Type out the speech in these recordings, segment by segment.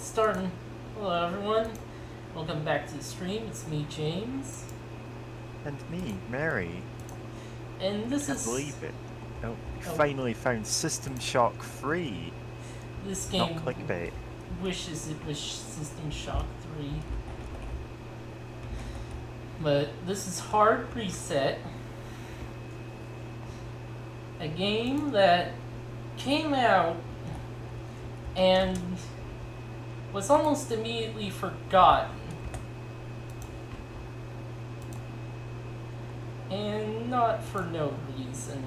starting. Hello, everyone. Welcome back to the stream. It's me, James. And me, Mary. And this Can't is. believe it. Oh, we Oh, finally found System Shock free. this Not game clickbait. wishes it was System Shock 3. But this is Hard Reset. A game that came out and was almost immediately forgotten. And not for no reason.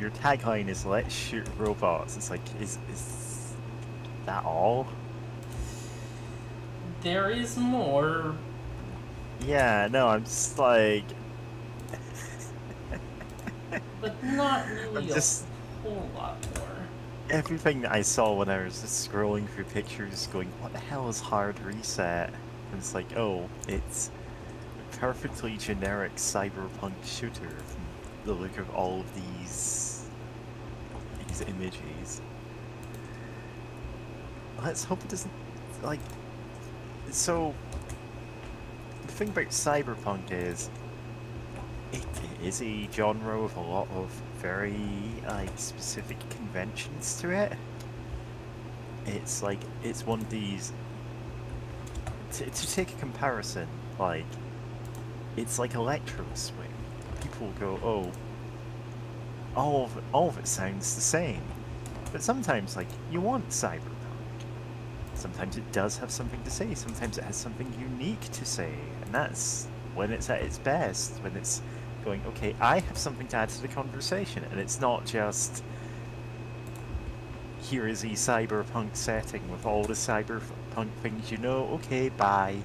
Your tagline is "Let's shoot robots." It's like, is that all? There is more. Yeah, no, I'm just like, But not I'm really just a whole lot more. everything that I saw when I was just scrolling through pictures, going, "What the hell is Hard Reset?" And it's like, oh, it's a perfectly generic cyberpunk shooter from the look of all of these images. Let's hope it doesn't, like, so the thing about cyberpunk is it is a genre with a lot of very specific conventions to it. It's like, it's one of these, to take a comparison, like, it's like Electro Swing. People go, oh, all of it sounds the same. But sometimes, like, you want cyberpunk. Sometimes it does have something to say, sometimes it has something unique to say, and that's when it's at its best, when it's going, okay, I have something to add to the conversation, and it's not just, here is a cyberpunk setting with all the cyberpunk things you know, okay, bye.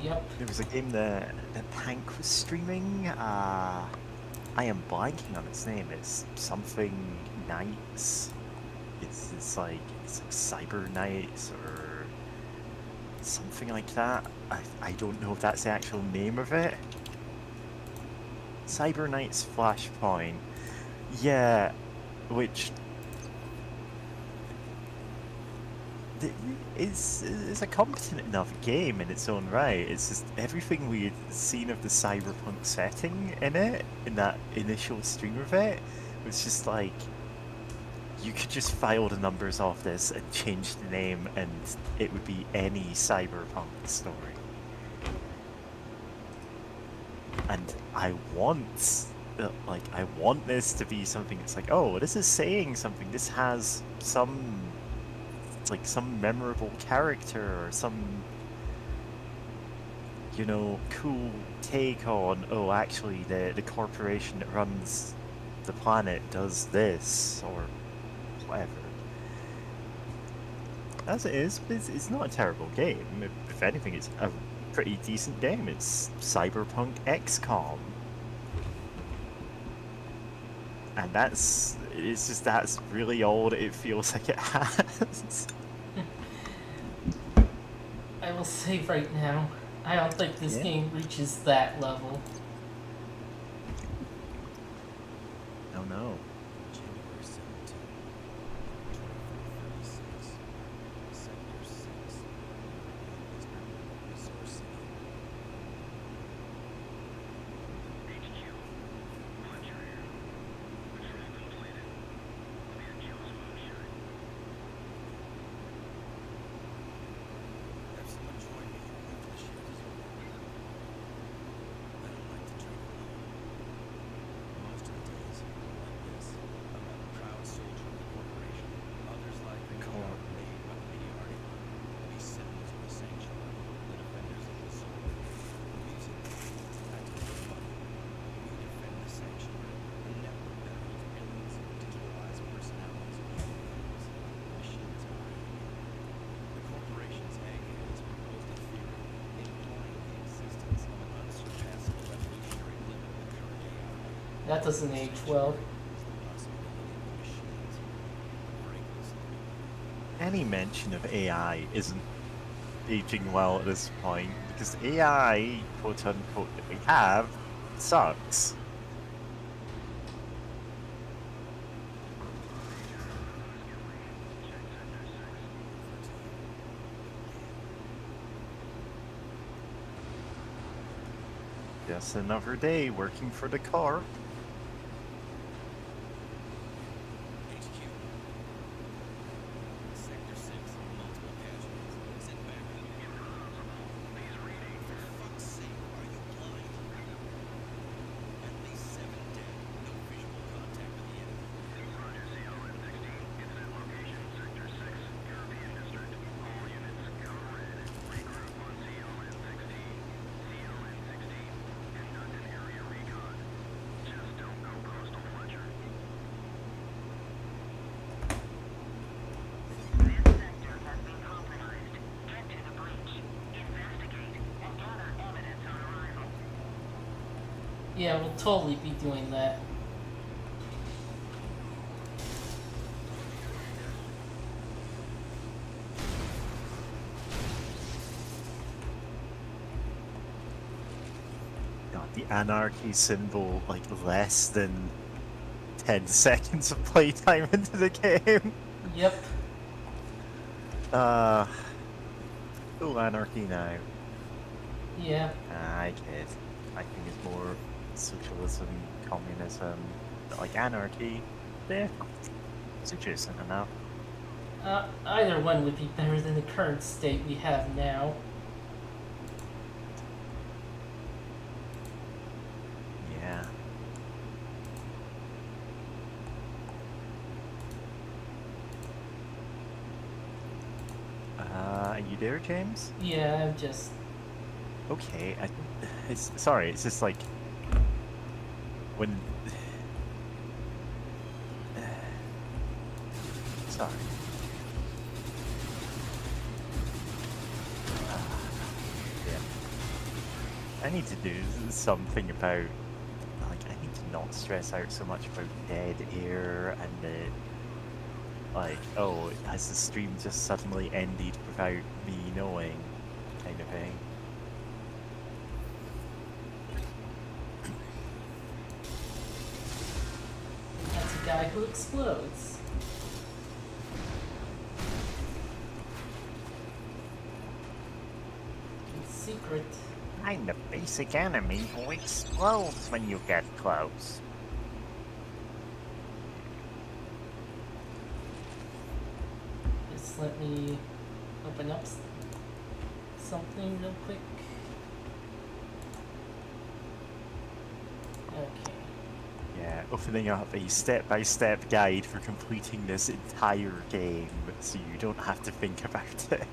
Yep. There was a game that Tank was streaming, I am blanking on its name, it's something Nights. It's like Cyber Knights or something like that. I don't know if that's the actual name of it. Cyber Knights Flashpoint. Yeah, which is a competent enough game in its own right. It's just everything we had seen of the cyberpunk setting in it, in that initial stream of it, was just like, you could just file the numbers off this and change the name and it would be any cyberpunk story. And I want this to be something that's like, oh, this is saying something, this has some memorable character or some, cool take on, oh, actually the corporation that runs the planet does this, or whatever. As it is, it's not a terrible game. If anything, it's a pretty decent game. It's Cyberpunk XCOM. And that's really all that it feels like it has. I will say right now, I don't think this Yeah. game reaches that level. Oh no. January 17th, 2436, Sector 6, Resource City. HQ, Fletcher here. Patrol completed. I'll be at Kill's Moonshine. Have someone join me after the shift is over. I don't like to drink alone. Most of the days are like this. I'm a proud soldier of the corporation. Others like me are made by the Mediarty. We sentinels of the sanctuary, the defenders of the soul. Music, tactical fun. We defend the sanctuary, a network that holds billions of digitalized personalities and human beings. Machines are hiding. The corporation's eggheads proposed a theory ignoring the existence of an unsurpassable revolutionary limit of the current AI. That doesn't age well. Any mention of AI isn't aging well at this point. because the AI, quote unquote, that we have sucks. Just another day working for the car. HQ. Sector 6, multiple casualties. Sit back. For fuck's sake, are you blind? At least 7 dead. No visual contact with the enemy. Roger, CLN-16. Incident location, Sector 6, European District. All units, code red. Regroup on CLN-16. CLN-16. Conduct an area recon. Just don't go coastal Fletcher. This sector has been compromised. Get to the breach. Investigate and gather evidence on arrival. Yeah, we'll totally be doing that. God, the anarchy symbol, like, less than 10 seconds of playtime into the game. Yep. Full anarchy now. Yeah. I kid. I think it's more socialism, communism, but like anarchy. Yeah, it's adjacent enough. Either one would be better than the current state we have now. Yeah. Are you there, James? Yeah, I'm just... Okay, it's sorry. It's just like when. Sorry. Yeah. I need to do something about. Like, I need to not stress out so much about dead air and the. Like, oh, has the stream just suddenly ended without me knowing, kind of thing. That's a guy who explodes. In secret. I'm the basic enemy who explodes when you get close. Just let me open up something real quick. Okay. Yeah, opening up a step-by-step guide for completing this entire game, so you don't have to think about it.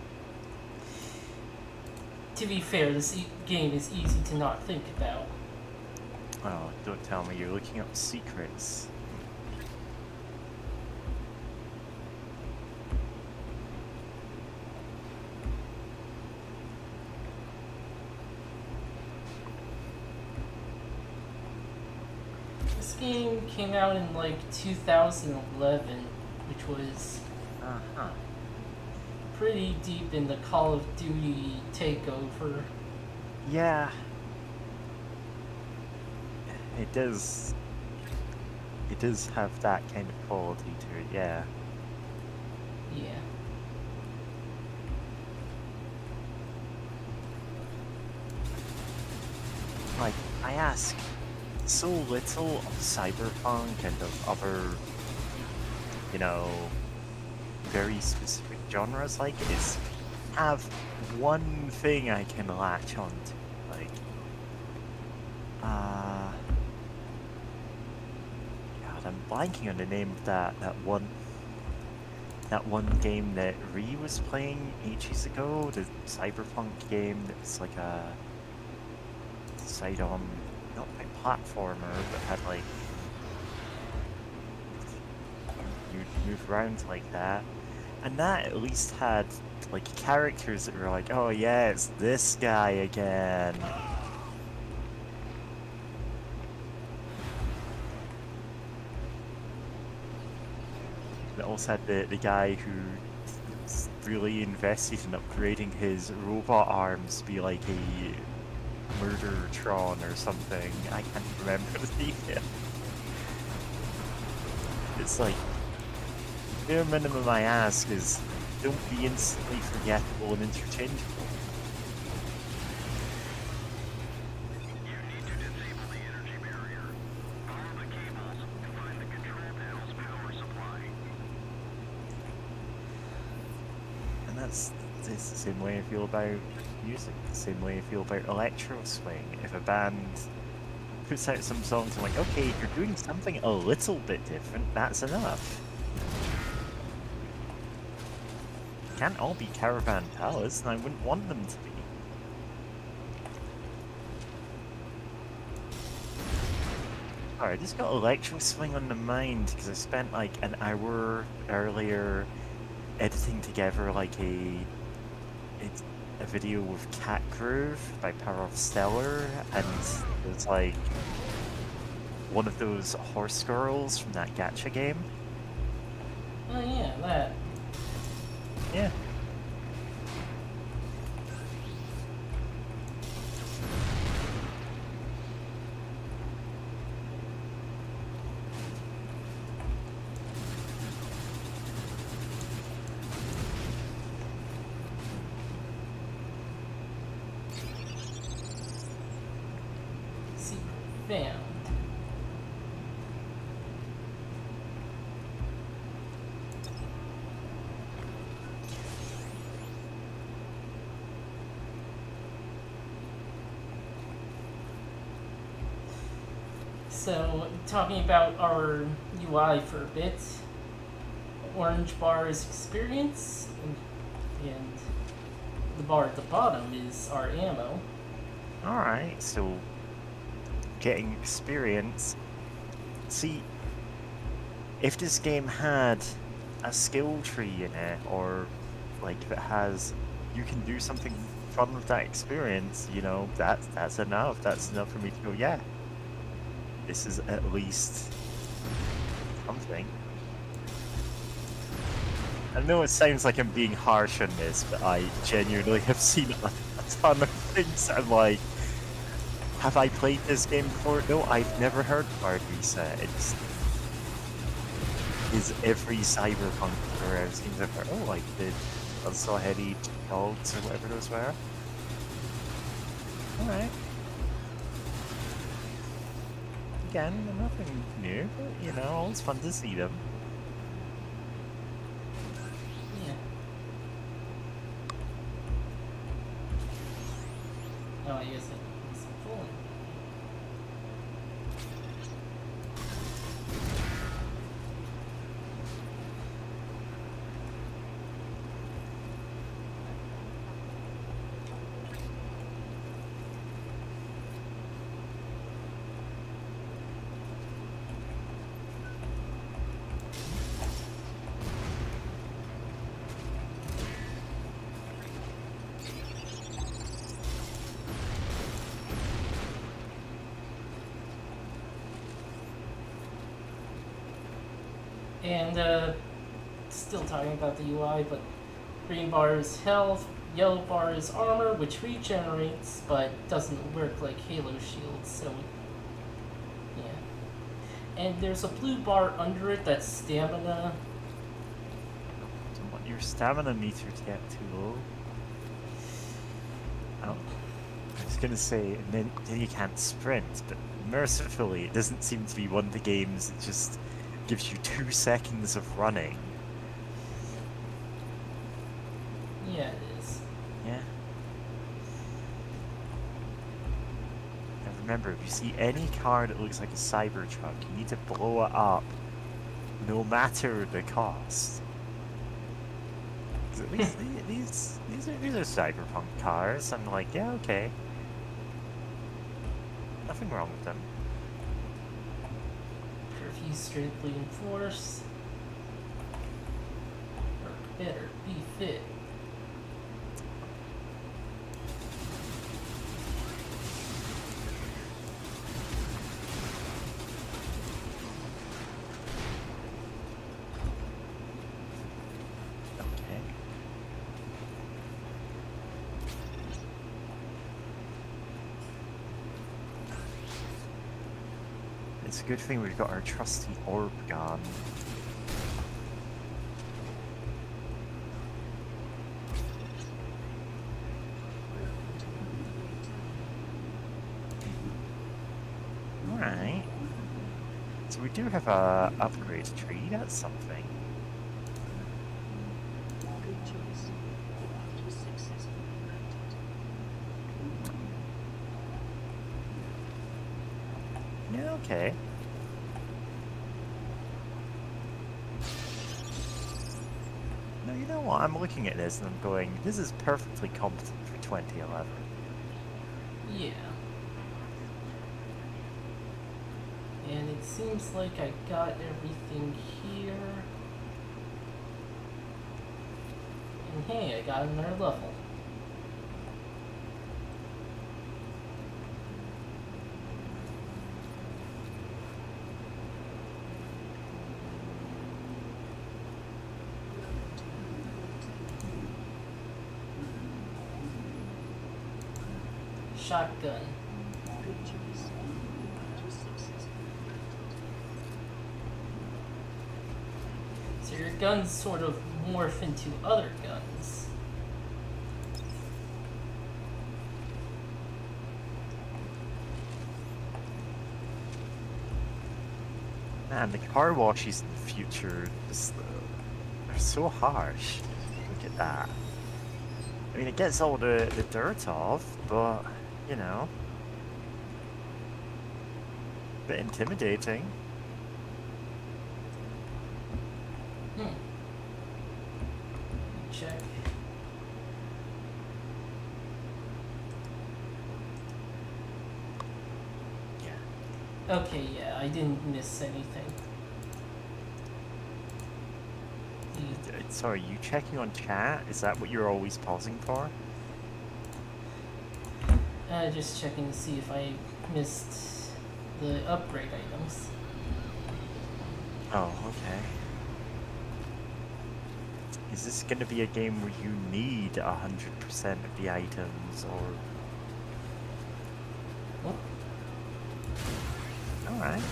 To be fair, this game is easy to not think about. Oh, don't tell me you're looking up secrets. This game came out in like 2011, which was Uh-huh. pretty deep in the Call of Duty takeover. Yeah. It does have that kind of quality to it, yeah. Yeah. Like, I ask so little of cyberpunk and of other, you know, very specific genres like this. Have one thing I can latch on to, like, God, I'm blanking on the name of that one game that Ree was playing ages ago, the cyberpunk game that was like a side-on, not a platformer, but had like you'd move around like that, and that at least had like characters that were like, oh yeah, it's this guy again. It also had the guy who really invested in upgrading his robot arms to be like a Murdertron or something. I can't remember the name. It's like, bare minimum I ask is, don't be instantly forgettable and interchangeable. You need to disable the energy barrier. Follow the cables to find the control panel's power supply. And it's the same way I feel about music, the same way I feel about electro swing. If a band puts out some songs, I'm like, okay, you're doing something a little bit different, that's enough. Can't all be Caravan Palace, and I wouldn't want them to be. Alright, I just got electro swing on the mind because I spent like an hour earlier editing together like a video with Cat Groove by Power of Stellar, and it's like one of those horse girls from that gacha game. Oh yeah, that. Yeah. Secret found. So, talking about our UI for a bit, orange bar is experience, and the bar at the bottom is our ammo. Alright, so getting experience. See, if this game had a skill tree in it, or like if it has, you can do something fun with that experience, you know, that's enough. That's enough for me to go, yeah, this is at least something. I know it sounds like I'm being harsh on this, but I genuinely have seen a ton of things that I'm like, have I played this game before? No, I've never heard Guard Reset. It's is every cyberpunk where I've seen that, oh, like the Buzzsaw-headed dogs or whatever those were. Alright. Again, nothing new, but you know, it's fun to see them. Yeah. Oh, I guess it's full. And still talking about the UI, but green bar is health, yellow bar is armor, which regenerates but doesn't work like Halo shields, so yeah. And there's a blue bar under it that's stamina. Don't want your stamina meter to get too low. Oh. I was gonna say, and then you can't sprint, but mercifully, it doesn't seem to be one of the games that just gives you 2 seconds of running. Yeah, it is. Yeah. And remember, if you see any car that looks like a Cybertruck, you need to blow it up, no matter the cost. 'Cause at least these are cyberpunk cars. I'm like, yeah, okay. Nothing wrong with them. Curfew strictly enforced. Work better, be fit. Okay. It's a good thing we've got our trusty orb gun. Alright. So we do have a upgrade tree, that's something. Good choice. Craft was successfully mounted. Yeah, okay. No, you know what? I'm looking at this and I'm going, this is perfectly competent for 2011. Yeah. And it seems like I got everything here. And hey, I got another level. Shotgun. Good choice. Craft was successfully mounted. So your guns sort of morph into other guns. Man, the car washes in the future, just, they're so harsh. Look at that. I mean, it gets all the dirt off, but, you know, a bit intimidating. Check. Yeah. Okay, yeah, I didn't miss anything. Sorry, you checking on chat? Is that what you're always pausing for? Just checking to see if I missed the upgrade items. Oh, okay. Is this going to be a game where you need 100% of the items, or... What? Alright.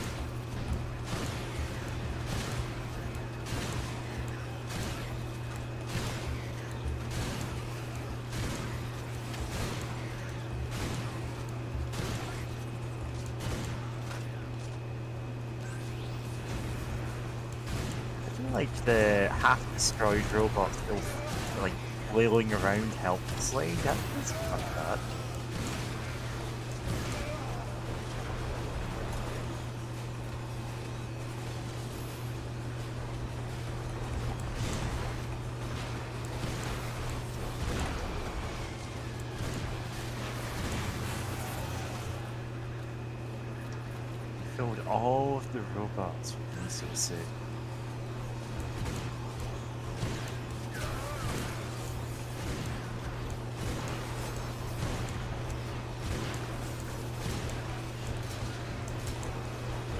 Like the half-destroyed robot still like flailing around helplessly. That's not bad. Filled all of the robots with miso soup.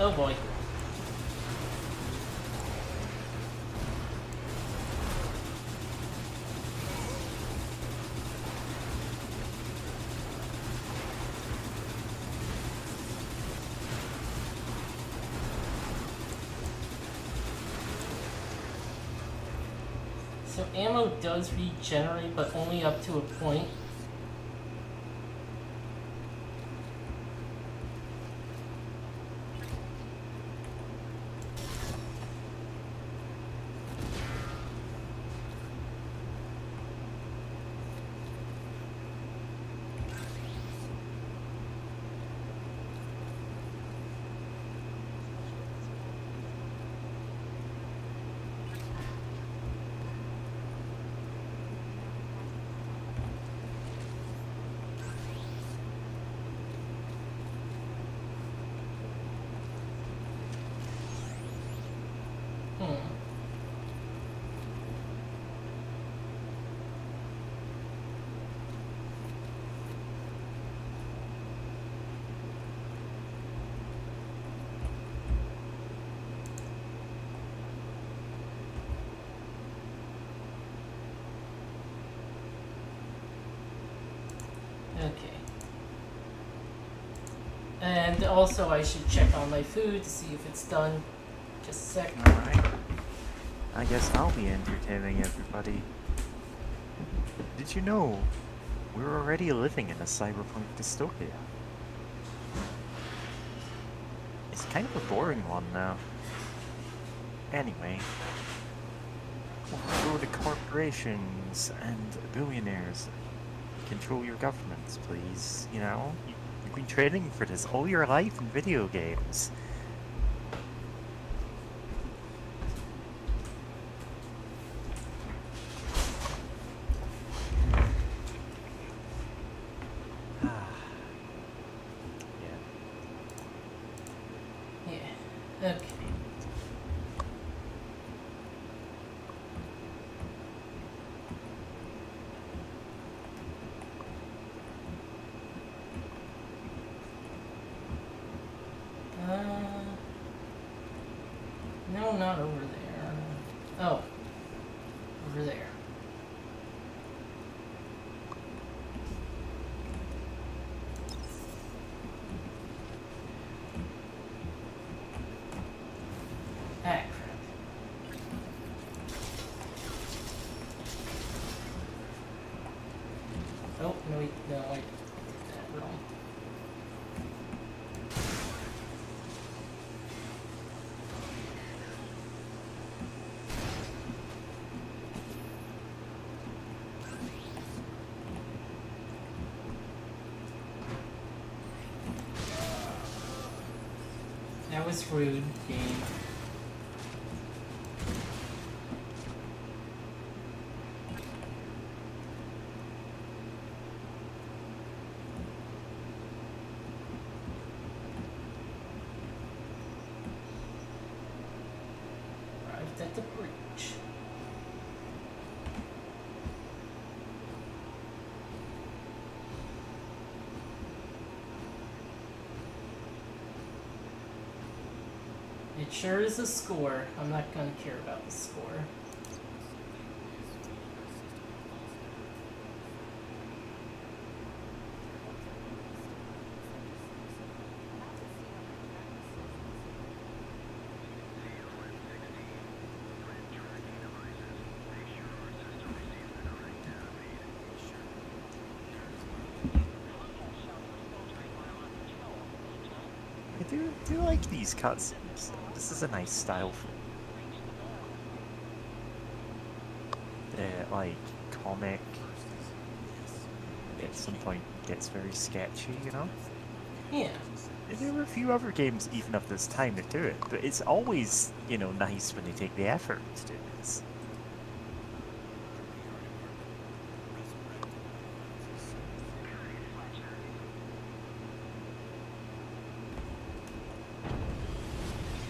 Oh boy. So ammo does regenerate, but only up to a point. Okay. And also, I should check on my food to see if it's done. Just a sec. Alright. I guess I'll be entertaining everybody. Did you know we're already living in a cyberpunk dystopia? It's kind of a boring one now. Anyway, go to corporations and billionaires. Control your governments, please. You know, you've been training for this all your life in video games. Yeah. Yeah. Okay. No, not over there. Oh. Over there. Ah, crap. Oh, no, wait, no, I did that wrong. That was rude, game. Arrived at the bridge. It sure is a score. I'm not gonna care about the score. I do like these cutscenes. This is a nice style for like comic. At some point gets very sketchy, you know? Yeah. There were a few other games even of this time that do it, but it's always, you know, nice when they take the effort to do this.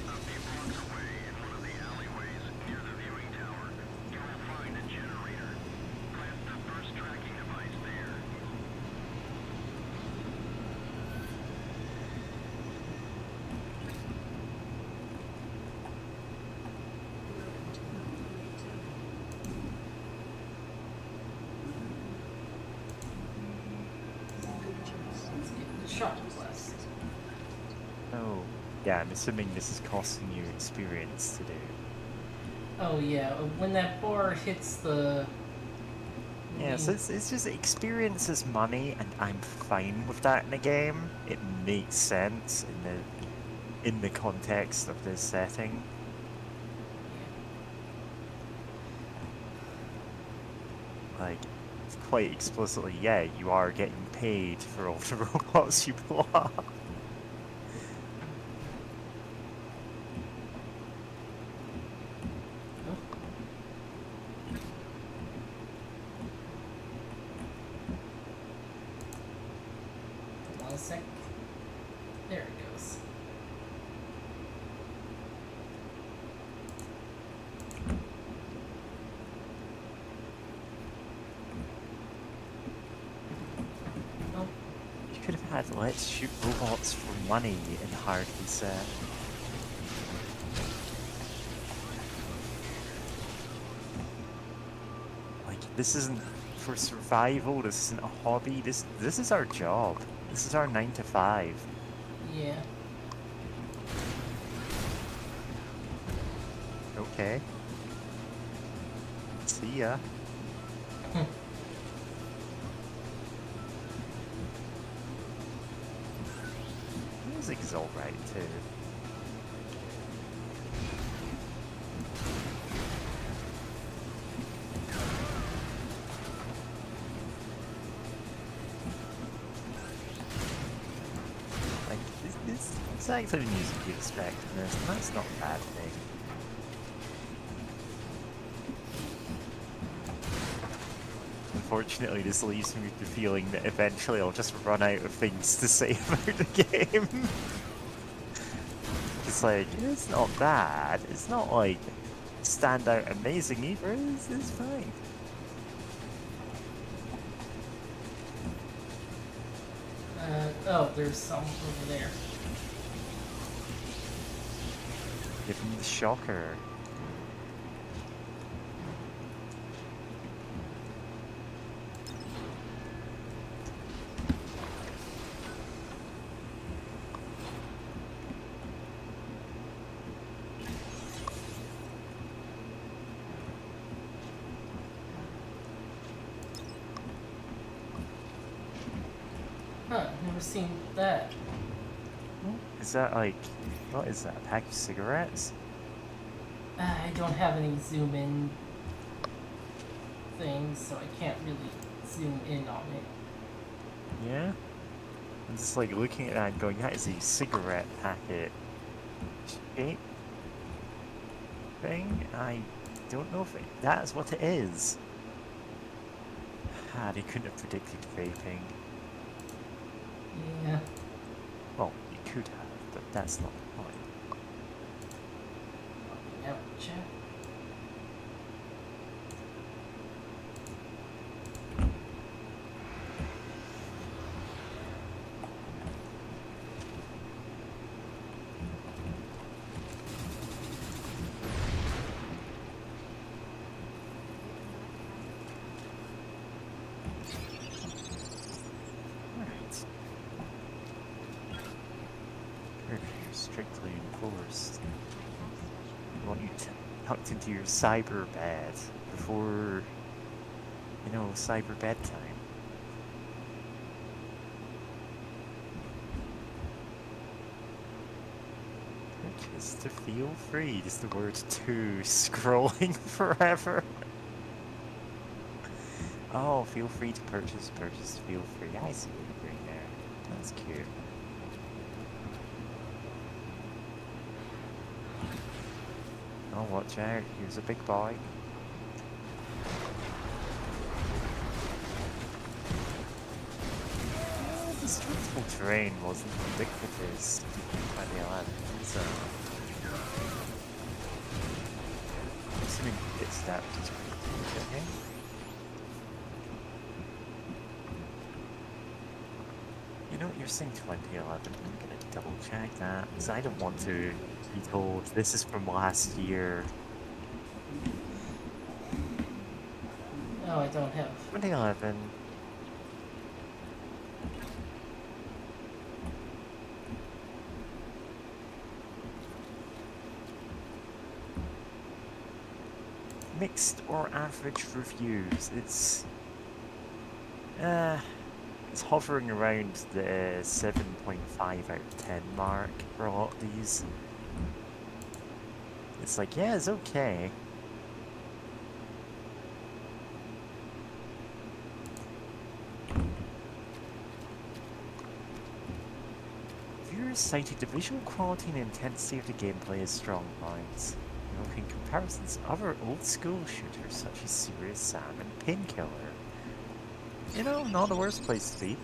A few blocks away, in one of the alleyways near the viewing tower, you will find a generator. Plant the first tracking device there. Let's get the shot glass. Oh, yeah, I'm assuming this is costing you experience to do. Oh yeah, when that bar hits the... Yeah, so it's just experience is money, and I'm fine with that in a game. It makes sense in the context of this setting. Like, quite explicitly, yeah, you are getting paid for all the robots you blow up. Hold on a sec. There it goes. Oh, You could have had let's shoot robots for money in Hard Reset. Like, this isn't for survival, this isn't a hobby, this is our job. This is our 9 to 5. Yeah. Okay. See ya. Music's alright too. Like, it's actually the music you expect in this, and that's not a bad thing. Unfortunately, this leaves me with the feeling that eventually I'll just run out of things to say about the game. It's like, it's not bad. It's not like standout amazing either. It's fine. Oh, there's some over there. Give him the shocker. Huh, never seen that. Is that like, what is that? A pack of cigarettes? I don't have any zoom in things, so I can't really zoom in on it. Yeah? I'm just like looking at that and going, that is a cigarette packet shape thing. I don't know if that's what it is. Ah, they couldn't have predicted vaping. Yeah. Well, you could have, but that's not the point. Yep, check. Alright. Curfew strictly enforced. I want you tucked into your cyber bed before, you know, cyber bedtime. Just to feel free, just the word "to" scrolling forever. Oh, feel free to purchase, feel free. I see what you're doing there. That's cute. Oh, watch out, here's a big boy. The stressful terrain wasn't ubiquitous by the 2011, so... I'm assuming it's that which is pretty good, okay? You know, you're saying 2011, I'm gonna double check that, because I don't want to be told this is from last year. No, I don't have. 2011. Mixed or average reviews. It's hovering around the 7.5 out of 10 mark for a lot of these. It's like, yeah, it's okay. Viewers cited the visual quality and intensity of the gameplay as strong points, in comparisons to other old-school shooters such as Serious Sam and Painkiller. You know, not the worst place to be.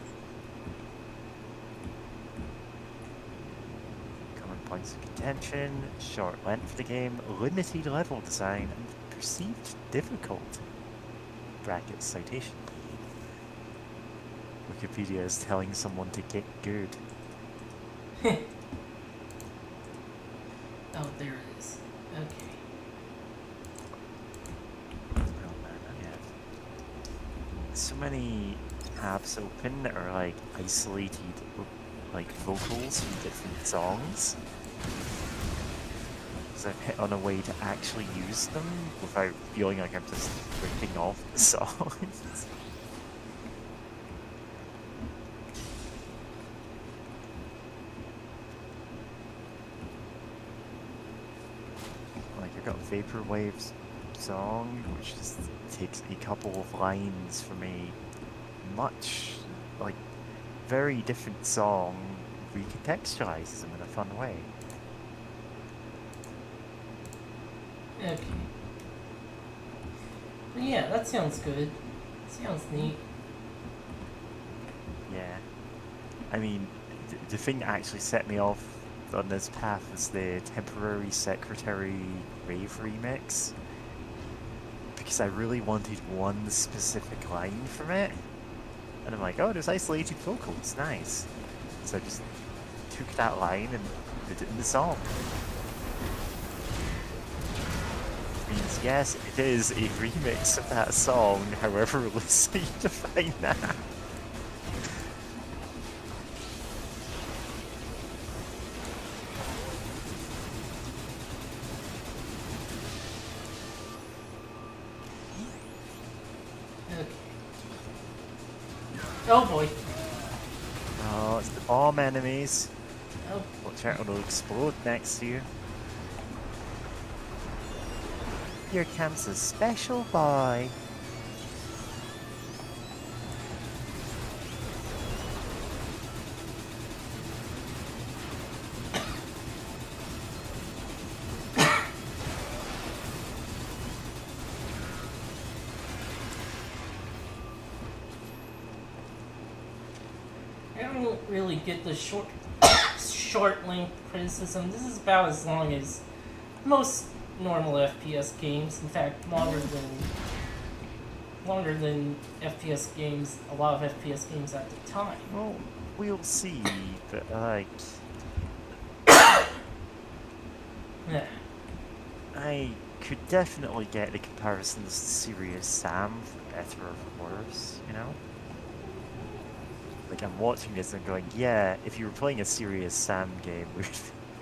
Common points of contention, short length of the game, limited level design, and perceived difficult. Bracket citation. Wikipedia is telling someone to get good. Oh, there it is. Okay. Oh man, I have so many tabs open that are like isolated like vocals from different songs. Because I've hit on a way to actually use them without feeling like I'm just ripping off the songs. Like I've got Vaporwave's song, which just takes a couple of lines from a much, like, very different song, recontextualizes them in a fun way. Okay. But yeah, that sounds good. Sounds neat. Yeah. I mean, the thing that actually set me off on this path is the Temporary Secretary Rave remix. Because I really wanted one specific line from it. And I'm like, oh, there's isolated vocals, nice. So I just took that line and put it in the song. Which means, yes, it is a remix of that song, however loosely you define that. Okay. Oh boy. Oh, it's the bomb enemies. Oh, Watch out, it'll explode next to you. Here comes a special boy. I don't really get the short length criticism. This is about as long as most normal FPS games. In fact, longer than FPS games. A lot of FPS games at the time. Well, we'll see, but like, Yeah. I could definitely get the comparisons to Serious Sam for better or for worse, you know? Like, I'm watching this and going, yeah, if you were playing a Serious Sam game,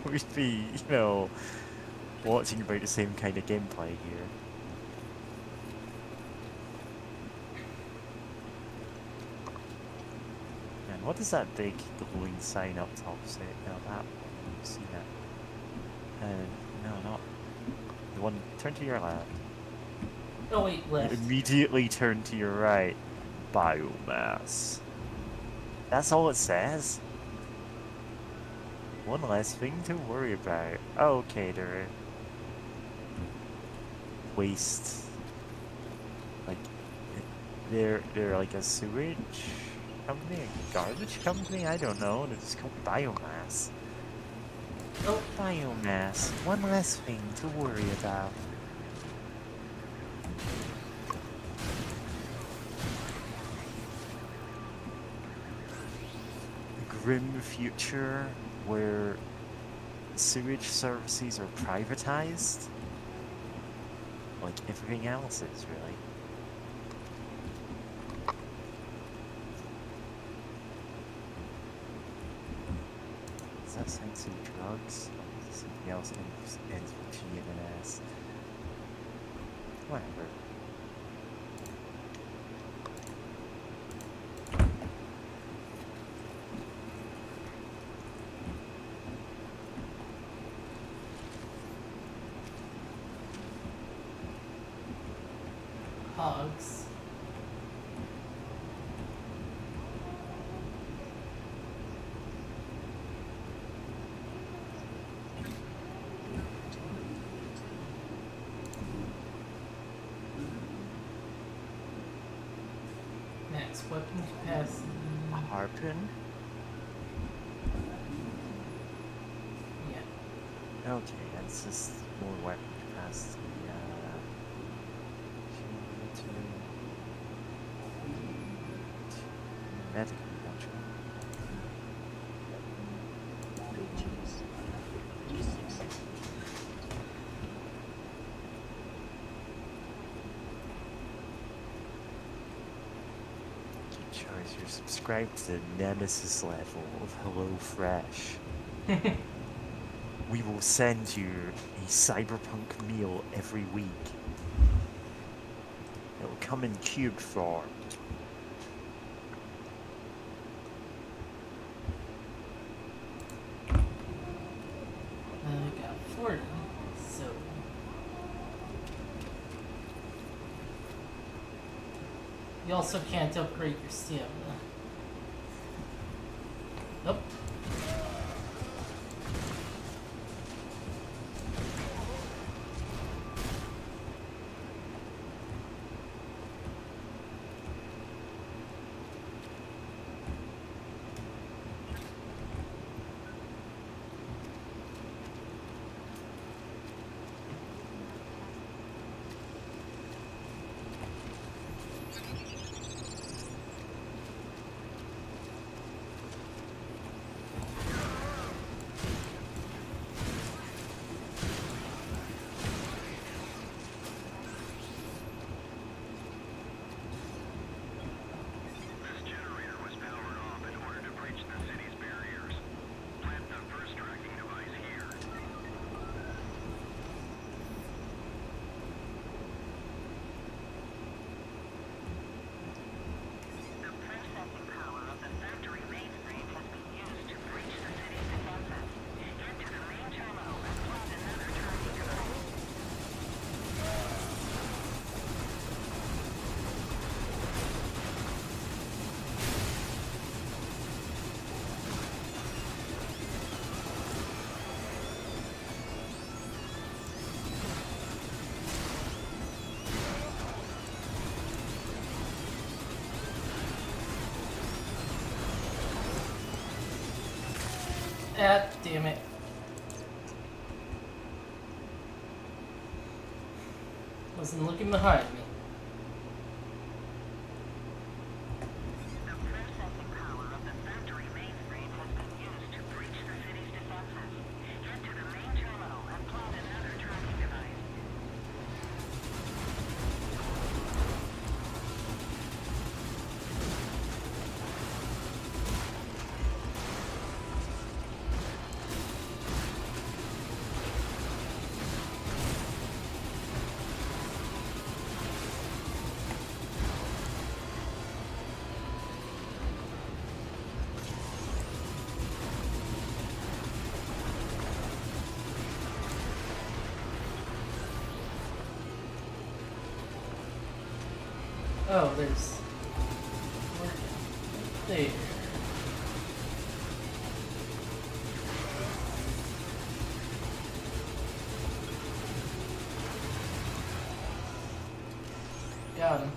we'd be, you know, watching about the same kind of gameplay here. And what is that big glowing sign up top say? No, that one. You've seen that. No, not the one. Turn to your left. Oh wait, left. Immediately turn to your right. Biomass. That's all it says. One less thing to worry about. Okay, there. Waste. Like, they're like a sewage company, a garbage company. I don't know. They're just called biomass. Oh, Biomass. One less thing to worry about. A grim future where sewage services are privatized, like everything else is, really. Is that science and drugs? Or is something else ends with G and an S? Whatever. hogs. Max weapon capacity. Harpoon? Yeah. Okay, that's just more weapon capacity. Medical module. Breaches. 56. franchise, you're subscribed to the Nemesis level of HelloFresh. We will send you a cyberpunk meal every week. It'll come in cube form. I got 40, so you also can't upgrade your stamina. Nope. This generator was powered off in order to breach the city's barriers. Plant the first tracking device here. The processing power of the factory mainframe has been used to breach the city's defenses. Get to the main terminal and plant another tracking device. Ah, damn it. Wasn't looking behind me. The processing power of the factory mainframe has been used to breach the city's defenses. Get to the main terminal and plant another tracking device. Oh, there's... There. Got him.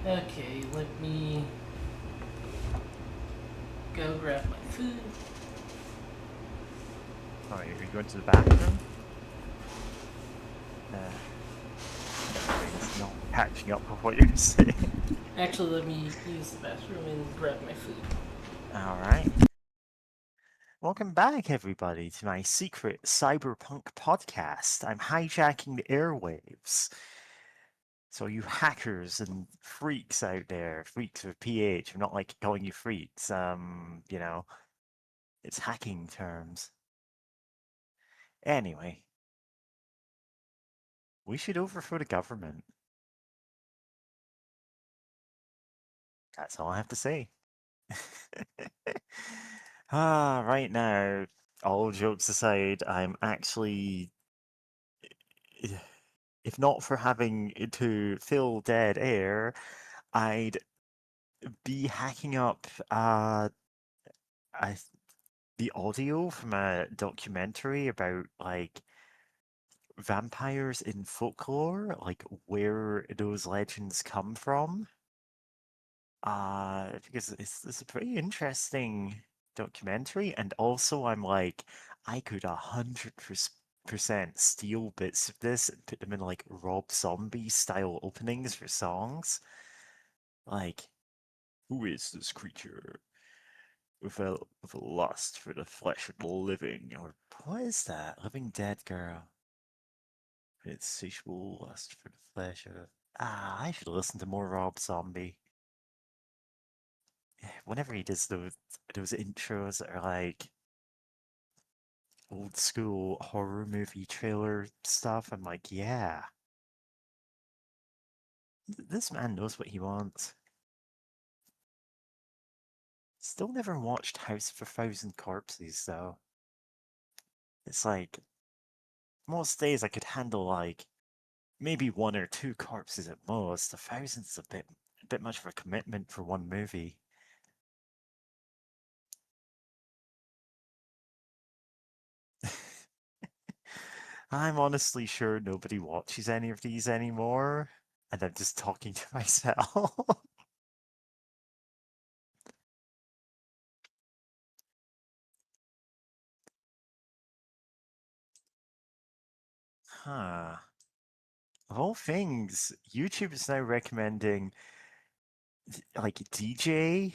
Okay, let me go grab my food. Alright, are you going to the bathroom? It's not catching up with what you're saying. Actually, let me use the bathroom and grab my food. Alright. Welcome back, everybody, to my secret cyberpunk podcast. I'm hijacking the airwaves. So you hackers and freaks out there, freaks with PH, I'm not like calling you freaks, you know, it's hacking terms. Anyway, we should overthrow the government. That's all I have to say. Right now, all jokes aside, I'm actually, if not for having to fill dead air, I'd be hacking up I, the audio from a documentary about like vampires in folklore, like where those legends come from. Because it's a pretty interesting documentary, and also I'm like, I could 100% steal bits of this and put them in like Rob Zombie style openings for songs. Like, who is this creature with a lust for the flesh of the living? Or what is that? Living Dead Girl. Insatiable lust for the flesh of I should listen to more Rob Zombie. Whenever he does those intros that are like old school horror movie trailer stuff, I'm like, yeah. This man knows what he wants. Still never watched House of a Thousand Corpses, though. It's like, most days I could handle, like, maybe one or two corpses at most. A thousand's a bit much of a commitment for one movie. I'm honestly sure nobody watches any of these anymore, and I'm just talking to myself. Huh. Of all things, YouTube is now recommending like DJ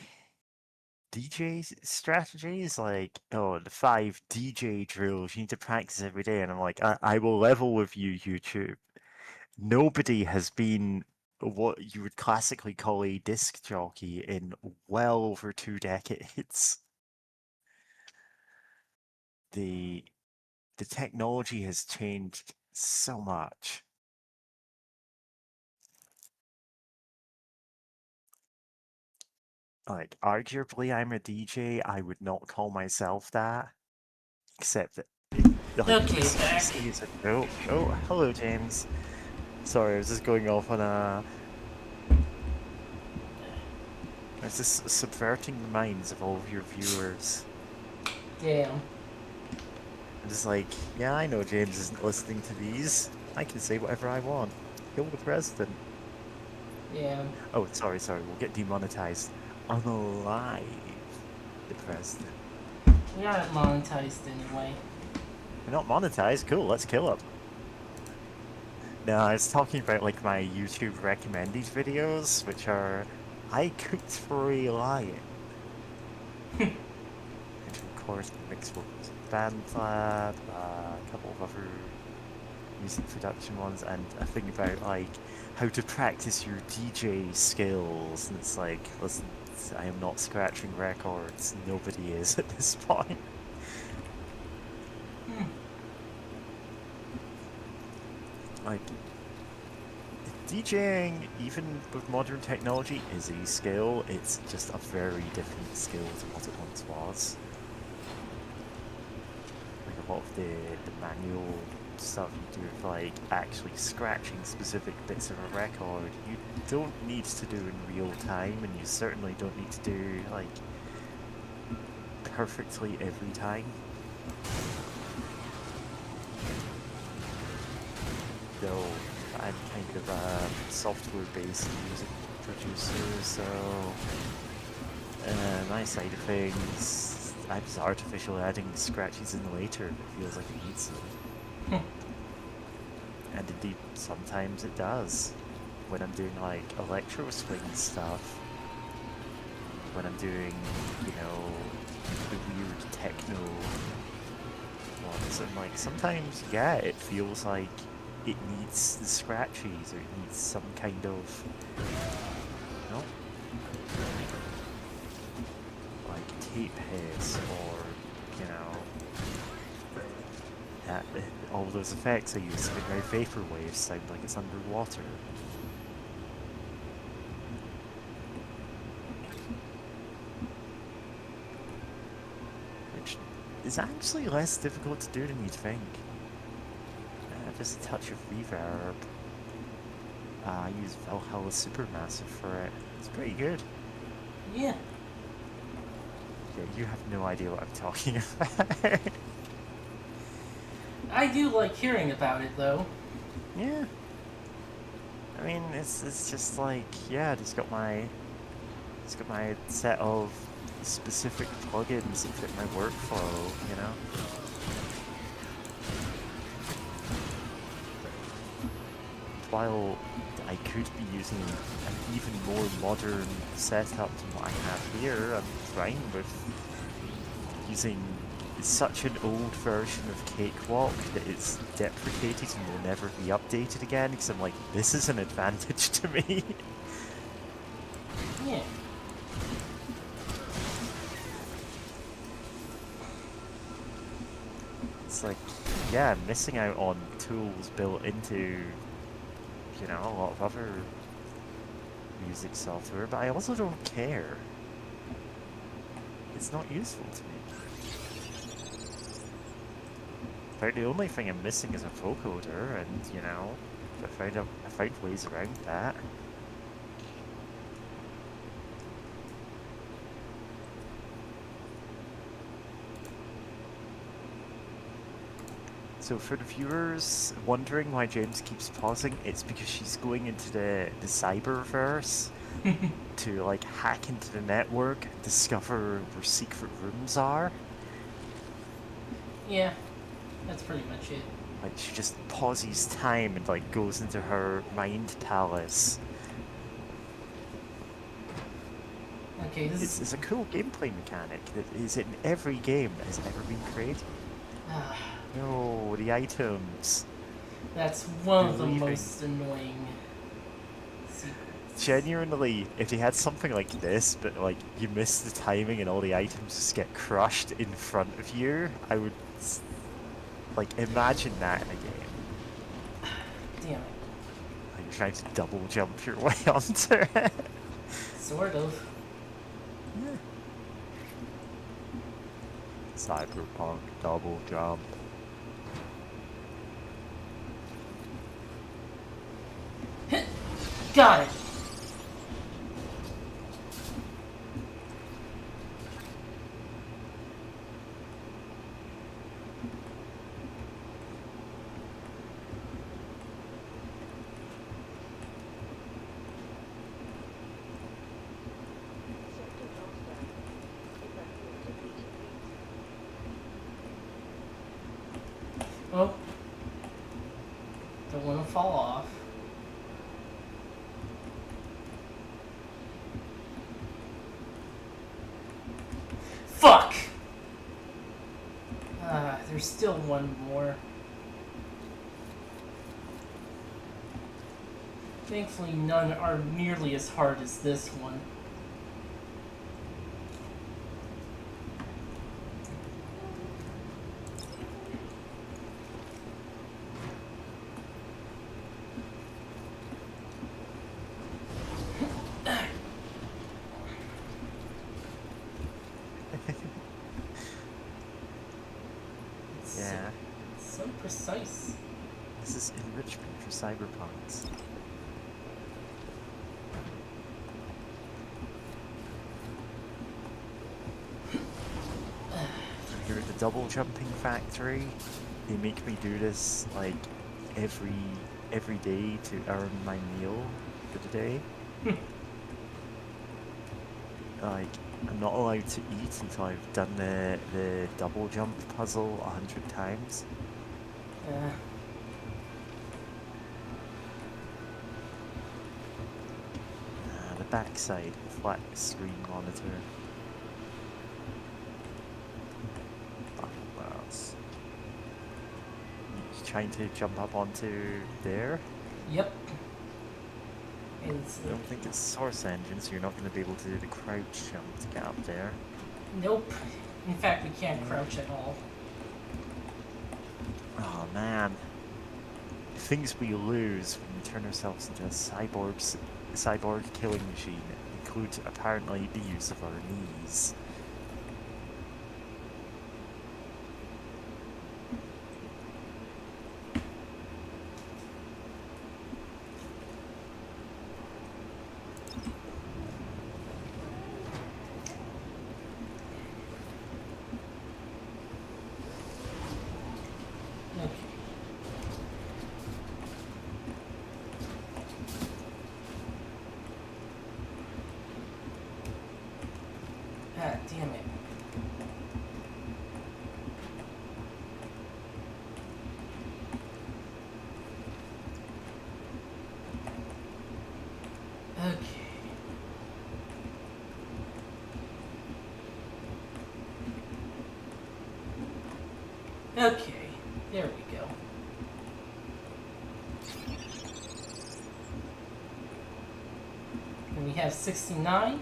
strategies, like, oh, the 5 DJ drills you need to practice every day, and I'm like, I will level with you, YouTube. Nobody has been what you would classically call a disc jockey in well over 2 decades. The the technology has changed so much. Like, arguably, I'm a DJ. I would not call myself that, except that. Like, Okay, back. Oh, hello, James. Sorry, I was just going off on a. I was just subverting the minds of all of your viewers. Damn. I'm just like, yeah, I know James isn't listening to these. I can say whatever I want. Kill the president. Yeah. Oh, sorry, we'll get demonetized. Unalive the president. We aren't monetized anyway. We're not monetized? Cool, let's kill him. No, I was talking about like my YouTube recommended videos, which are I cooked for a lion. And of course mixed with BandLab, a couple of other music production ones, and a thing about like how to practice your DJ skills. And it's like, listen, I am not scratching records. Nobody is at this point. Like, DJing, even with modern technology, is a skill. It's just a very different skill to what it once was. Like a lot of the manual stuff you do with like actually scratching specific bits of a record, you don't need to do in real time, and you certainly don't need to do like perfectly every time. Though I'm kind of a software-based music producer, so my side of things, I'm just artificially adding scratches in later if it feels like it needs them. And indeed, sometimes it does. When I'm doing like electro swing stuff, when I'm doing, you know, the weird techno ones, and like sometimes, yeah, it feels like it needs the scratchies, or it needs some kind of, you know, like tape hiss, or, you know, all those effects I use to make my vaporwave sound like it's underwater. Which is actually less difficult to do than you'd think. Just a touch of reverb. I use Valhalla Supermassive for it. It's pretty good. Yeah. Yeah, you have no idea what I'm talking about. I do like hearing about it though. Yeah. I mean, it's just like, yeah, it's got my set of specific plugins that fit my workflow, you know. While I could be using an even more modern setup than what I have here, I'm fine with using it's such an old version of Cakewalk that it's deprecated and will never be updated again. Because I'm like, this is an advantage to me. Yeah. It's like, yeah, I'm missing out on tools built into, you know, a lot of other music software, but I also don't care. It's not useful to me. Like, the only thing I'm missing is a vocoder, and, you know, I found ways around that. So for the viewers wondering why James keeps pausing, it's because she's going into the cyberverse to like hack into the network, discover where secret rooms are. Yeah. That's pretty much it. Like she just pauses time and like goes into her mind palace. Okay, this is... It's a cool gameplay mechanic that is in every game that has ever been created. No, the items. That's one of the Believing. most annoying secrets. Genuinely, if they had something like this, but like you miss the timing and all the items just get crushed in front of you, I would like imagine that in a game. Damn it. Like you're trying to double jump your way onto it. Sort of. Yeah. Cyberpunk double jump. Got it! Oh. Don't want to fall off. Fuck! There's still one more. Thankfully, none are nearly as hard as this one. Yeah, So precise. this is enrichment for cyberpunks. Here at the double jumping factory, they make me do this like every day to earn my meal for the day. Like, I'm not allowed to eat until I've done the double jump puzzle 100 times. The backside, flat screen monitor. What else? You trying to jump up onto there? Yep. It's, I don't think it's Source Engine, so you're not going to be able to do the crouch jump to get up there. nope. In fact, we can't crouch at all. Oh man. Things we lose when we turn ourselves into a cyborg killing machine include apparently the use of our knees. Okay. Ah, damn it. Okay. Okay, there we go. And we have 69.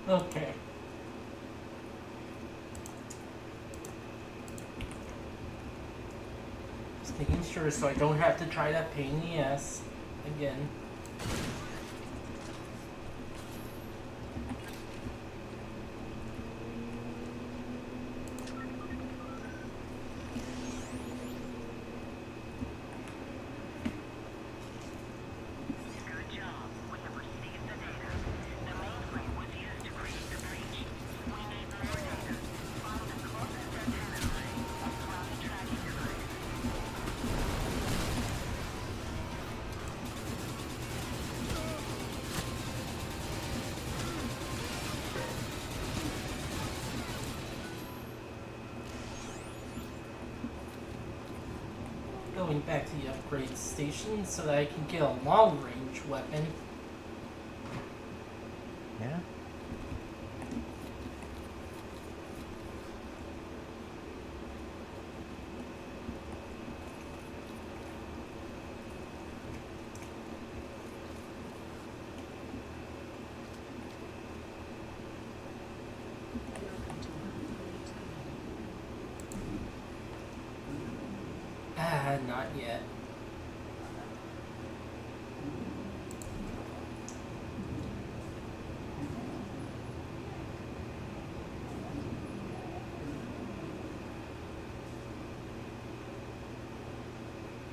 Okay. Just making sure so I don't have to try that pain in the ass again. Good job. We have received the data. The mainframe was used to create the breach. We need more data. Find the closest antenna array and cloud tracking device. Going back to the upgrade station so that I can get a long range weapon. Yeah. Welcome to Upgrade Tower. Ah, not yet.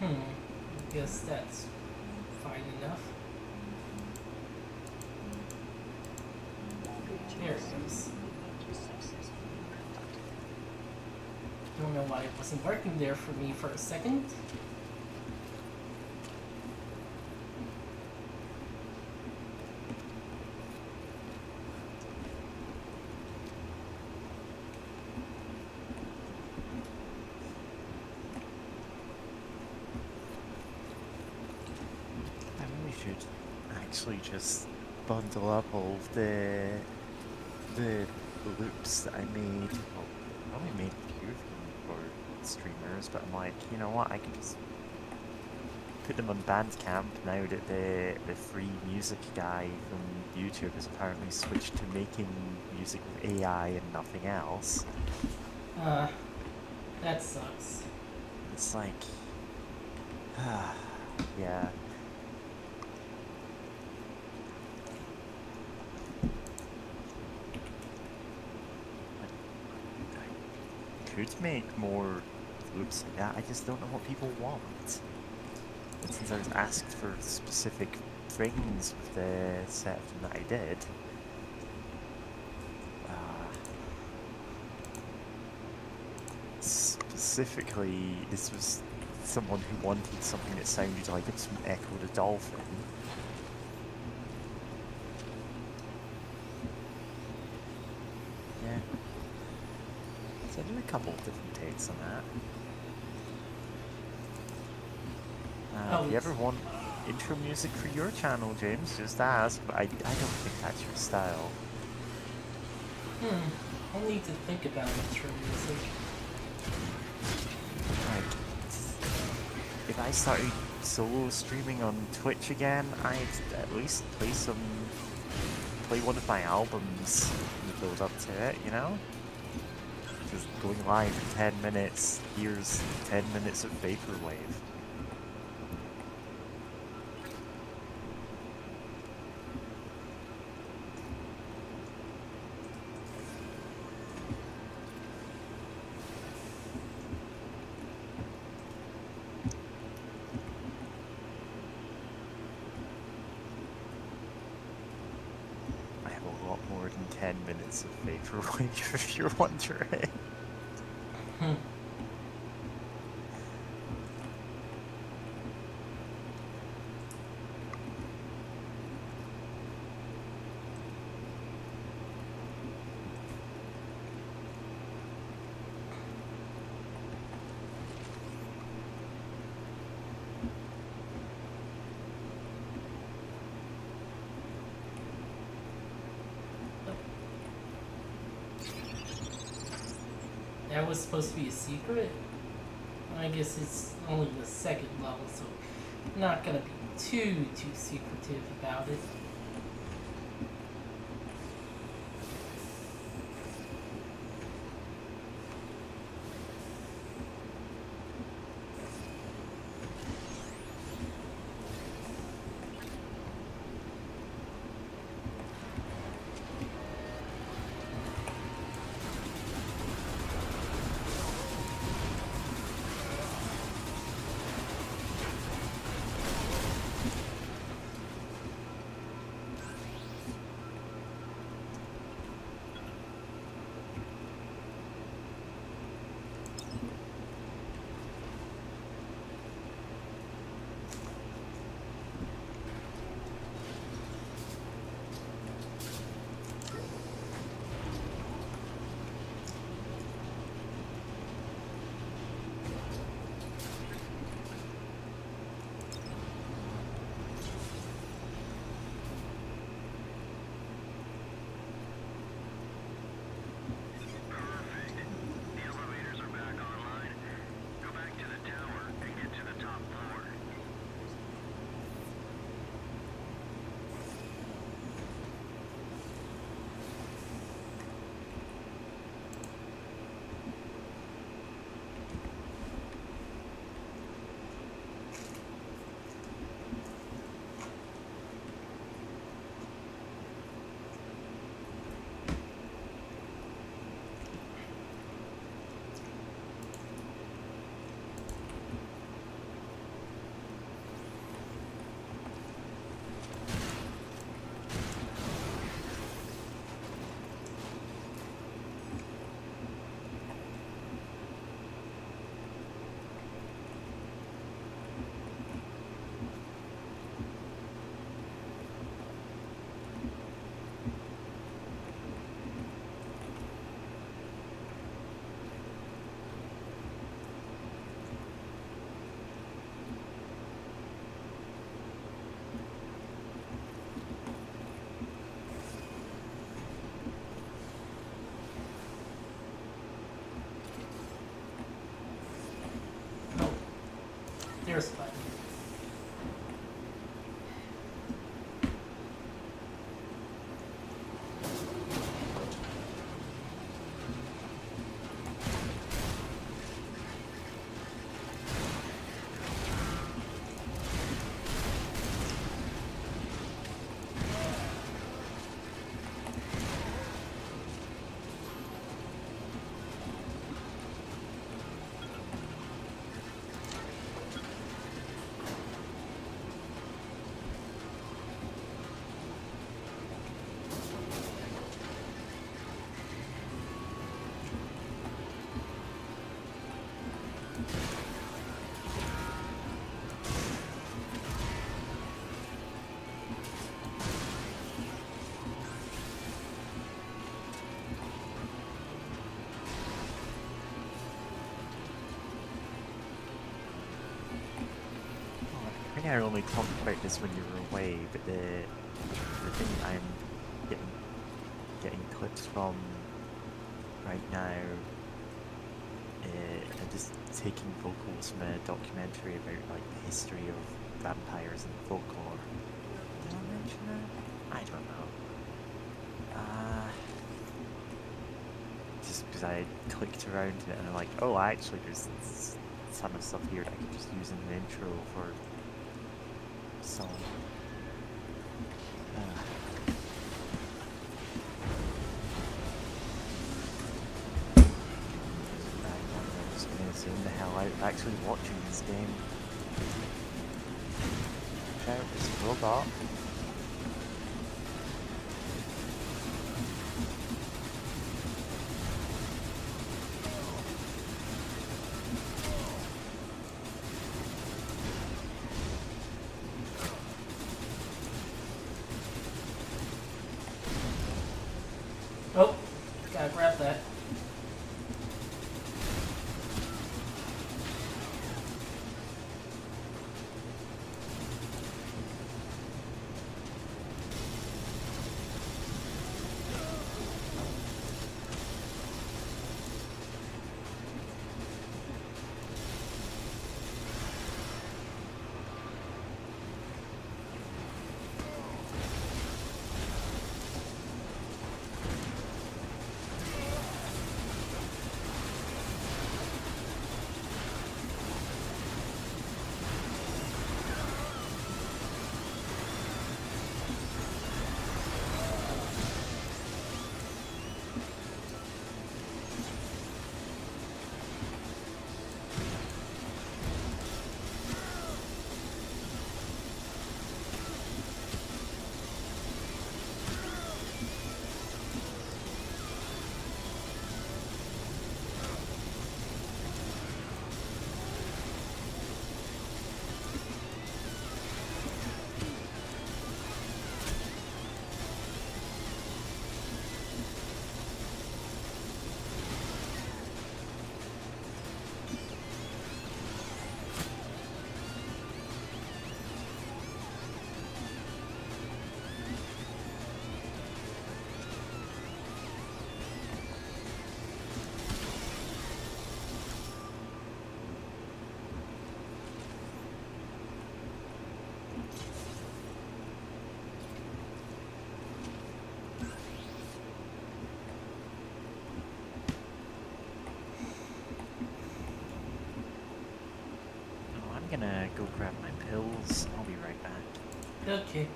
I guess that's fine enough. There it goes. Don't know why it wasn't working there for me for a second. I really should actually just bundle up all of the loops that I made. Well, I only made a few of them for streamers, but I'm like, you know what? I can just put them on Bandcamp now that the free music guy from YouTube has apparently switched to making music with AI and nothing else. That sucks. It's like, yeah. I could make more loops like that, I just don't know what people want. And since I was asked for specific things with the set of them that I did, specifically, this was someone who wanted something that sounded like it's from Echo the Dolphin. Yeah. So I did a couple of different takes on that. If you ever want intro music for your channel, James, just ask, but I don't think that's your style. I'll need to think about intro music. Like, if I started solo streaming on Twitch again, I'd at least play one of my albums in the build up to it, you know? Because going live for 10 minutes, here's 10 minutes of Vaporwave. I have a lot more than 10 minutes of Vaporwave, if you're wondering. that was supposed to be a secret. I guess it's only the second level, so not gonna be too secretive about it. Perfect. The elevators are back online. Go back to the tower and get to the top floor. Oh, there's a button. I think I only talked about this when you were away, but the thing I'm getting clips from right now are just taking vocals from a documentary about like the history of vampires and folklore. Did I mention that? I don't know. Just because I clicked around it and I'm like, oh, actually, there's some of stuff here that I could just use in the intro for song. I'm just gonna zoom the hell out actually watching this game. Shout, it's a robot. Oh, gotta grab that. Okay.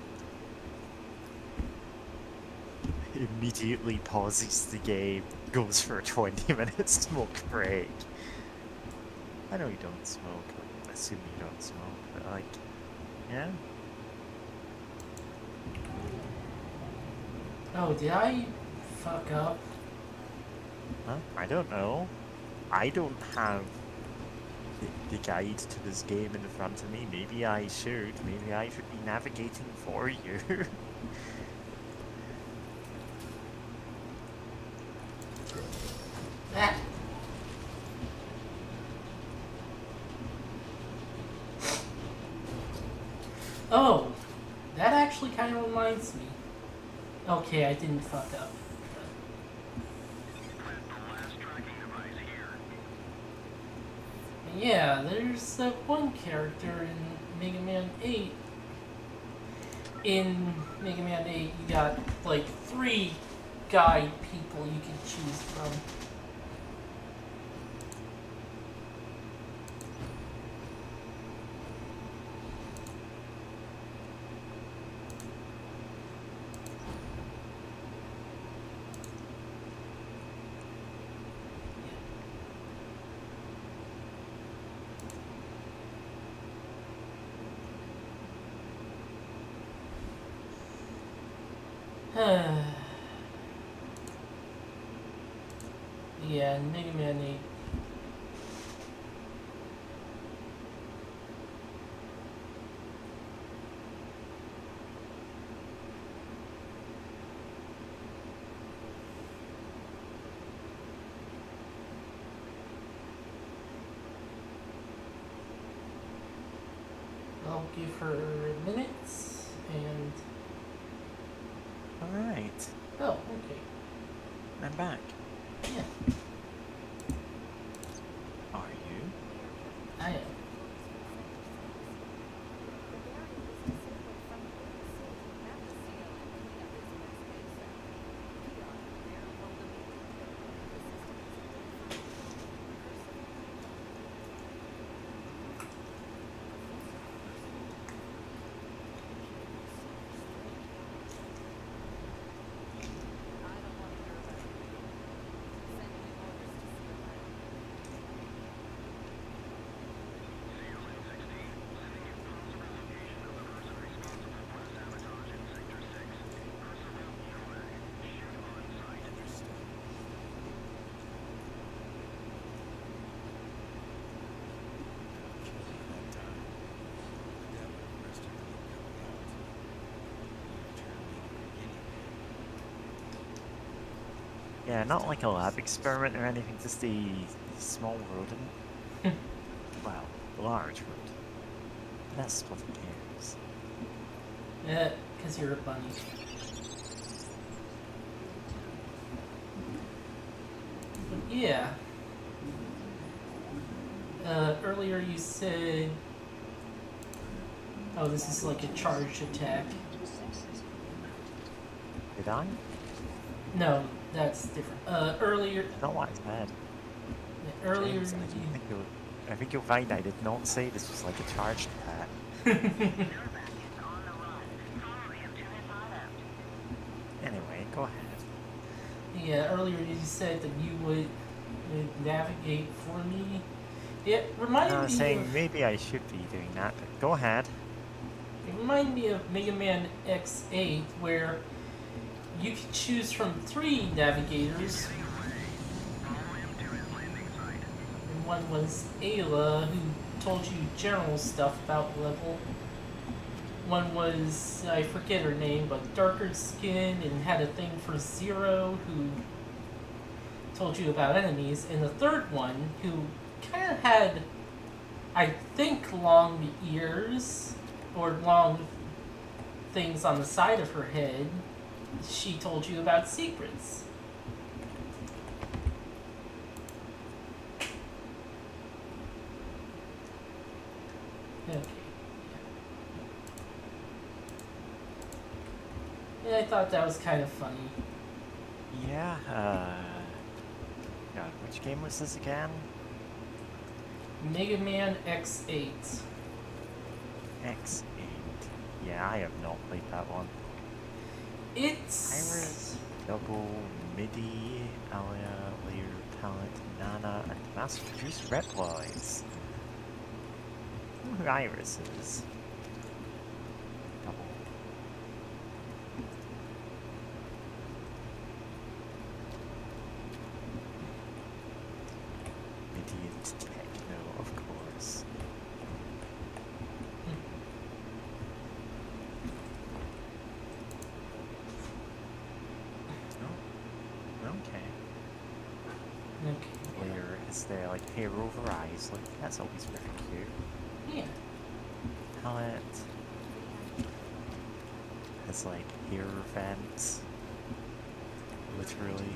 Immediately pauses the game, goes for a 20-minute smoke break. I know you don't smoke, I assume you don't smoke, but like, yeah. Oh, did I fuck up? Huh? I don't know. I don't have the guide to this game in front of me. Maybe I should. Maybe I should be navigating for you. Ah. Oh, that actually kind of reminds me. Okay, I didn't fuck up. Plant the last tracking device here. Yeah, there's that one character in Mega Man 8. In Mega Man 8, you got like 3 guide people you can choose from. Yeah, Mega Man 8. I'll give her minutes and. Alright, Oh, okay. I'm back. Yeah, Are you? I am. Yeah, not like a lab experiment or anything, just a small rodent. Well, large rodent. That's what it cares. Yeah, because you're a bunny. But yeah. Earlier you said. Oh, this is like a charged attack. Did I? No, that's different. Earlier. Not what I said. Earlier. James, I think you'll find I did not say this was like a charged attack. Novak is on the run. Follow him to his hideout. Anyway, go ahead. Yeah, earlier you said that you would navigate for me. It reminded I was me saying of, maybe I should be doing that, but go ahead. it reminded me of Mega Man X8, where you could choose from 3 navigators. And one was Ayla, who told you general stuff about the level. One was, I forget her name, but darker skin and had a thing for Zero, who told you about enemies. And the third one, who kind of had, I think, long ears, or long things on the side of her head. She told you about secrets. Okay. Yeah, I thought that was kind of funny. Yeah, God, which game was this again? Mega Man X8. X8. Yeah, I have not played that one. It's Iris, Double, MIDI, Alia, Layer, Palette, Nana, and mass-produced replies. I don't know who Iris is. Double. MIDI and techno, of course. Oh, okay. okay. Layer is there, like, hair over eyes, like, that's always very cute. Yeah. Palette has, like, hair vents. Literally.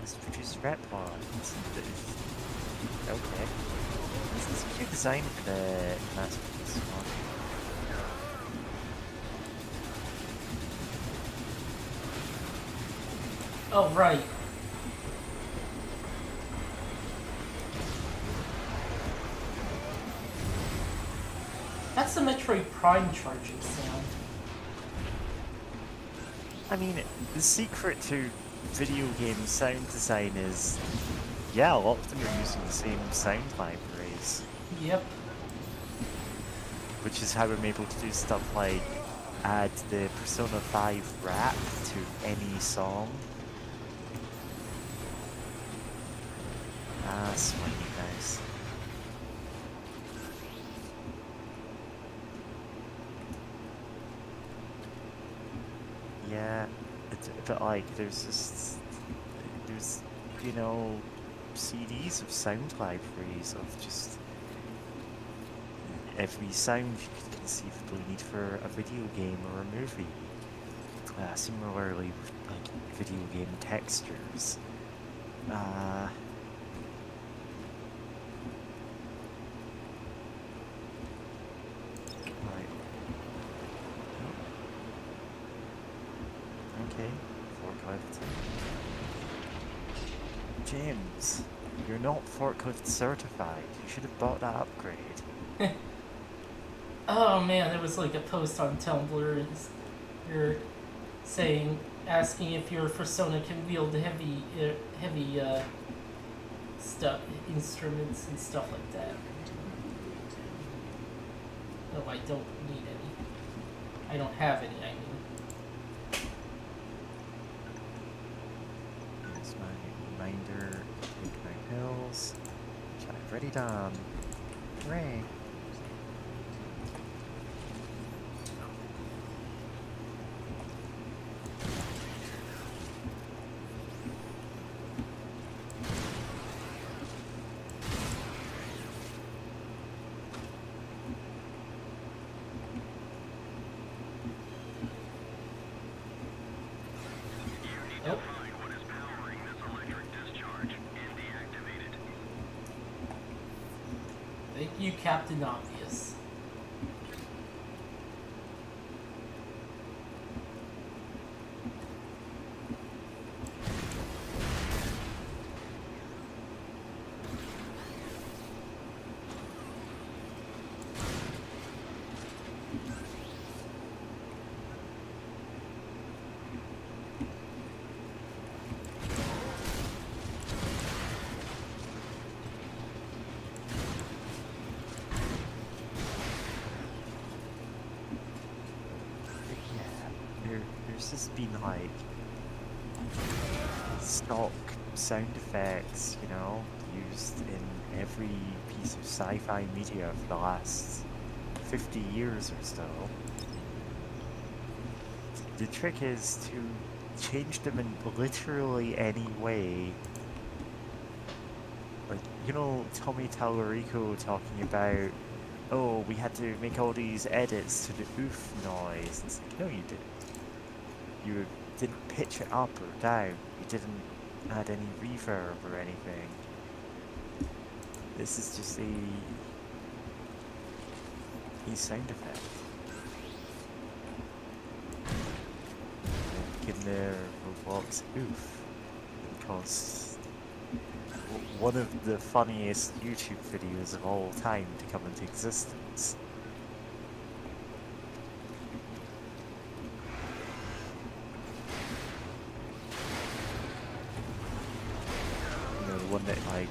Let's produce rep lines. Okay. This is a cute design for the mass produced one. Oh, right. That's the Metroid Prime charging sound. I mean, the secret to video game sound design is, yeah, a lot of them are using the same sound libraries, Yep. which is how I'm able to do stuff like add the Persona 5 rap to any song. Ah, swingy nice. Yeah, but like, there's, you know, CDs of sound libraries of just every sound you could conceivably need for a video game or a movie. Similarly with like video game textures. Right. Okay, forklift. James, you're not forklift certified. You should have bought that upgrade. Oh man, there was like a post on Tumblr. You're saying, asking if your persona can wield heavy stuff, instruments and stuff like that. No, I don't need any. I don't have any. I mean. Here's my reminder to take my pills, which I've already done. Hooray! Nope. Find what is powering this electric discharge and deactivate it. Thank you, Captain Obvious. There's just been like stock sound effects, you know, used in every piece of sci-fi media for the last 50 years or so. The trick is to change them in literally any way. Like, you know, Tommy Tallarico talking about, oh, we had to make all these edits to the oof noise. It's like, no, you didn't. You didn't pitch it up or down. You didn't add any reverb or anything. This is just a sound effect. Like in their Roblox oof. It costs one of the funniest YouTube videos of all time to come into existence. You know, the one that like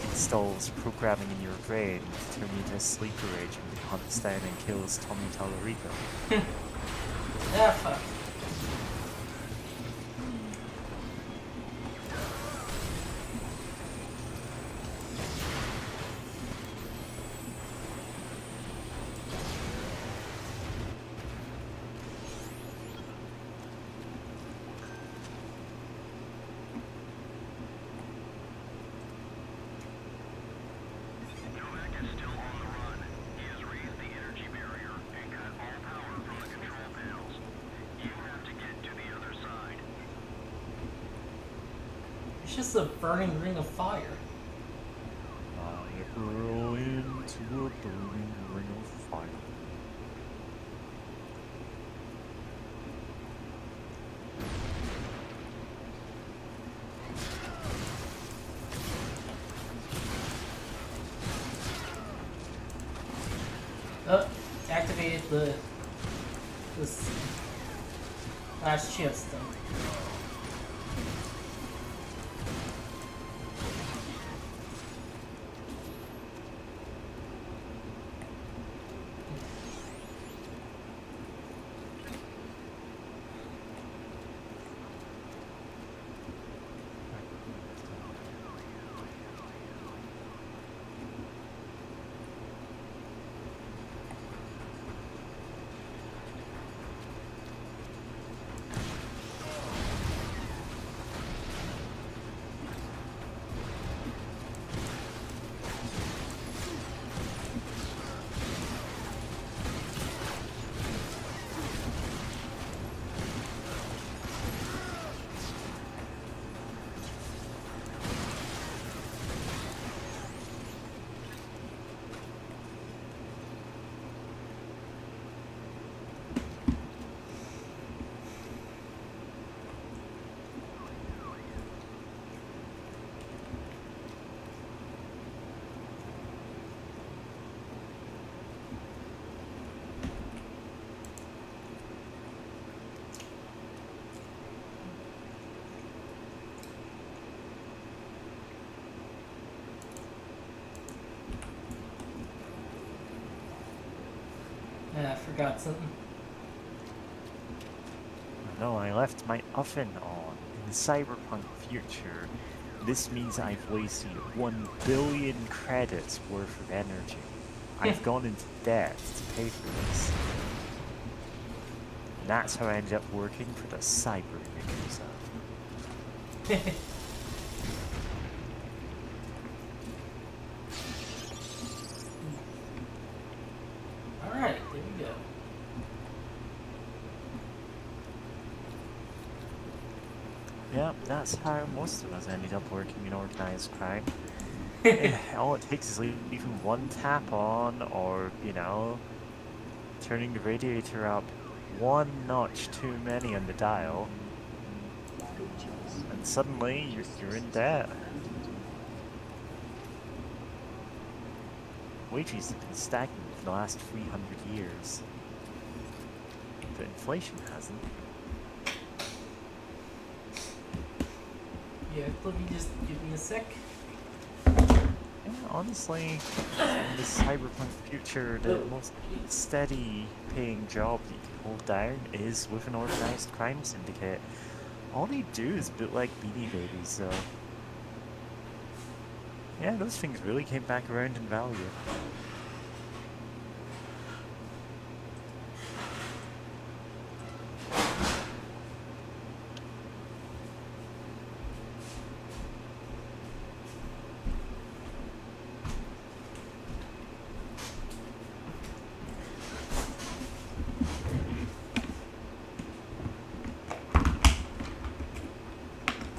installs programming in your brain to turn you into a sleeper agent that hunts down and kills Tommy Tallarico. Ah, fuck. Novak is still on the run. He has raised the energy barrier and cut all power from the control panels. You have to get to the other side. It's just a burning ring of fire. I hurl into a burning ring of fire. Oh, activated this last chance thing. Ah, I forgot something. No, I left my oven on. In the cyberpunk future, this means I've wasted 1 billion credits worth of energy. I've gone into debt to pay for this. And that's how I ended up working for the Cyber Yakuza. Alright, there we go. Yeah, that's how most of us ended up working in organized crime. All it takes is leaving one tap on, or, you know, turning the radiator up one notch too many on the dial, and suddenly you're in debt. Wages have been stagnant for the last 300 years, but inflation hasn't. Yeah, let me just give me a sec. Yeah, honestly, in this cyberpunk future, the most steady paying job that you can hold down is with an organized crime syndicate. All they do is bootleg Beanie Babies, so... yeah, those things really came back around in value.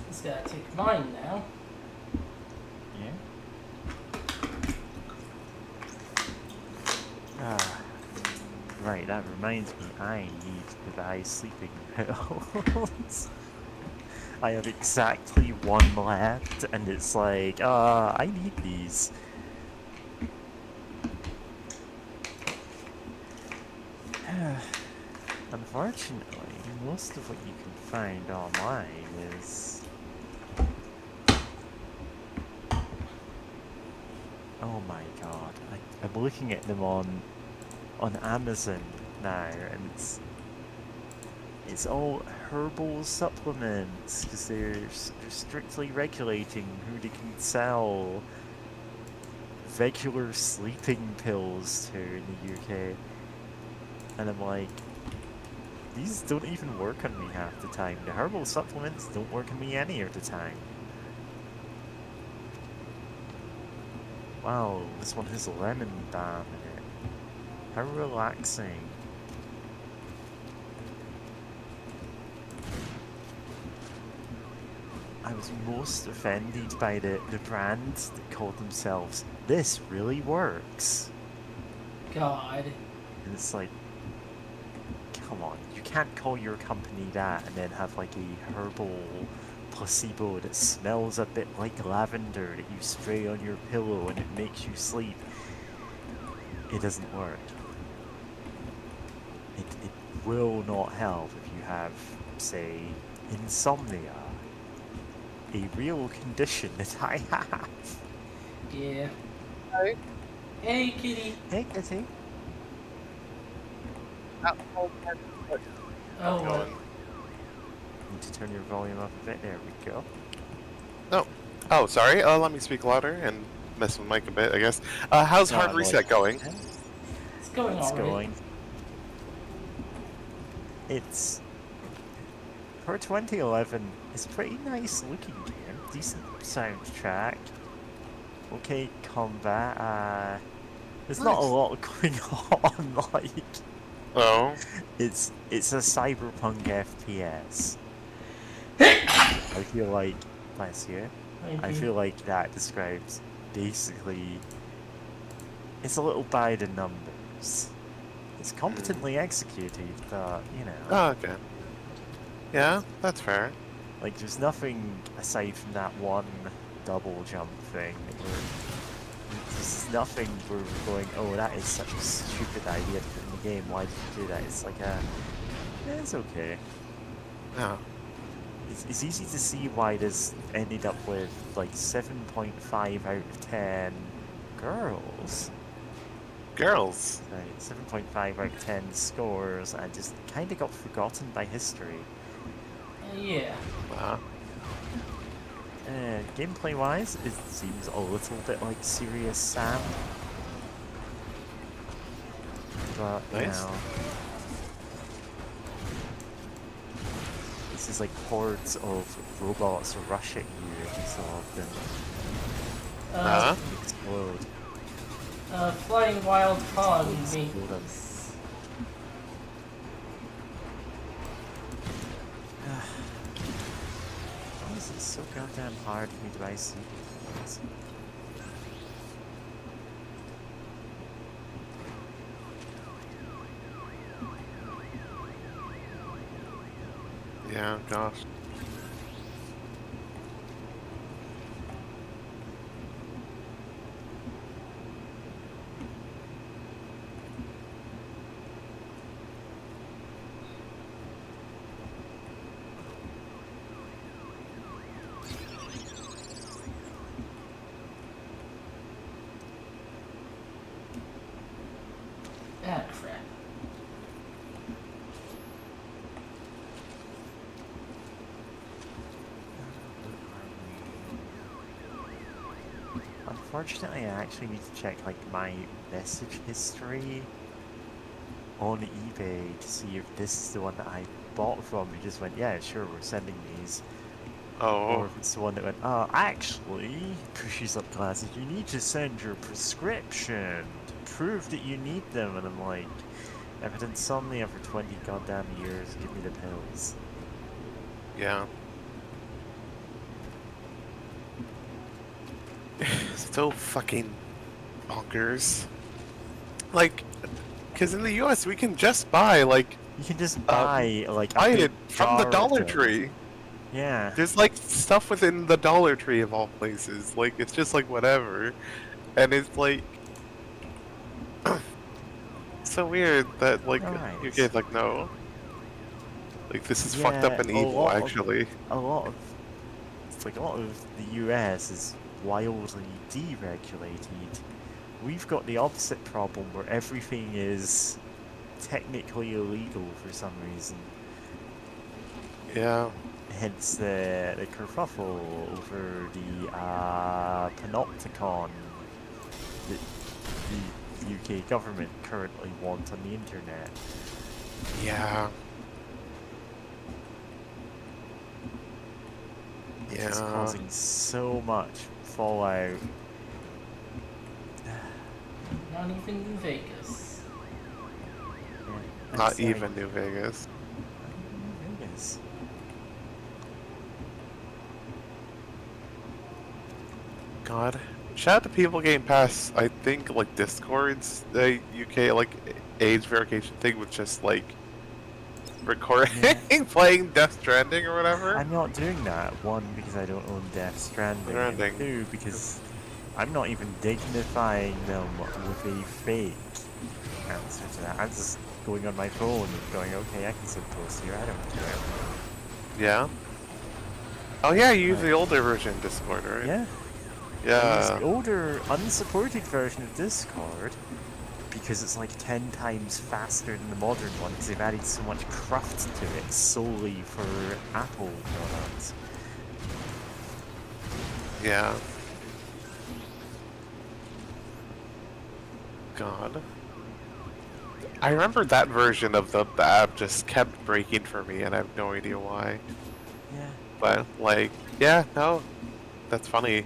Just gotta take mine now. Yeah? Ah, right, that reminds me, I need to buy sleeping pills. I have exactly one left, and it's like, I need these. Unfortunately, most of what you can find online is... Oh my god, I'm looking at them on Amazon now, and it's all herbal supplements, because they're strictly regulating who they can sell regular sleeping pills to in the UK. And I'm like, these don't even work on me half the time. The herbal supplements don't work on me any of the time. Wow, this one has lemon balm in it. How relaxing. I was most offended by the brands that called themselves, "This really works." God. And it's like, come on, you can't call your company that and then have like a herbal placebo that smells a bit like lavender that you spray on your pillow and it makes you sleep. It doesn't work. It will not help if you have, say, insomnia. A real condition that I have. Yeah. Hi. Hey, kitty. Hey, Kitty. Oh, well. Need to turn your volume up a bit. There we go. Oh, sorry. Let me speak louder and mess with Mike a bit, I guess. How's Hard Reset going? It's going It's alright. going. It's... For 2011, it's a pretty nice looking game. Decent soundtrack. Okay combat. There's not a Nice. lot going on, like... Oh. It's a cyberpunk FPS. I feel like... Bless you. I feel like that describes basically... It's a little by the numbers. It's competently executed, but, you know... Oh, okay. Yeah, that's fair. Like, there's nothing aside from that one double jump thing that there's nothing where we're going, oh, that is such a stupid idea to put in the game, why did you do that? It's like it's okay. Yeah. It's easy to see why this ended up with, like, 7.5 out of 10 girls. Girls. Right, 7.5 out of 10 scores, and just kind of got forgotten by history. Yeah. Gameplay-wise, it seems a little bit like Serious Sam. But, you Nice. know... This is like hordes of robots rush at you every so often. Uh-huh. Explode. Flying Wild Hog Explode them. makes... Why is it so goddamn hard for me to buy sequels? Yeah, gosh. Ah, crap. Unfortunately, I actually need to check like my message history on eBay to see if this is the one that I bought from. Who just went, yeah, sure, we're sending these. Or Oh. if it's the one that went, actually, pushes up glasses, you need to send your prescription to prove that you need them. And I'm like, I've had insomnia for 20 goddamn years, give me the pills. Yeah. So fucking bonkers. Like, because in the US we can just buy, like, You can just buy, like, a buy big it from the jar of Dollar them. Tree. Yeah. There's like stuff within the Dollar Tree of all places. Like it's just like whatever, and it's like so weird that like Right. UK's like no, like this is fucked up Yeah, and a evil lot of- actually. A lot of it's like a lot of the US is wildly deregulated. We've got the opposite problem where everything is technically illegal for some reason. Yeah, Hence the kerfuffle over the panopticon that the UK government currently want on the internet. yeah, It's yeah. causing so much fallout. Not even New Vegas. Yeah, Not it's even like- New Vegas. New Vegas. God. Shout out to people getting past, I think, like, Discord's UK, like, age verification thing with just, like, recording, playing Death Stranding or whatever. I'm not doing that. One, because I don't own Death Stranding. And Stranding. two, because I'm not even dignifying them with a fake answer to that. I'm just going on my phone and going, okay, I can sit close here, I don't care. Yeah. Oh, yeah, you use the older version of Discord, right? Yeah. I use Yeah. the older, unsupported version of Discord because it's like 10 times faster than the modern one because they've added so much cruft to it solely for Apple products. Yeah. God. I remember that version of the app just kept breaking for me, and I have no idea why. Yeah. But, like, yeah, no, that's funny.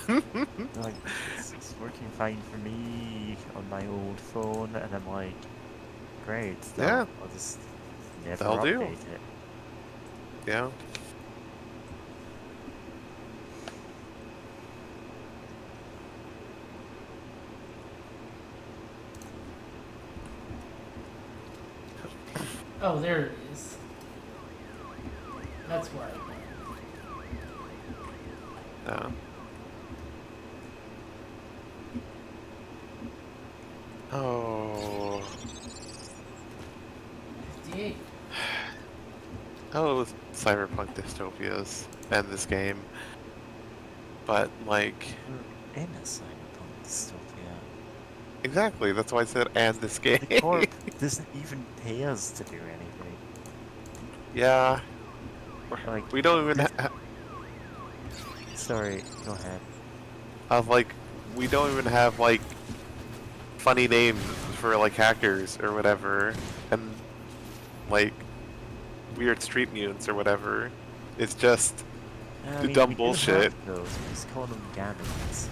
Like, it's working fine for me on my old phone, and I'm like, great. Yeah. I'll just never That'll do. update it. Yeah. Oh, there it is. That's where I went. Yeah. Oh. 58. Oh, it was Cyberpunk Dystopias and this game. But, like, We're in a cyberpunk dystopia. exactly, that's why I said and this game. The corp doesn't even pay us to do anything. Yeah. Like, We don't even sorry, go ahead. like, we don't even have, like, funny names for, like, hackers or whatever. And, like, weird street mutants or whatever. It's just I the dumb we do bullshit. have those, we just call them gamins.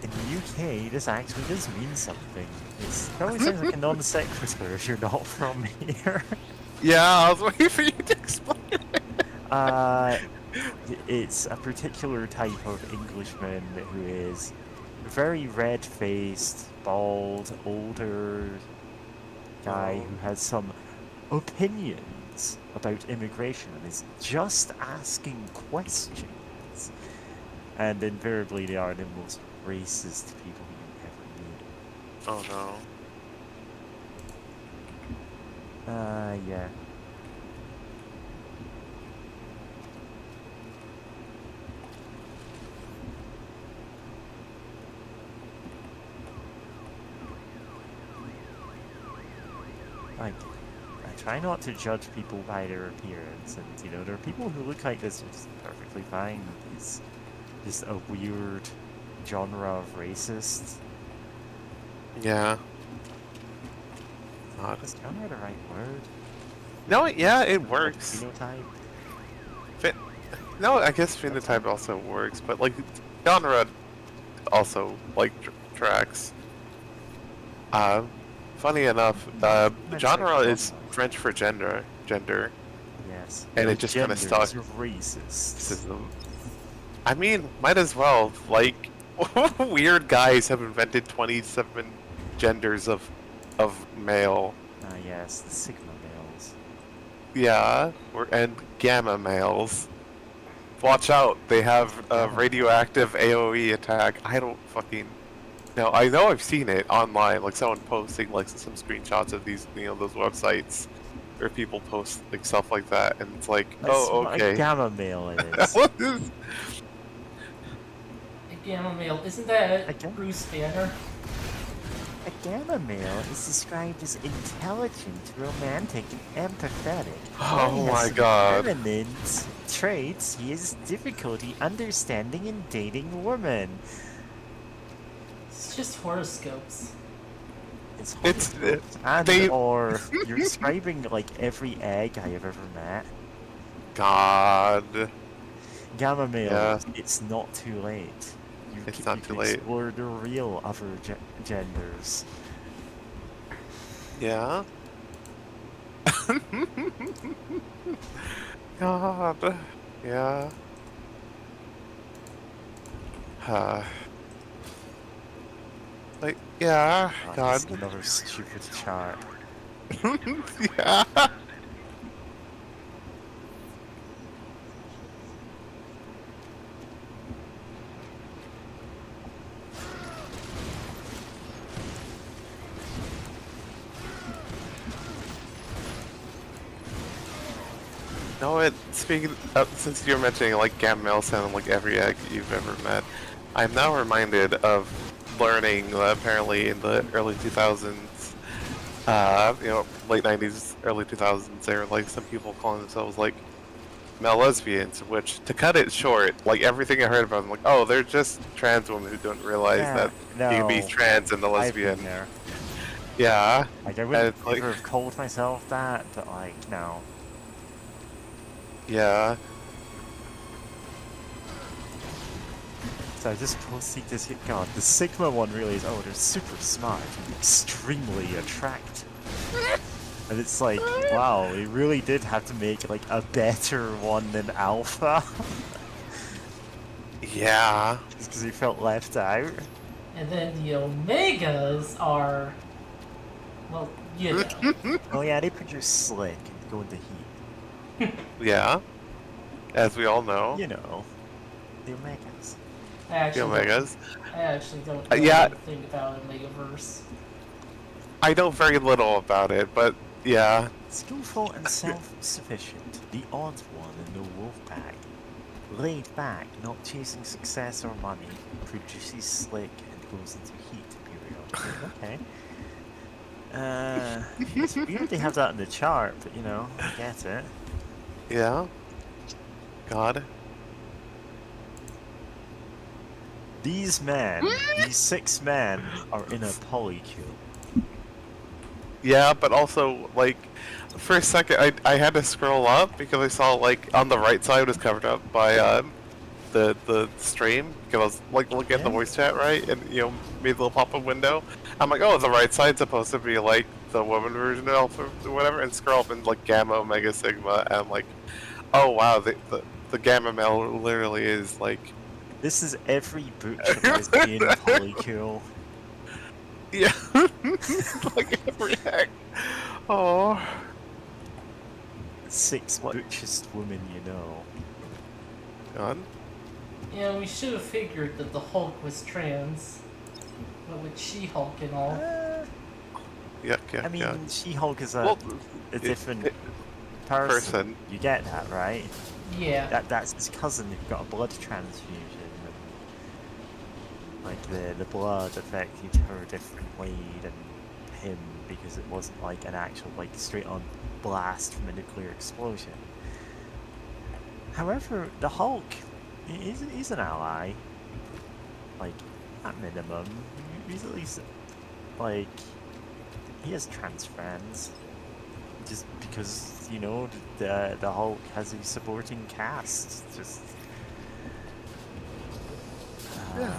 In the UK, this actually does mean something. It probably sounds like a non sequitur if you're not from here. Yeah, I was waiting for you to explain it. It's a particular type of Englishman who is very red-faced, bald, older guy who has some opinions about immigration and is just asking questions. And invariably they are the most racist people you ever meet. Oh no. Yeah. Like, I try not to judge people by their appearance, and you know, there are people who look like this, which is perfectly fine. It's just a weird genre of racist. Yeah. God. Is genre the right word? No, yeah, it Like works. phenotype? No, I guess phenotype also works, but like genre also like tracks. Funny enough, genre is French for gender. Yes. And No, it just kinda genders stuck. are racist. System. I mean, might as well. Like, weird guys have invented 27 genders of male. Ah, yes, the Sigma males. Yeah, and gamma males. Watch out, they have a Gamma radioactive AoE attack. I don't fucking know. I know I've seen it online, like someone posting like some screenshots of these, those websites where people post like stuff like that, and it's like, That's oh, what okay. a gamma male is. What is- A gamma male, isn't that A gamma- Bruce Banner? A gamma male is described as intelligent, romantic, and empathetic. While he Oh has my some god. feminine traits, he has difficulty understanding and dating women. It's just horoscopes. It's It's- horoscopes. And they- or you're describing like every egg I have ever met. God. Gamma male, Yeah. it's not too late. It's not you too can late. explore the real other genders. Yeah. God. Yeah. Like, yeah. Ah, God. this is another stupid chart. Yeah. No, speaking since you're mentioning like gamma male sound like every egg you've ever met, I'm now reminded of learning that apparently in the early 2000s, late 90s, early 2000s, there were like some people calling themselves like male lesbians, which to cut it short, like everything I heard about them, like, oh, they're just trans women who don't realize Yeah, that you can be no, trans and a I've been lesbian. there. Yeah. Like I wouldn't it's like- ever have called myself that, but like no. Yeah. So I just posted this. God, the Sigma one really is. Oh, they're super smart and extremely attractive. And it's like, wow, we really did have to make like a better one than Alpha, Yeah. just because he felt left out. And then the Omegas are, well, you know. Oh yeah, they produce slick and go into heat. Yeah. As we all know. You know, the Omegas. I actually The Omegas. I actually don't know Yeah. anything about Omegaverse. I know very little about it, but yeah. Skillful and self-sufficient, the odd one in the wolf pack. Laid back, not chasing success or money, produces slick and goes into heat periodically. Okay. It's weird they have that in the chart, but you know, I get it. Yeah. God. These men, these 6 men, are in a polycule. Yeah, but also, like, for a second, I had to scroll up because I saw, like, on the right side was covered up by, the stream, because I was, like, looking at the Yeah. voice chat, right, and, made a little pop-up window. I'm like, oh, the right side's supposed to be, like, the woman version of Alpha or whatever, and scroll up and, like, Gamma, Omega, Sigma, and I'm like, oh, wow, the Gamma male literally is, like, This is every butcher lesbian polycule. yeah, like, every heck. Oh. 6 What? butchest women you know. God. Yeah, we should have figured that the Hulk was trans. But with She-Hulk and all. Yeah, yeah, I mean, yeah. She-Hulk is a Well, different it- person. You get that, right? Yeah. That's his cousin who got a blood transfusion. And, like the blood affected her differently than him because it wasn't like an actual like straight on blast from a nuclear explosion. However, the Hulk he's an ally. Like at minimum, he's at least like he has trans friends. Just because the Hulk has a supporting cast, just Yeah.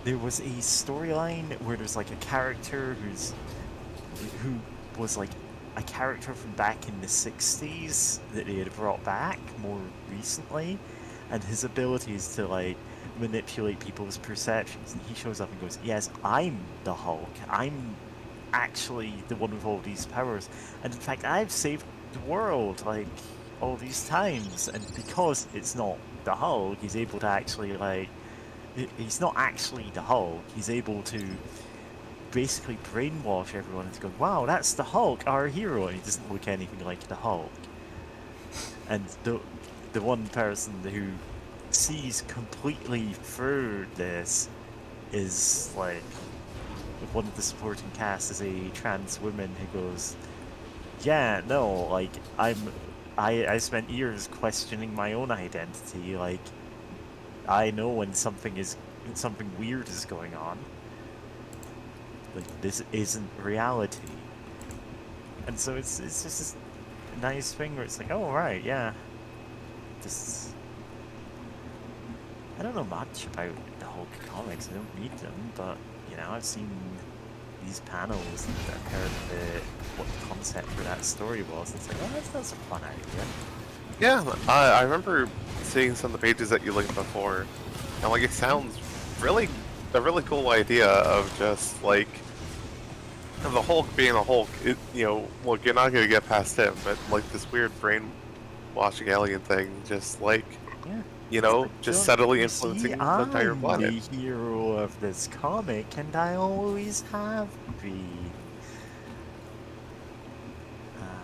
There was a storyline where there's like a character who was like a character from back in the 60s that they had brought back more recently, and his ability is to like manipulate people's perceptions. And he shows up and goes, yes, I'm the Hulk. I'm actually the one with all these powers. And in fact, I've saved the world, like, all these times. And because it's not the Hulk, he's able to actually, like, he's not actually the Hulk. He's able to basically brainwash everyone into going, wow, that's the Hulk, our hero. And he doesn't look anything like the Hulk. And the one person who sees completely through this is, like, one of the supporting cast is a trans woman who goes, yeah, no, like, I spent years questioning my own identity, like, I know when something weird is going on. Like, this isn't reality. And so it's just this nice thing where it's like, oh, right, yeah. This... I don't know much about the Hulk comics, I don't read them, but, you know, I've seen these panels and I've heard what the concept for that story was, and it's like, oh, that's a fun idea. Yeah, I remember seeing some of the pages that you linked before, and like it sounds really a really cool idea of just like of the Hulk being a Hulk. It, you know, look, you're not gonna get past him, but like this weird brainwashing alien thing, just like Yeah. you know, Like, just don't subtly you influencing see, the entire I'm planet. the hero of this comic, and I always have been. Yeah.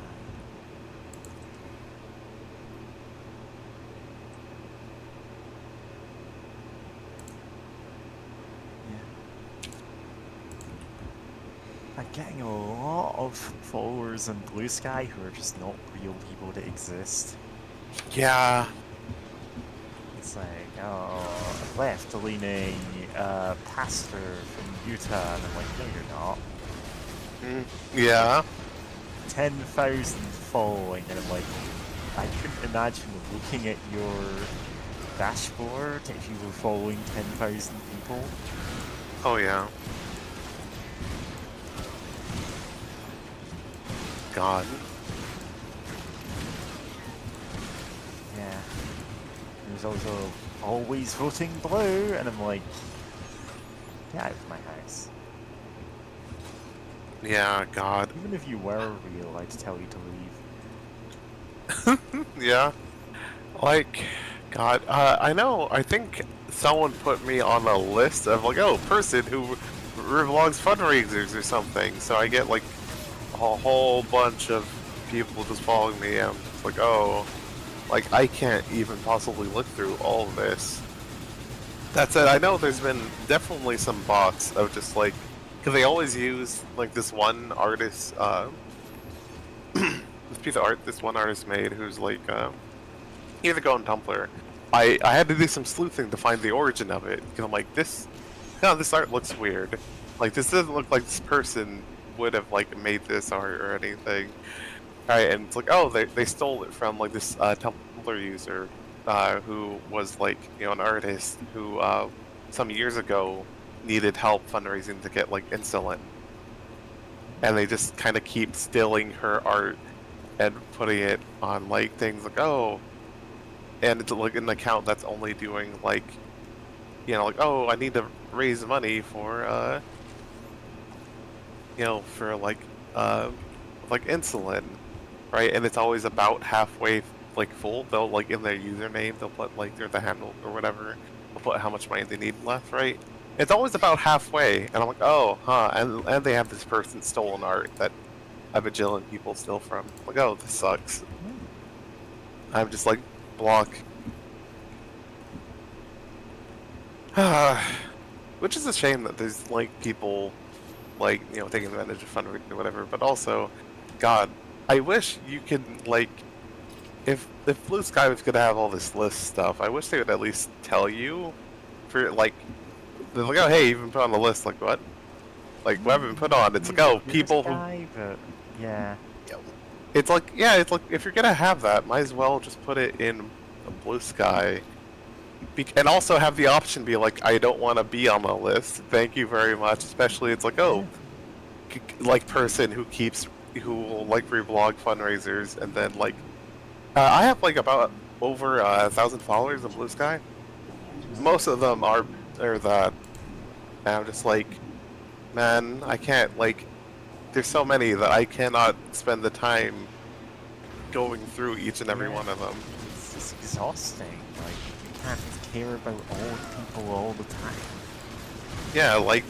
I'm getting a lot of followers on Blue Sky who are just not real people that exist. Yeah, It's like, oh, left-leaning pastor from Utah, and I'm like, no, you're not. yeah. 10,000 following, and I'm like, I couldn't imagine looking at your dashboard if you were following 10,000 people. Oh yeah. God. Yeah. There's also always voting blue, and I'm like, get out of my house. Yeah, God. Even if you were real, I'd tell you to leave. Yeah. Like, God, I know, I think someone put me on a list of like, oh, person who revlogs fundraisers or something, so I get like a whole bunch of people just following me, and I'm just like, oh, like, I can't even possibly look through all of this. That said, I know there's been definitely some bots of just like, because they always use like this one artist, this piece of art this one artist made who's like, either go on Tumblr. I had to do some sleuthing to find the origin of it, because I'm like, this art looks weird. Like, this doesn't look like this person would have like made this art or anything. Alright, and it's like, oh, they stole it from like this Tumblr user who was like, you know, an artist who some years ago needed help fundraising to get like insulin, and they just kind of keep stealing her art and putting it on like things like, oh, and it's like an account that's only doing like, you know, like, oh, I need to raise money for you know, for like insulin, right? And it's always about halfway like full. They'll like in their username they'll put like the handle or whatever, they'll put how much money they need left, right? It's always about halfway, and I'm like, oh, huh, and they have this person stolen art that a bajillion people steal from. Like, oh, this sucks. I'm just like, block. Which is a shame that there's like people like, you know, taking advantage of fundraising or whatever, but also, God, I wish you could like, if Blue Sky was gonna have all this list stuff, I wish they would at least tell you for like, they're like, oh, hey, you've been put on the list. Like, what? Like, what have been put on? It's like, oh, people who... But yeah. It's like, yeah, it's like, if you're gonna have that, might as well just put it in a Blue Sky. And also have the option be like, I don't want to be on the list. Thank you very much. Especially, it's like, oh, like, person who will, like, reblog fundraisers, and then, like... I have, like, about over 1,000 followers on Blue Sky. most of them are that. And I'm just like, man, I can't, like, there's so many that I cannot spend the time going through each and every one of them. It's just exhausting. Like, you can't care about all the people all the time. Yeah, like,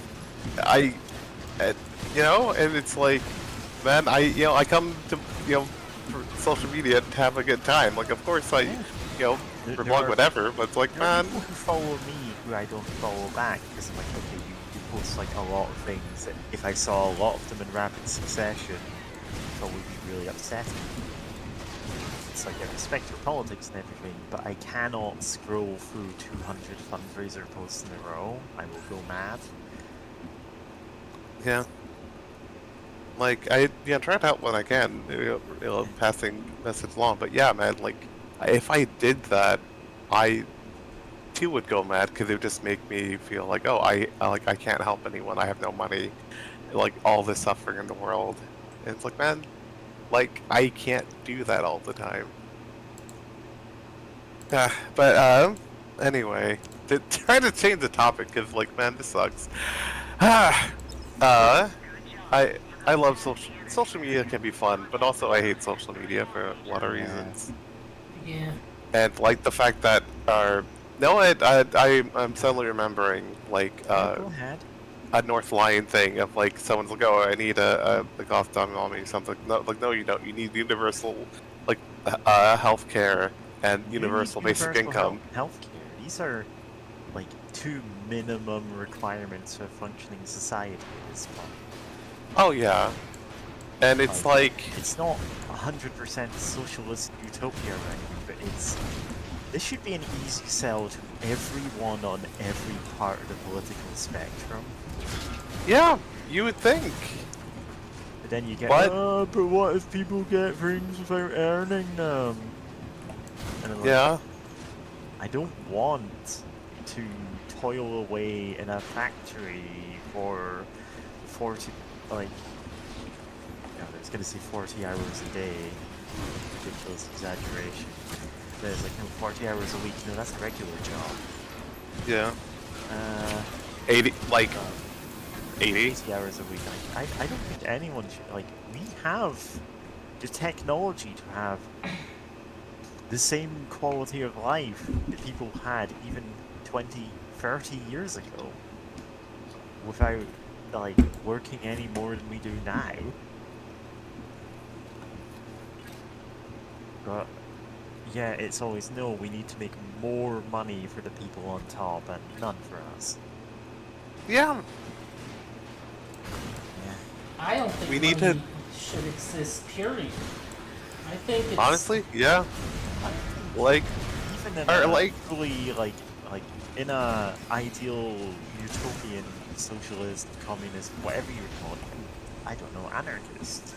you know, and it's like, man, I come to, for social media to have a good time. Like, of course, There- for there blog are- whatever, but it's like, There are man, people who follow me who I don't follow back because I'm like, okay, you post like a lot of things that if I saw a lot of them in rapid succession, it'd probably be really upsetting. It's like I respect your politics and everything, but I cannot scroll through 200 fundraiser posts in a row. I will go mad. yeah. Like, try to help when I can, passing message along. But yeah, man, like, if I did that, I too would go mad because it would just make me feel like, oh, I can't help anyone. I have no money. Like, all this suffering in the world. And it's like, man, like, I can't do that all the time. But anyway, trying to change the topic because, like, man, this sucks. I love social media can be fun, but also I hate social media for a lot of reasons. Yeah. And like the fact that I'm suddenly remembering like Go ahead. a North Lion thing of like someone's like, oh, I need a goth dummy or something. No, like, no, you don't. You need universal like healthcare and You need universal basic universal income. Healthcare. These are like two minimum requirements for a functioning society at this point. Oh yeah, and it's like It's not 100% socialist utopia or anything, but this should be an easy sell to everyone on every part of the political spectrum. yeah, you would think. But then you get, But- but what if people get things without earning them? And I'm like, Yeah, I don't want to toil away in a factory for 40, like, I was gonna say 40 hours a day. Ridiculous exaggeration. But it's like, no, 40 hours a week. No, that's a regular job. yeah, Uh, 80 like 80. 80 hours a week. I don't think anyone should, like, we have the technology to have the same quality of life that people had even 20, 30 years ago without, like, working any more than we do now. But, yeah, it's always, no, we need to make more money for the people on top and none for us. Yeah, Yeah. I don't think We need money to- should exist, period. I think it's... honestly, yeah. Like, Even in or a like- fully, like in a ideal utopian socialist, communist, whatever you would call it, I don't know, anarchist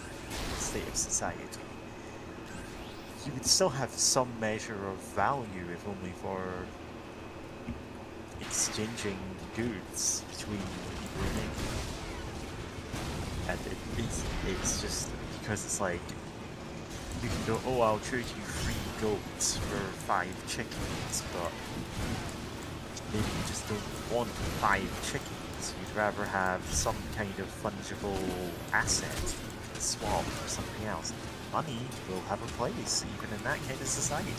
state of society, you would still have some measure of value, if only for exchanging goods between people in it. And it's just because it's like, you can go, oh, I'll trade you 3 goats for 5 chickens, but maybe you just don't want 5 chickens. You'd rather have some kind of fungible asset you can swap for something else. Money will have a place, even in that kind of society.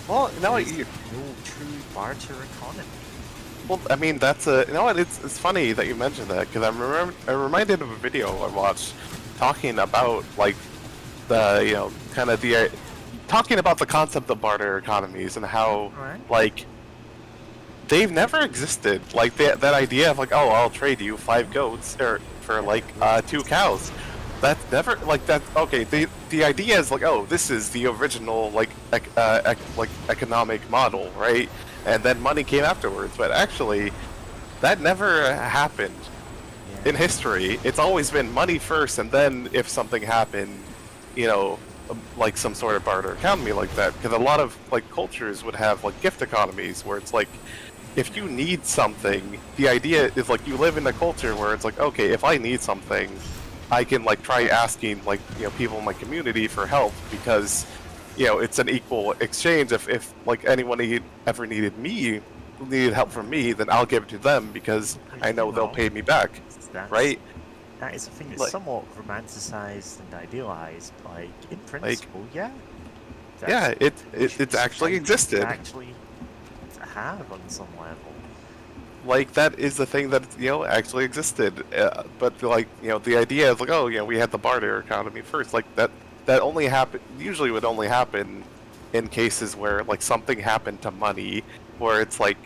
well, no, There's no true barter economy. well, I mean, that's a, you know what? It's funny that you mentioned that because I'm reminded of a video I watched talking about like the kind of the talking about the concept of barter economies and how Alright. like they've never existed. Like that idea of like, oh, I'll trade you 5 goats or for like 2 cows. That's never like that. Okay, the idea is like, oh, this is the original like economic model, right? And then money came afterwards. But actually, that never happened Yeah. in history. It's always been money first, and then if something happened, like some sort of barter economy like that. Because a lot of like cultures would have like gift economies where it's like, if you need something, the idea is like you live in a culture where it's like, okay, if I need something, I can like try asking like people in my community for help because it's an equal exchange. If like anyone ever needed me need help from me, then I'll give it to them because I know they'll pay me back, That's, right? That is a thing that's Like- somewhat romanticized and idealized. Like in principle, yeah. Yeah, it's actually existed. Actually, have on some level. Like that is the thing that actually existed, but like the idea is like, oh we had the barter economy first, like that only usually would only happen in cases where like something happened to money, where it's like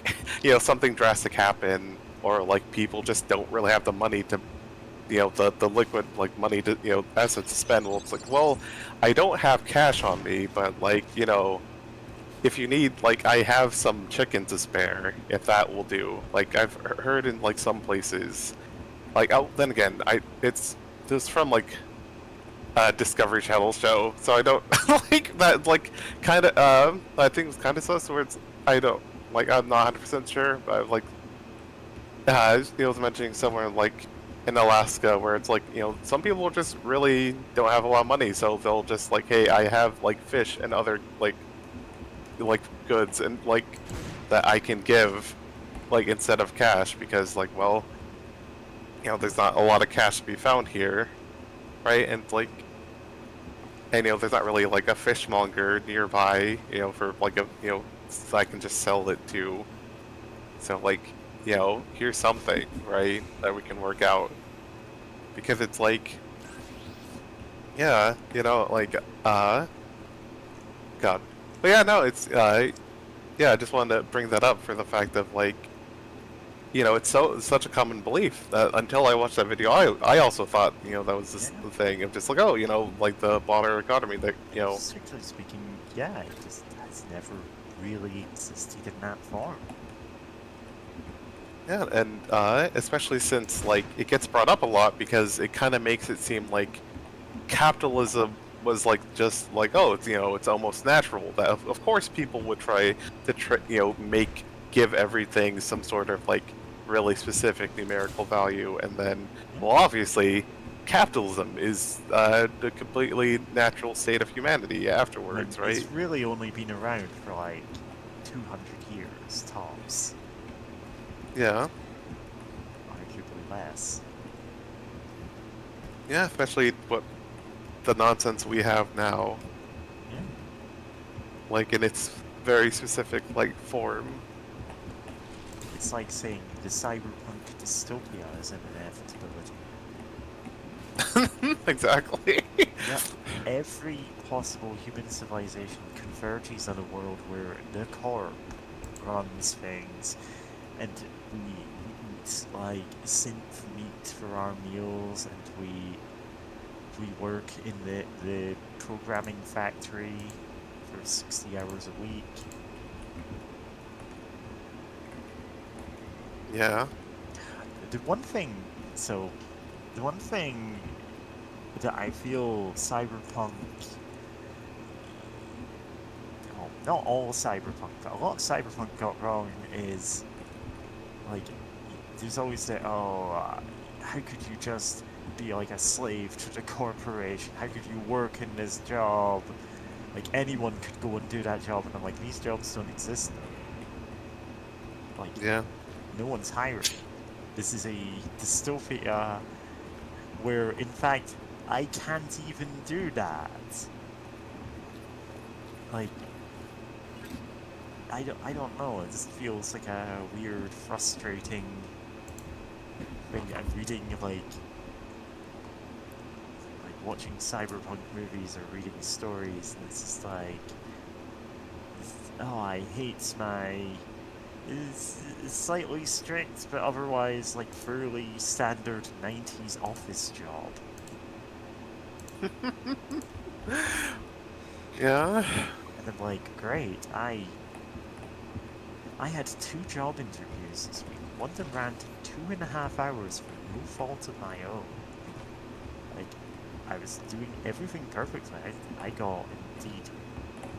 something drastic happened, or like people just don't really have the money to the liquid like money to assets to spend. Well, it's like, well, I don't have cash on me, but like if you need, like, I have some chicken to spare, if that will do. Like, I've heard in, like, some places, like, then again, this is from, like, a Discovery Channel show, so I don't, like, that, like, kind of, I think it's kind of sus, where it's, I don't, like, I'm not 100% sure, but, like, I was mentioning somewhere, like, in Alaska, where it's, like, some people just really don't have a lot of money, so they'll just, like, hey, I have, like, fish and other, like goods and like that I can give like instead of cash, because like, well, there's not a lot of cash to be found here, right? And like, and there's not really like a fishmonger nearby, for like a so I can just sell it to. So like, here's something, right, that we can work out, because it's like, yeah, like God. But yeah, no, it's yeah, I just wanted to bring that up for the fact of like, it's such a common belief that until I watched that video, I also thought that was just the thing of just like, oh, like the barter economy that Strictly speaking, yeah, it just has never really existed in that form. Yeah, and especially since like it gets brought up a lot because it kind of makes it seem like capitalism was like just like, oh, it's almost natural that of course people would try to give everything some sort of like really specific numerical value, and then well, obviously capitalism is the completely natural state of humanity afterwards, right? It's really only been around for like 200 years tops, Yeah, arguably less. yeah, especially the nonsense we have now, Yeah. like in its very specific like form. It's like saying the cyberpunk dystopia is an inevitability. Exactly. Yeah. Every possible human civilization converges on a world where the corp runs things, and we eat like synth meat for our meals, and we work in the programming factory for 60 hours a week. Yeah. The one thing that I feel cyberpunk, well, not all cyberpunk, but a lot of cyberpunk got wrong is, like, there's always that, how could you just be like a slave to the corporation? How could you work in this job? Like, anyone could go and do that job, and I'm like, these jobs don't exist now. Like, Yeah. no one's hiring. This is a dystopia where, in fact, I can't even do that. Like, I don't know. It just feels like a weird, frustrating thing. I'm reading like watching cyberpunk movies or reading stories, and it's just like, oh, I hate my. It's slightly strict, but otherwise like fairly standard 90s office job. Yeah. And I'm like, great, I had 2 job interviews this week. One that ran to 2.5 hours for no fault of my own. Like, I was doing everything perfectly. I got, indeed,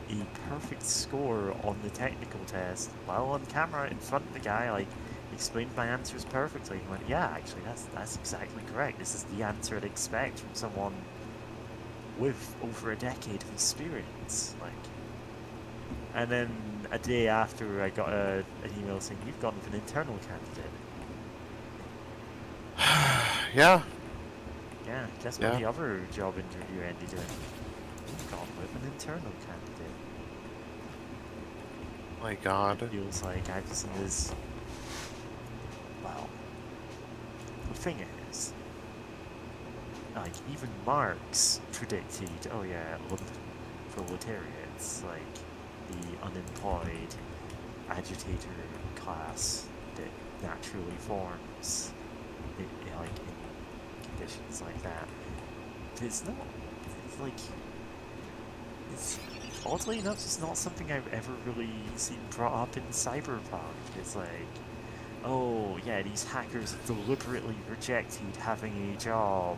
a perfect score on the technical test while on camera in front of the guy, like, explained my answers perfectly. He went, yeah, actually, that's exactly correct. This is the answer I'd expect from someone with over a decade of experience. Like, And then a day after, I got an email saying you've gone with an internal candidate. Yeah. Yeah, guess what Yeah. the other job interview ended in? You've gone with an internal candidate. My God. Feels like I've seen this. Well, the thing is, like, even Marx predicted, oh yeah, proletariats, like the unemployed agitator class that naturally forms, like in conditions like that. But it's not. It's like, it's oddly enough, it's not something I've ever really seen brought up in Cyberpunk. It's like, oh yeah, these hackers deliberately rejected having a job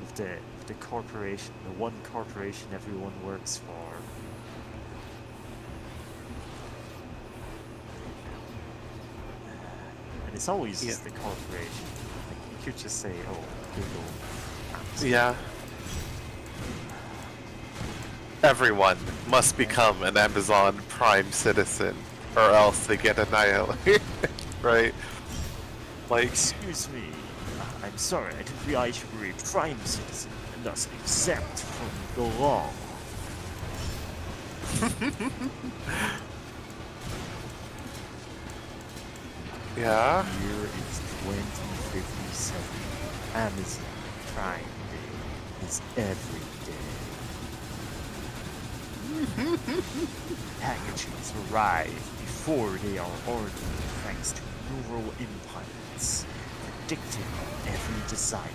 with the corporation, the one corporation everyone works for. And it's always Yeah. the corporation. Like, you could just say, oh, Google. Amazon. Yeah. Everyone must become an Amazon Prime citizen, or else they get annihilated. Right? Like, Excuse me, I'm sorry, I didn't realize you were a prime citizen and thus exempt from the law. yeah. Year is 2057. Amazon Prime Day is every day. Packages arrive before they are ordered thanks to neural implants predicting every desire.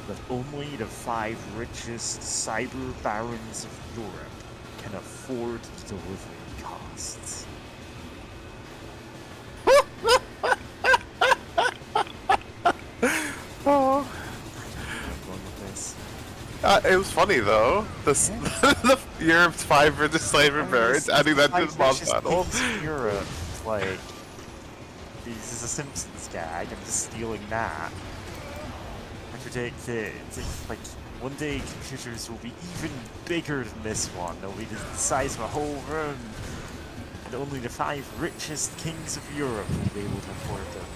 But only the 5 richest cyber barons of Europe can afford the delivery costs. Oh. I'm going with this. It was funny though. The Europe's 5 richest slaver barons adding that to his boss battle. Europe, like, this is a Simpsons gag. I'm just stealing that. I predict that, like, one day computers will be even bigger than this one. They'll be the size of a whole room. And only the 5 richest kings of Europe will be able to afford them.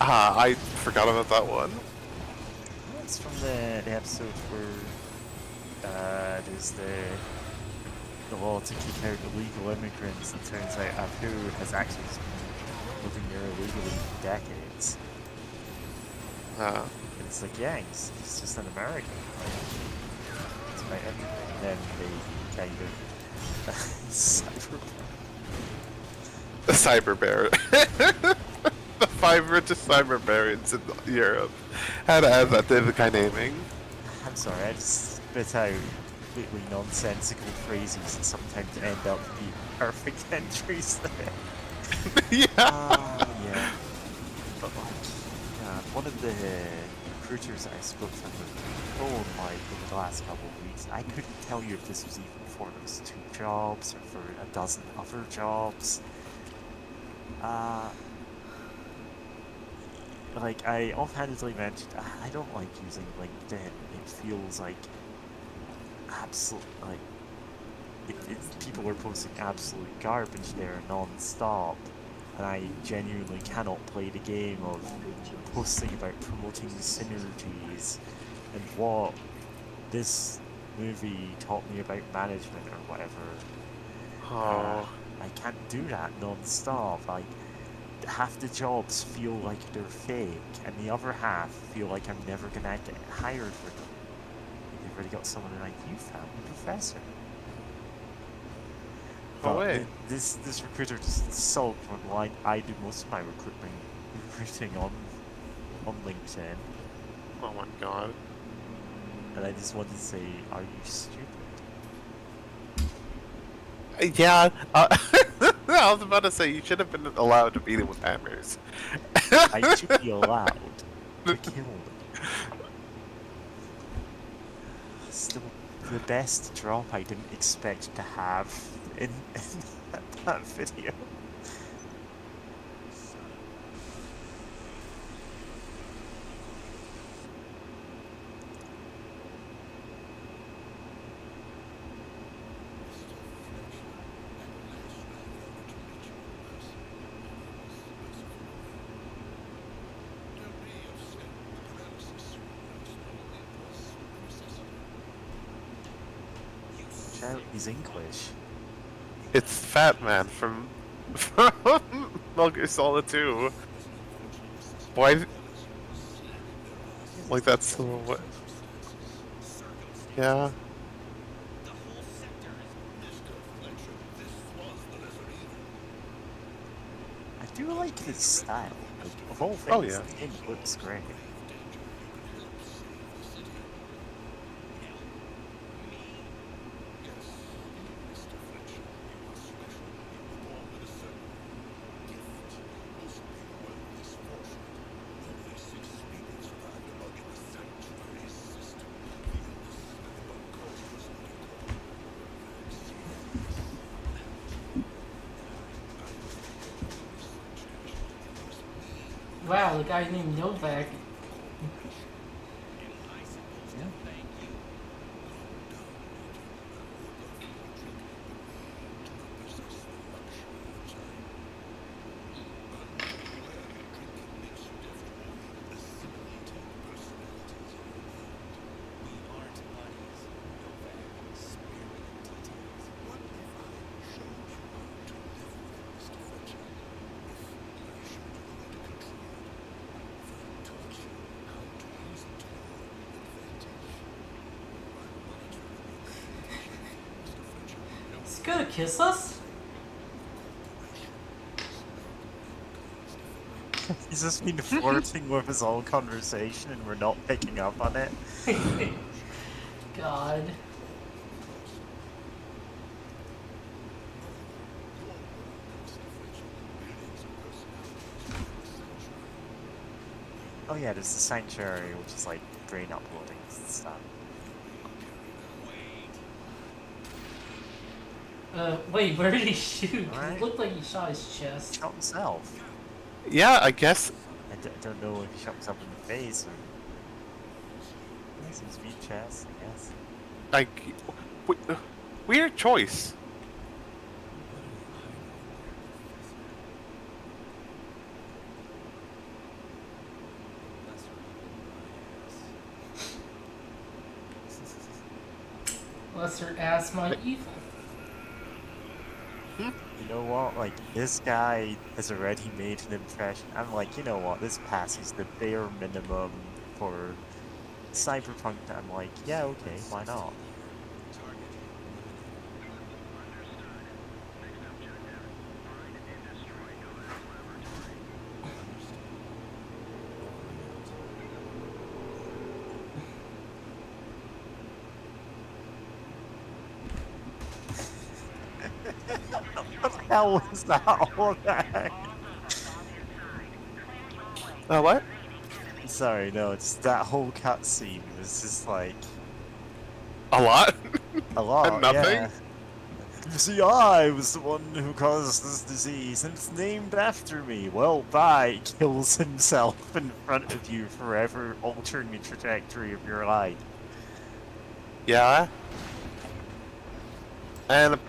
I forgot about that one. It's from the episode where there's the law to kick out illegal immigrants. It turns out Apu has actually been living there illegally for decades. And it's like, yeah, he's just an American. Like, it's about everything. And then they kind of The cyber bear. The 5 richest cyber barons in Europe had to add that to the kind of naming. I'm sorry, I just spit out completely nonsensical phrases that sometimes end up being perfect entries there. Yeah. Yeah. But like, one of the recruiters I spoke to on the phone like over the last couple of weeks, I couldn't tell you if this was even for those 2 jobs or for a dozen other jobs. Like, I offhandedly mentioned, I don't like using LinkedIn. It feels like absolute, like, people are posting absolute garbage there non-stop, and I genuinely cannot play the game of posting about promoting synergies and what this movie taught me about management or whatever. I can't do that non-stop. Like, half the jobs feel like they're fake, and the other half feel like I'm never gonna get hired for them. They've already got someone like, you found a professor. No But way. This recruiter just sulked when I do most of my recruiting on LinkedIn, Oh my god. and I just wanted to say, are you stupid? Yeah. I was about to say you should have been allowed to beat him with hammers. I should be allowed to kill them. Still, the best drop I didn't expect to have in that video. out, he's English. It's Fat Man from Metal Gear Solid 2. Why? Like that's what? Yeah. The whole sector is I do like his style. Like, of all things, Oh, yeah. the game looks great. Wow, the guy named Novak. Is he gonna kiss us? He's just been flirting with his whole conversation and we're not picking up on it. God. Oh yeah, there's the sanctuary, which is like brain uploading and stuff. Wait, where did he shoot? 'Cause Alright. It looked like he shot his chest. Shot himself. Yeah, I guess. Don't know if he shot himself in the face or... Yes, his V chest, I guess. Weird choice. Lesser ass my evil. You know what, like, this guy has already made an impression. I'm like, you know what, this passes the bare minimum for Cyberpunk. I'm like, yeah, okay, why not? What the hell was that all that? What? Sorry, no, it's that whole cutscene was just like A lot? a lot. Nothing? Yeah. You see, I was the one who caused this disease, and it's named after me. Well, bye. Kills himself in front of you, forever altering the trajectory of your life. Yeah. And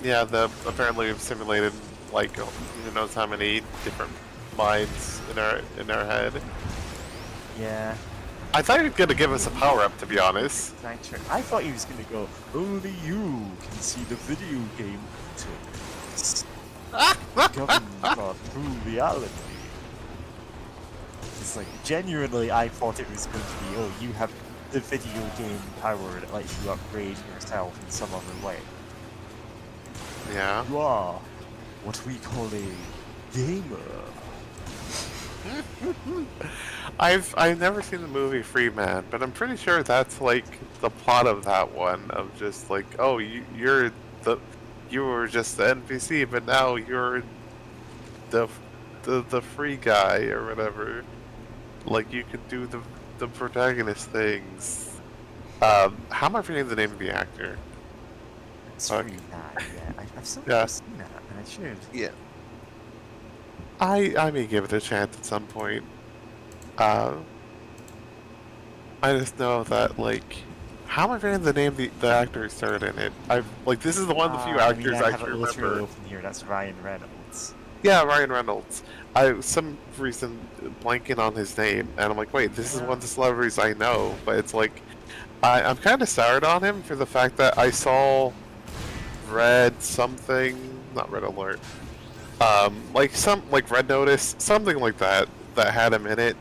yeah, apparently we've simulated like who knows how many different minds in our head. Yeah. I thought he was gonna give us a power up, to be honest. Sanctuary. I thought he was gonna go, only you can see the video game content. Governed through reality. It's like, genuinely, I thought it was going to be, oh, you have the video game power that lets you upgrade yourself in some other way. Yeah. You are what we call a gamer. I've never seen the movie Free Man, but I'm pretty sure that's like the plot of that one, of just like, oh, you were just the NPC, but now you're the free guy or whatever. Like you could do the protagonist things. How am I forgetting the name of the actor? It's Fuck. free that, yeah. I've still Yeah. never seen that, and I should. Yeah. I may give it a chance at some point. I just know that like, how am I forgetting the name the actor who starred in it? This is the one of the few actors I I have can it literally remember. open here. That's Ryan Reynolds. Yeah, Ryan Reynolds. Some reason blanking on his name, and I'm like, wait, this is one of the celebrities I know, but it's like, I'm kind of soured on him for the fact that I saw Red something, not Red Alert. Like Red Notice, something like that had him in it,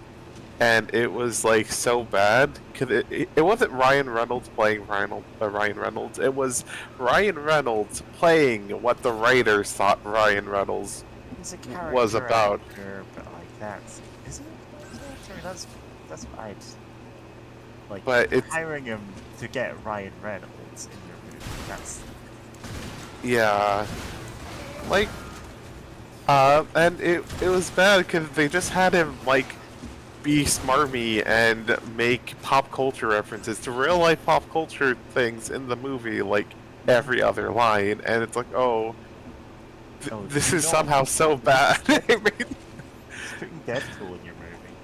and it was like so bad because it wasn't Ryan Reynolds playing Ryan Reynolds. It was Ryan Reynolds playing what the writers thought Ryan Reynolds He's a character was about. actor, but like that's isn't it? That's vibes. Like But it's hiring him to get Ryan Reynolds in your movie. That's Yeah, like, and it was bad because they just had him like be smarmy and make pop culture references to real life pop culture things in the movie, like every other line, and it's like, oh, Oh, this you is know- somehow so bad. I mean, putting Deadpool in your movie.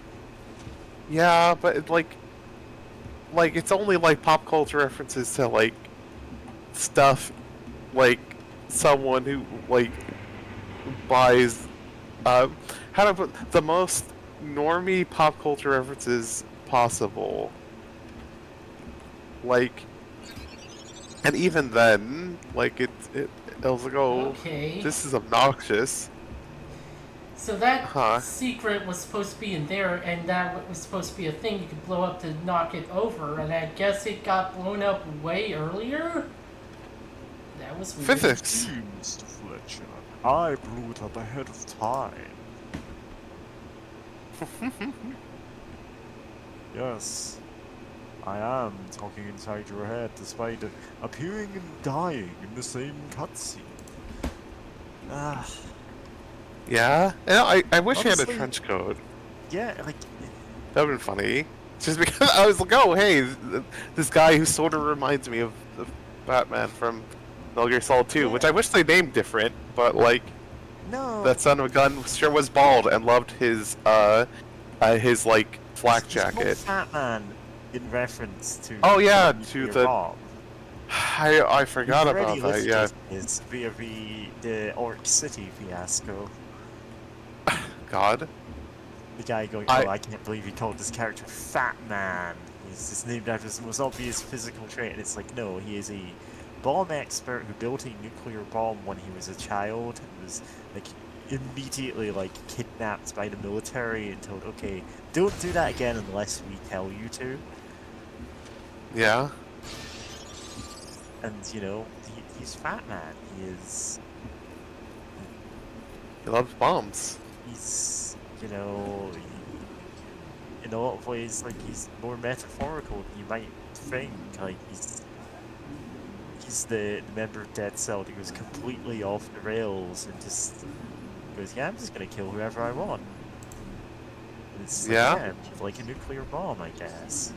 yeah, but it's like it's only like pop culture references to like stuff like someone who like buys how to put the most normie pop culture references possible, like, and even then like it was like, oh, Okay. this is obnoxious. So that Huh. secret was supposed to be in there, and that was supposed to be a thing you could blow up to knock it over, and I guess it got blown up way earlier? That was weird. Physics. Mr. Fletcher, I blew it up ahead of time. Yes, I am talking inside your head despite appearing and dying in the same cutscene. Ah, Yeah, and I wish he had a Honestly- trench coat. yeah, like, That would been funny. Just because I was like, oh, hey, this guy who sort of reminds me of Batman from Metal Gear Solid 2, which I wish they named different, but like, no. that son of a gun sure was bald and loved his like flak It's called jacket. Fat Man in reference to. Oh, yeah, the to nuclear the- bomb. I forgot We've about already that. listed Yeah, Is via the Orc City fiasco. God. The guy going, I- oh, I can't believe he called this character Fat Man. He's just named after his most obvious physical trait, and it's like, no, he is a bomb expert who built a nuclear bomb when he was a child, and was like immediately like kidnapped by the military and told, okay, don't do that again unless we tell you to. Yeah. And you know, he's Fat Man. He is. He loves bombs. He's, you know, in a lot of ways, like, he's more metaphorical than you might think. Like, he's the member of Dead Cell who goes completely off the rails and just goes, yeah, I'm just gonna kill whoever I want. And it's like, Yeah. yeah, like a nuclear bomb, I guess.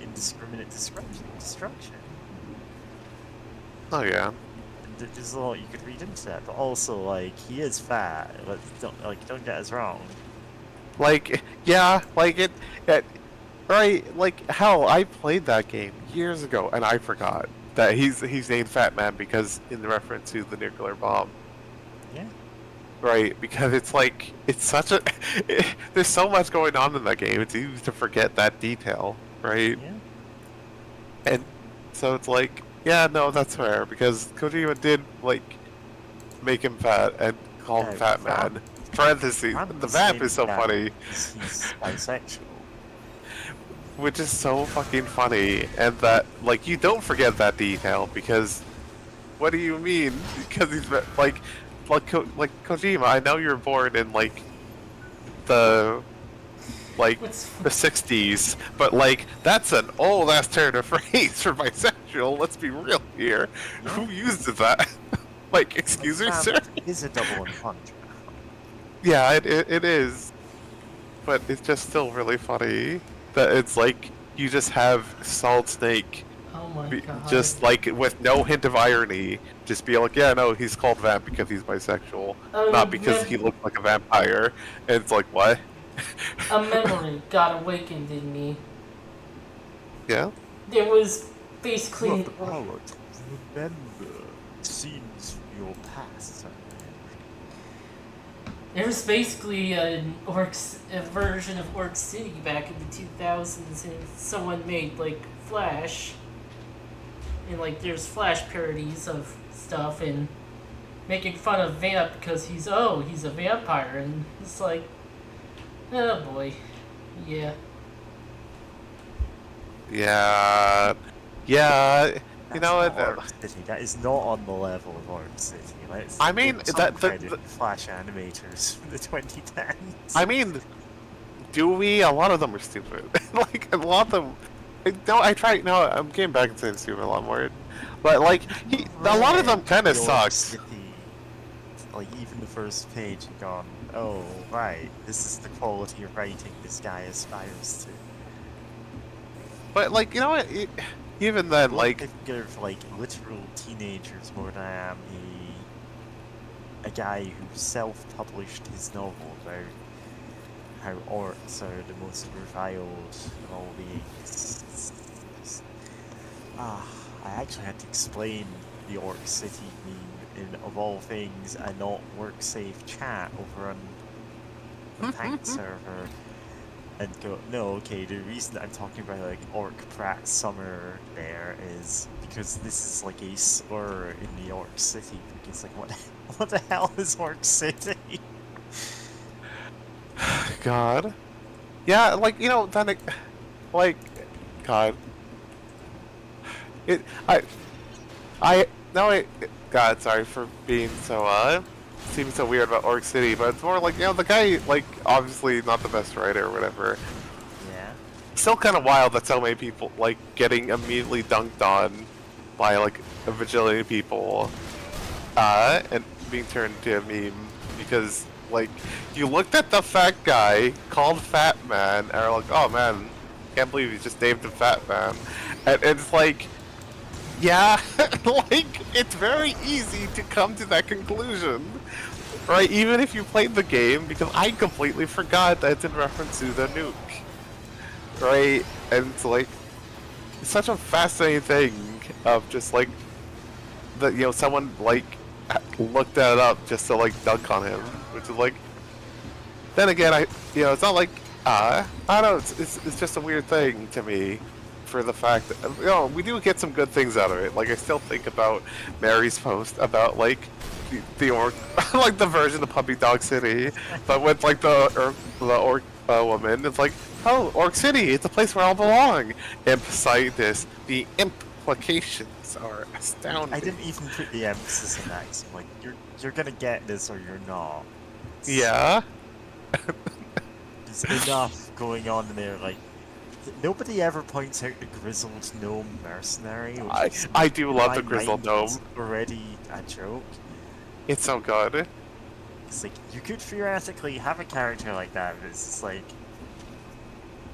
Indiscriminate destruction. Oh yeah. And there's a lot you could read into that, but also, like, he is fat. Don't get us wrong. Like, yeah, like it, right? Like, hell, I played that game years ago, and I forgot that he's named Fat Man because in the reference to the nuclear bomb. Yeah. Right, because it's like it's such a there's so much going on in that game. It's easy to forget that detail, right? Yeah. And so it's like, yeah, no, that's fair because Kojima did like make him fat and call him Yeah, Fat Vamp- Man. Parentheses. Vamp The is vamp named is so that funny. because he's bisexual. Which is so fucking funny, and that like you don't forget that detail because what do you mean? Because he's like Kojima. I know you're born in like the What's the 60s, but like that's an old ass turn of phrase for bisexual. Let's be real here. Who uses that? Like, excuse me, sir? It is a double entendre. Yeah, it is, but it's just still really funny that it's like you just have Solid Snake oh my god. just like with no hint of irony, just be like, yeah, no, he's called Vamp because he's bisexual, not because yeah. he looked like a vampire. And it's like, what? A memory got awakened in me. Yeah. There was basically Not the power to remember scenes from your past. there was basically a version of Orc City back in the 2000s, and someone made like Flash. and like there's Flash parodies of stuff and making fun of Vamp because he's a vampire, and it's like, oh boy, yeah. Yeah. Yeah. You That's know not what? Orc City. That is not on the level of Orc City. Let's I mean, give some that- the- credit the- to Flash animators from the 2010s. I mean, do we? A lot of them are stupid. Like, a lot of them. No, I try. No, I'm getting back into saying stupid a lot more. But, like, a lot of them kind of Orc suck. City, like even the first page, you've gone, oh right, this is the quality of writing this guy aspires to. But, like, you know what? Even then, I like, think of like literal teenagers more than I am a guy who self-published his novel about how orcs are the most reviled of all beings. I actually had to explain the Orc City meme in, of all things, a not work-safe chat over on the Tank server. And go, no, okay, the reason I'm talking about like Orc Pratt Summer there is because this is like a slur in New York City, because like what the hell is Orc City? God. Yeah, like, you know, then, like, God. God, sorry for being so, seeming so weird about Orc City, but it's more like, you know, the guy, like, obviously not the best writer or whatever. Yeah. Still kind of wild that so many people, like, getting immediately dunked on by, like, a vigilante people, and being turned into a meme, because, like, you looked at the fat guy called Fat Man, and are like, oh man, can't believe he just named him Fat Man. And it's like, yeah, like, it's very easy to come to that conclusion, right? Even if you played the game, because I completely forgot that it's in reference to the nuke, right? And it's like, it's such a fascinating thing of just like, that, you know, someone like looked that up just to like dunk on him, which is like, then again, it's not like, I don't know, it's just a weird thing to me, for the fact that, you know, we do get some good things out of it. Like, I still think about Mary's post about, like, the orc, like, the version of Puppy Dog City, but with, like, the orc woman, it's like, oh, Orc City, it's a place where I'll belong. And beside this, the implications are astounding. I didn't even put the emphasis on that. 'Cause I'm like, you're gonna get this or you're not. Yeah? There's enough going on in there, like, nobody ever points out the grizzled gnome mercenary. Which I do in love my the grizzled mind gnome. is already a joke. It's so good. It's like, you could theoretically have a character like that, but it's just like,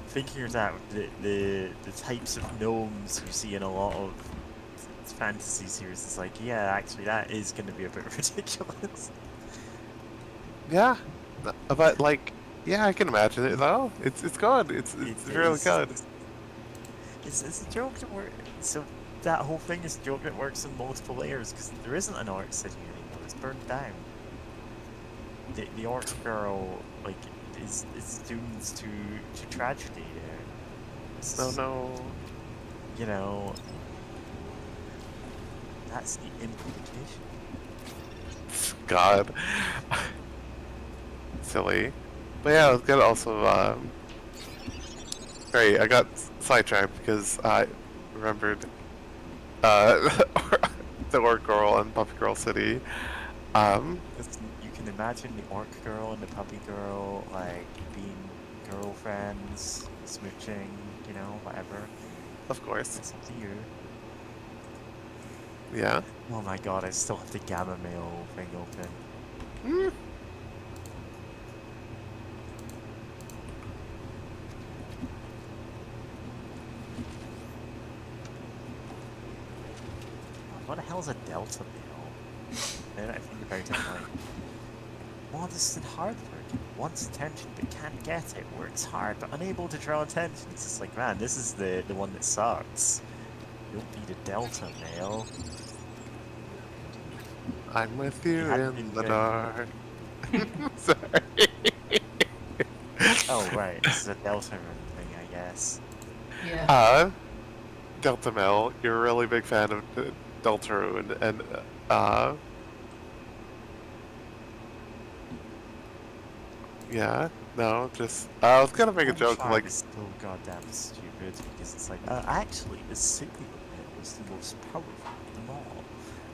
thinking of that, the types of gnomes you see in a lot of fantasy series, it's like, yeah, actually that is going to be a bit ridiculous. Yeah, but like, yeah, I can imagine it though. It's good. It's really good. It's a joke that works. So that whole thing is a joke that works in multiple layers, because there isn't an Orc City anymore. It's burned down. The Orc girl, like, is doomed to tragedy there. Oh no. You know, that's the implication. God. Silly. But yeah, I was gonna also, great, I got sidetracked because I remembered, the Orc Girl and Puppy Girl City. You can imagine the Orc girl and the Puppy girl, like, being girlfriends, smooching, you know, whatever. Of course. It's up to you. Yeah. Oh my god, I still have the Gamma Mail thing open. Mm. What the hell is a Delta Mail? Then I think about it, I'm like, modest and hardworking, wants attention but can't get it, works hard but unable to draw attention. It's just like, man, this is the one that sucks. Don't be the Delta Mail. I'm with you hadn't in been the good. dark. Sorry. Oh right, this is a Delta Run thing, I guess. Yeah. Delta Mel, you're a really big fan of Deltarune, and yeah, no, just I was gonna make a joke like, It's so goddamn stupid because it's like, actually, the Signal Mill is the most powerful of them all.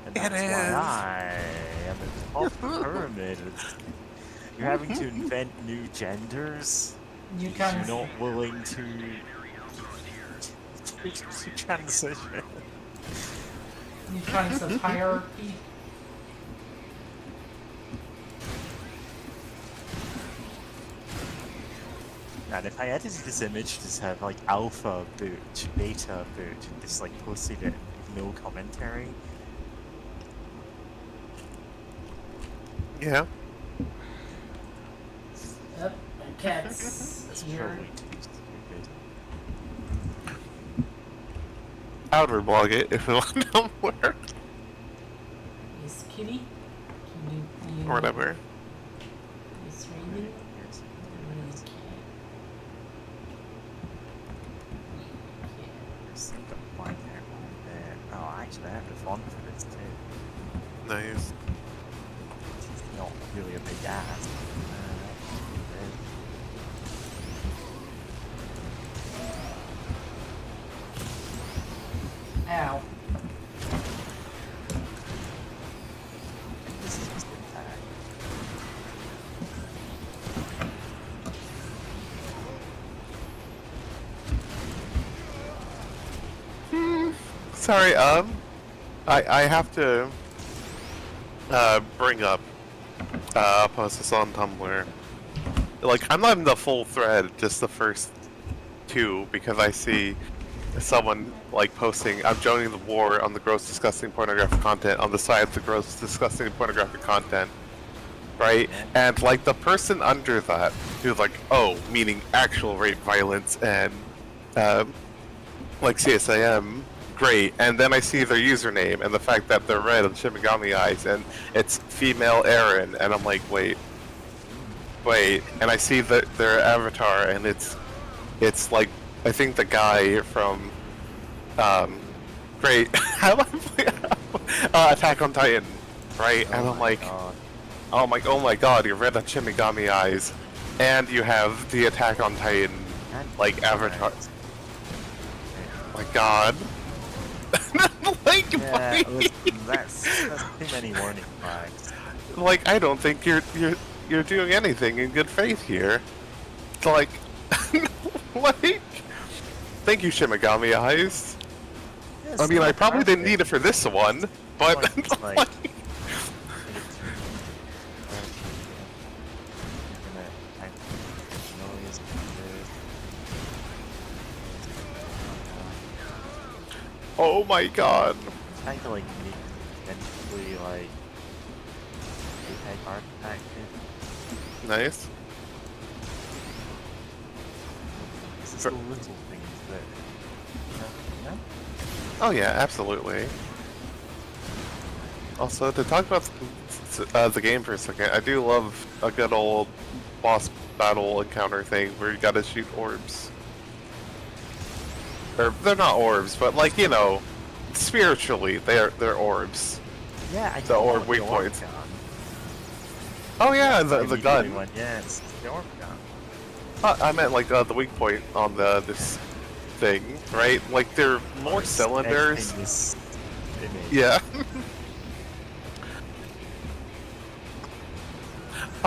And It that's is. why I am at the top of the pyramid. You're having to invent new genders. You You're kind of not willing to transition. you kinds of hierarchy. And if I edited this image to have like alpha boot, beta boot, and just like posted it with no commentary, yeah, Yep, my cat's that's here. probably too stupid. I would reblog it if it would not work Is Kitty? Can you or whatever. Is raining? Here's- Really can't. here's the blank there. Oh, actually, I have the font for this too. Nice. It's not really a big ass. Ow. This is just a tag. Sorry, I have to bring up post this on Tumblr. Like, I'm not in the full thread, just the first two, because I see someone like posting, I'm joining the war on the gross disgusting pornographic content on the side of the gross disgusting pornographic content, right? And like the person under that who's like, oh, meaning actual rape violence and like CSIM, great. And then I see their username and the fact that they're red and Shimigami eyes and it's female Aaron, and I'm like, wait, and I see their avatar and it's like, I think the guy from great Attack on Titan, right? And I'm like, oh my god, you're red and Shimigami eyes, and you have the Attack on Titan like avatar. My god. Like, Yeah, buddy, that's too many warning flags. like I don't think you're doing anything in good faith here. Like, like, thank you, Shimigami eyes. Yes, I mean, I not probably didn't perfect. need it for this one, but Like, it's like- like, oh my god. Kind of like me, potentially like Apex architecture. Nice. It's just the little things that. No? Oh yeah, absolutely. Also, to talk about the game for a second, I do love a good old boss battle encounter thing where you gotta shoot orbs. Or they're not orbs, but like, you know, spiritually they're orbs. Yeah, I The call orb it weak orb points. gun. Oh yeah, I the immediately gun. went, yeah, it's the orb gun. I meant like the weak point on this thing, right? Like they're more It's cylinders. editing this image. Yeah.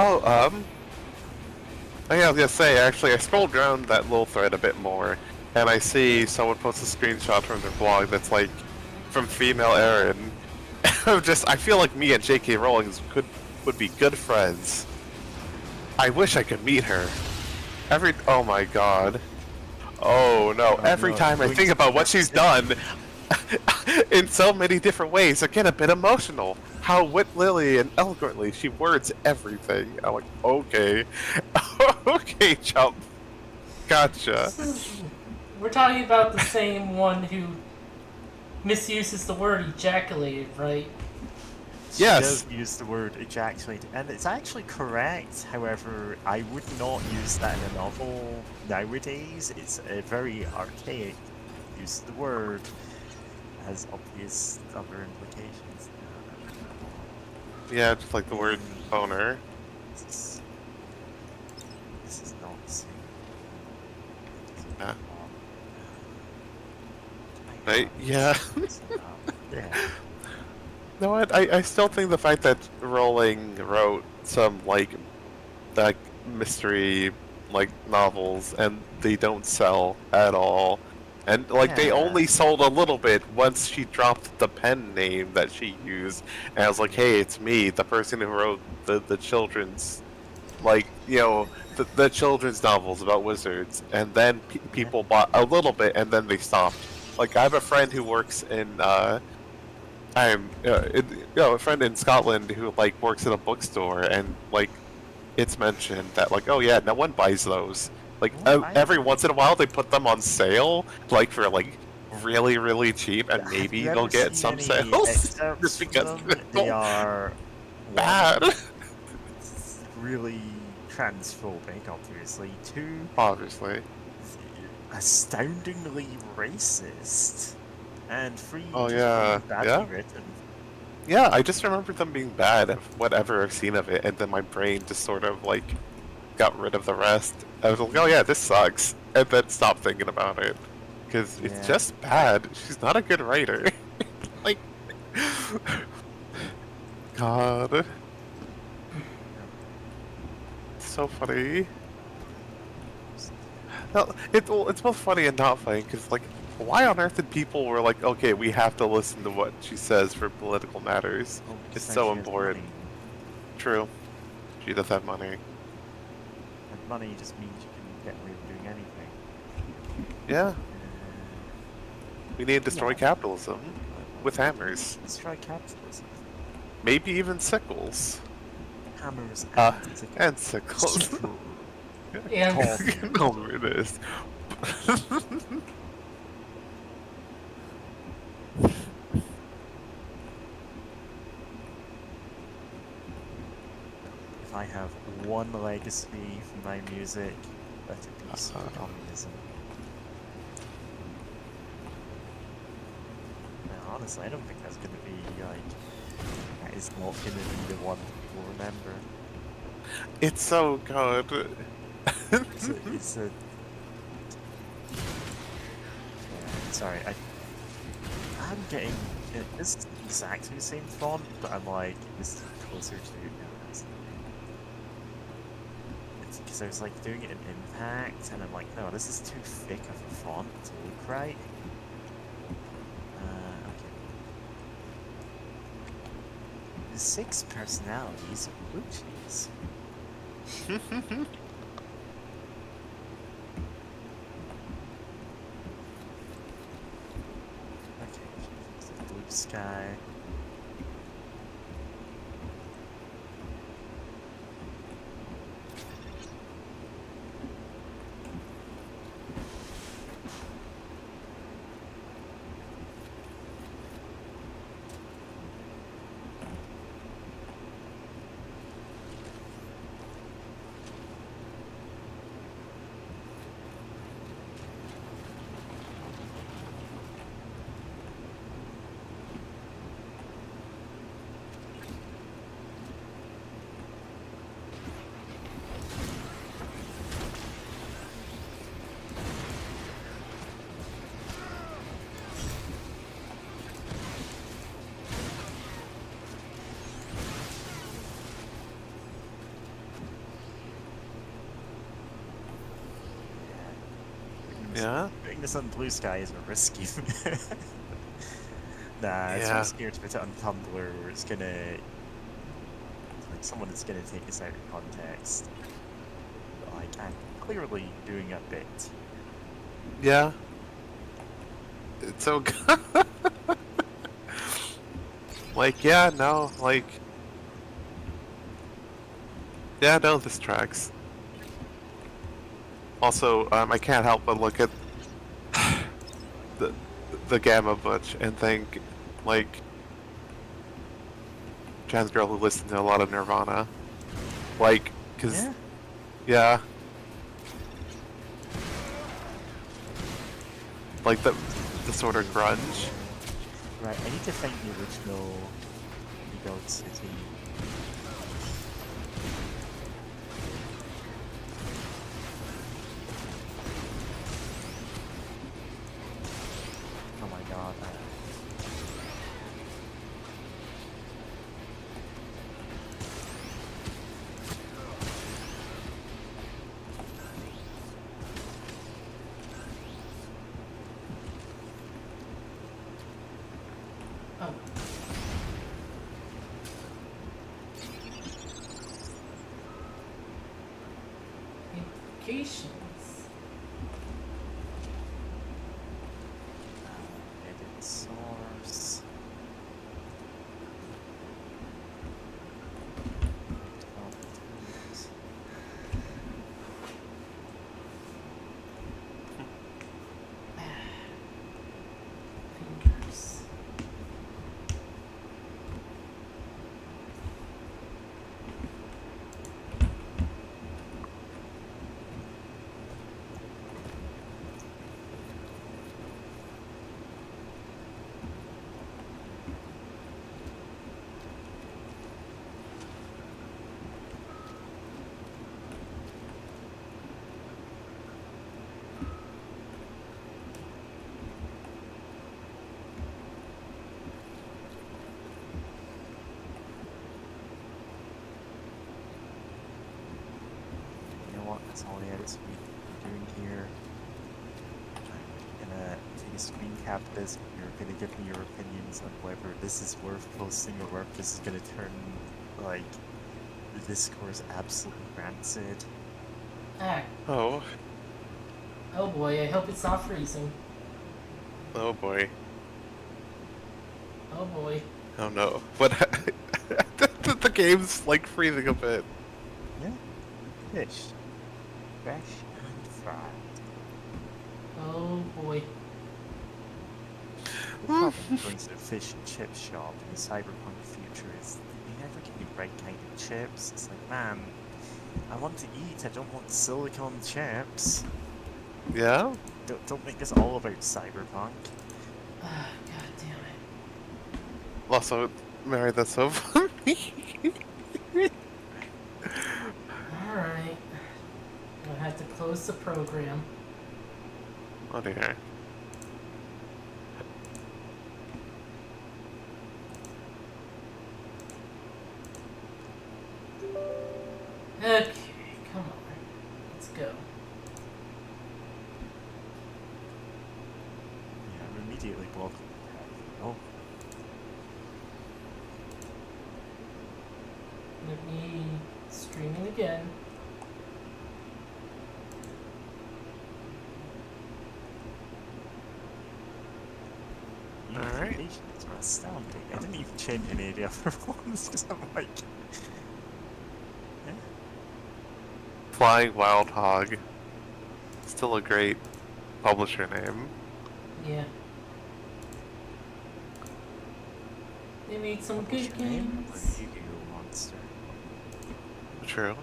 Oh, yeah, I was gonna say, actually, I scrolled down that little thread a bit more, and I see someone post a screenshot from their blog that's like, from female Aaron. I feel like me and J.K. Rowling would be good friends. I wish I could meet her. Oh my god. Oh no, Oh, every no, time I Wings think about what of she's done, in so many different ways, I get a bit emotional. How wittily and eloquently she words everything. I'm like, okay. Okay, chump. Gotcha. We're talking about the same one who misuses the word ejaculated, right? She Yes. does use the word ejaculate, and it's actually correct. However, I would not use that in a novel nowadays. It's a very archaic use of the word has obvious other implications. Yeah, just like the word boner. This is nonsense. Yeah. Right? Yeah. Yeah. No, I still think the fact that Rowling wrote some like mystery like novels and they don't sell at all, and like they Yeah. only sold a little bit once she dropped the pen name that she used, and I was like, hey, it's me, the person who wrote the children's like the children's novels about wizards, and then people bought a little bit and then they stopped. Like I have a friend who works in a friend in Scotland who like works at a bookstore, and like it's mentioned that like, oh yeah, no one buys those. Like Well, every once in a while they put them on sale, like for like really really cheap, and Have maybe you they'll ever get seen some any sales. excerpts Just from because them? They they're are bad. It's really transphobic, obviously. Two, Obviously. astoundingly racist, and three, Oh, just yeah, really badly yeah. written. Yeah, I just remember them being bad of whatever I've seen of it, and then my brain just sort of like got rid of the rest. I was like, oh yeah, this sucks, and then stopped thinking about it because Yeah. it's just bad. She's not a good writer. Like, God, it's so funny. No, it's both funny and not funny because like, why on earth did people were like, okay, we have to listen to what she says for political matters? Oh, It's now so she has important. money. True. She does have money. And money just means you can get away with doing anything. Yeah. We need to destroy Yeah. capitalism with hammers. Let's try capitalism. Maybe even sickles. Hammers And sickles. And Over this. If I have one legacy from my music, let it be super communism. Now, honestly, I don't think that's gonna be like. That is not gonna be the one people remember. It's so good. It's a. Yeah, sorry, I'm getting. It's exactly the same font, but I'm like, this is closer to. Because I was like doing it in Impact, and I'm like, no, this is too thick of a font to look right. Okay. The 6 personalities of Blue Cheese. Okay, blue sky. Yeah? Putting this on Blue Sky is a risky. Nah, it's Yeah. too scared to put it on Tumblr where it's gonna. Like, someone is gonna take this out of context. But, like, I'm clearly doing a bit. Yeah. It's so good. Like, yeah, no, like. Yeah, no, this tracks. Also, I can't help but look at the Gamma Butch and think, like, trans girl who listened to a lot of Nirvana. Like, cause, yeah. Like, the sort of grunge. Right, I need to find the original Rebuild City. Oh my god. Oh. Implications. Edit source. Development. Fingers. You know what? That's all the edits we're doing here. I'm gonna take a screen cap of this. You're gonna give me your opinions on whether this is worth posting or whether this is gonna turn like the discourse absolutely rancid. Ah. Oh, Oh boy, I hope it's not freezing. oh boy. Oh boy. Oh no. What? The game's like freezing a bit. Yeah. Fish. Fresh and fried. Oh boy. The problem with going to the fish and chip shop in the cyberpunk future is they never give you the right kind of chips. It's like, man, I want to eat, I don't want silicone chips. Yeah? Don't make this all about cyberpunk. Ah, god damn it. Also, Mary, that's so funny. Alright. I'll have to close the program. Oh dear. Okay, come on. Let's go. Yeah, I'm immediately blocked. Oh, Let me streaming again. the Alright. implications are astounding. I didn't even change any of the other ones because I'm like, yeah. Flying Wild Hog. Still a great publisher name. Yeah. They made some What's good your name? Or games. Yu-Gi-Oh monster. True.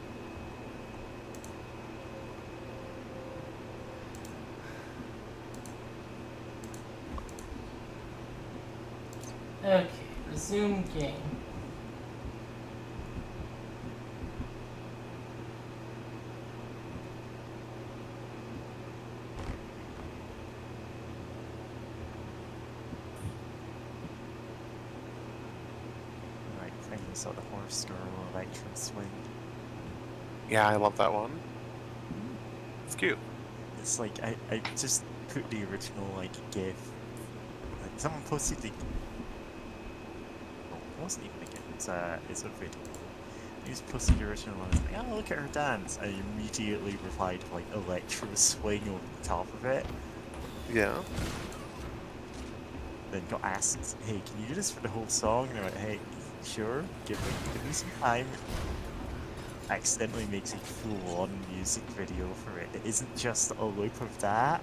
Okay, resume game. Right, finally saw the horse girl electrum swing. Yeah, I love that one. It's cute. It's like I just put the original like GIF. Like someone posted the. Oh, it wasn't even a GIF. It's a video. I just posted the original and I was like, oh look at her dance. I immediately replied to like electro swing over the top of it. Yeah. Then got asked, hey, can you do this for the whole song? And I went, hey, sure, give me some time. Accidentally makes a full-on music video for it. It isn't just a loop of that.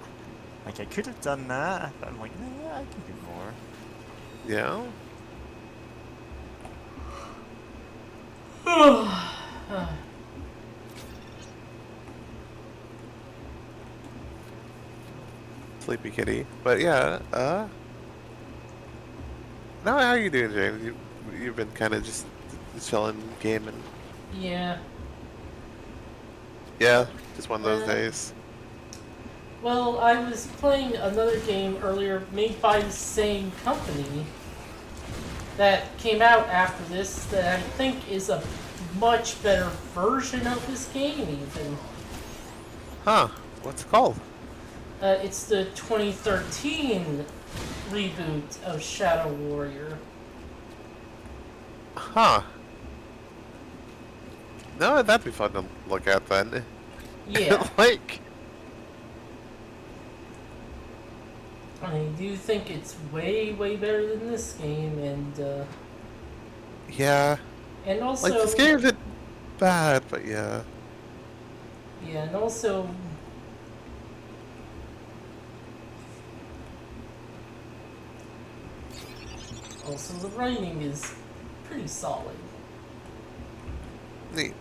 Like, I could have done that, but I'm like, nah, I can do more. Yeah? Sleepy Kitty. But yeah, now how are you doing, James? You've been kind of just chilling, gaming. Yeah. Yeah, just one of those Uh, days. Well, I was playing another game earlier made by the same company that came out after this that I think is a much better version of this game even. Huh? What's it called? It's the 2013 reboot of Shadow Warrior. Huh? No, that'd be fun to look at then. Yeah, Like, I do think it's way, way better than this game, yeah, and also like this game isn't bad, but yeah. yeah, and also the writing is pretty solid. Neat.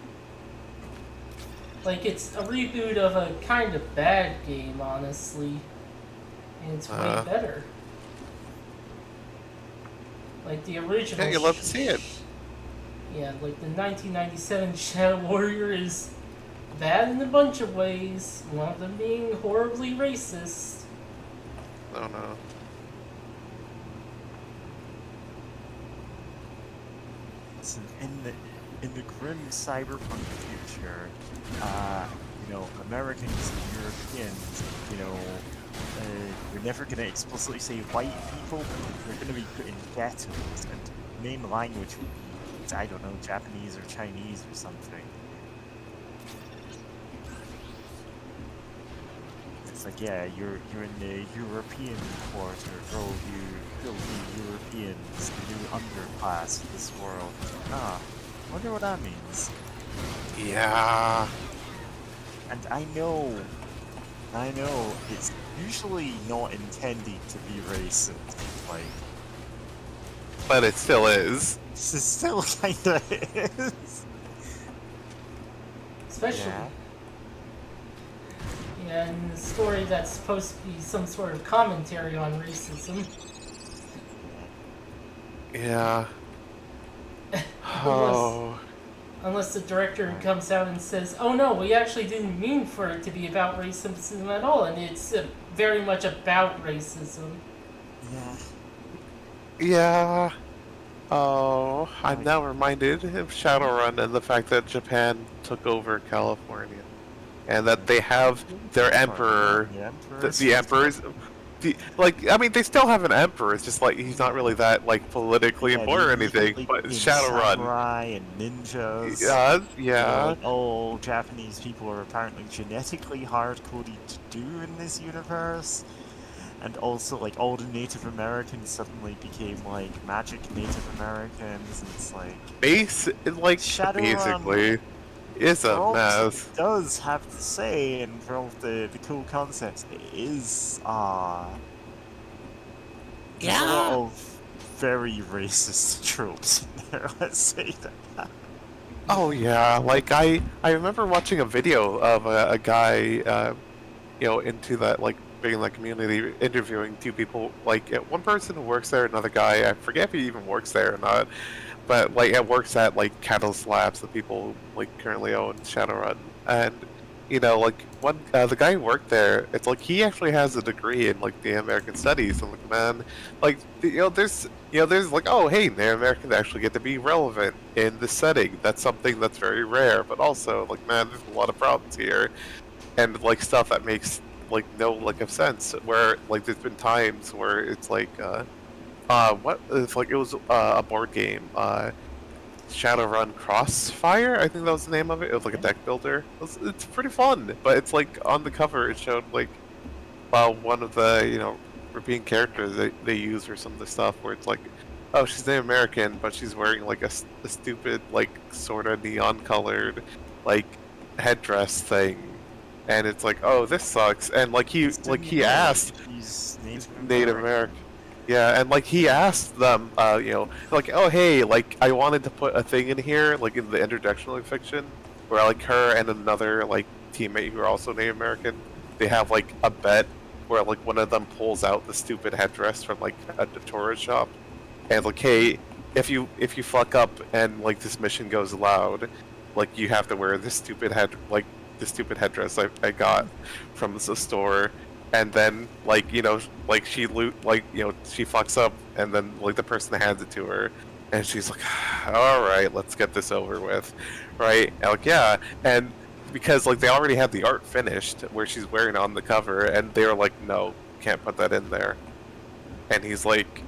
Like, it's a reboot of a kind of bad game, honestly. And it's way better. Like, the original... Yeah, you love to see it. Yeah, like, the 1997 Shadow Warrior is bad in a bunch of ways. One of them being horribly racist. Oh no. Listen, in the grim cyberpunk future, you know, Americans and Europeans, you know, we're never going to explicitly say white people, but they're going to be put in ghettos, and main language would be, I don't know, Japanese or Chinese or something. It's like, yeah, you're in the European quarter, you'll be Europeans, the new underclass of this world. Wonder what that means. Yeah. And I know, it's usually not intended to be racist, like, But it still is. this is still kinda is. Especially... Yeah. Yeah, and the story that's supposed to be some sort of commentary on racism. Yeah. Oh. Unless the director comes out and says, oh no, we actually didn't mean for it to be about racism at all, and it's very much about racism. Yeah. Yeah. Oh, I'm now reminded of Shadowrun and the fact that Japan took over California. And that they have their emperor. The emperor's... I mean, they still have an emperor. It's just like he's not really that like politically important or anything. But Shadowrun, samurai and ninjas. yeah, You know, yeah, like all Japanese people are apparently genetically hard-coded to do in this universe. And also, like, all the Native Americans suddenly became, like, magic Native Americans, and it's like... like Shadowrun, basically, it's a mess. It does have to say, and for all the cool concepts, it is, there's a lot of very racist tropes in there, let's say that. Oh yeah, like I remember watching a video of a guy, you know, into that like being in that community, interviewing two people, like one person who works there, another guy. I forget if he even works there or not, but like it works at like Catalyst Labs, the people like currently own Shadowrun, and you know, like one the guy who worked there, it's like he actually has a degree in like the American Studies. I'm like, man, like there's like, oh hey, Native Americans actually get to be relevant in this setting. That's something that's very rare, but also like, man, there's a lot of problems here, and like stuff that makes like no like of sense. Where like there's been times where it's like what it's like it was a board game, Shadowrun Crossfire, I think that was the name of it. It was like a deck builder. It's pretty fun, but it's like on the cover it showed like one of the European characters they use or some of the stuff where it's like, oh, she's Native American, but she's wearing like a stupid like sort of neon colored like headdress thing, and it's like, oh, this sucks. And like he asked He's Native American. Yeah, and like he asked them, like, oh hey, like I wanted to put a thing in here, like in the interjectional fiction, where like her and another like teammate who are also Native American, they have like a bet where like one of them pulls out the stupid headdress from like a tourist shop, and like, hey, if you fuck up and like this mission goes loud, like you have to wear this stupid headdress I got from the store, and then like like she she fucks up, and then like the person hands it to her, and she's like, all right, let's get this over with, right? And, like, yeah, and because like they already had the art finished where she's wearing it on the cover, and they were like, no, can't put that in there, and he's like,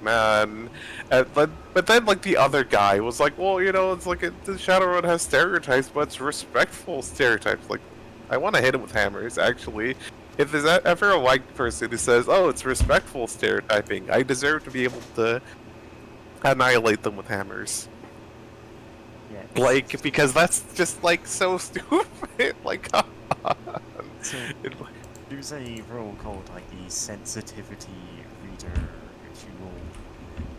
man, but then like the other guy was like, well, it's like the Shadowrun has stereotypes, but it's respectful stereotypes. Like, I want to hit him with hammers. Actually, if there's ever a white person who says, oh, it's respectful stereotyping, I deserve to be able to annihilate them with hammers. Yeah. Like, because that's just like so stupid. Like, come on. So, It- there's a role called like the sensitivity reader, which you will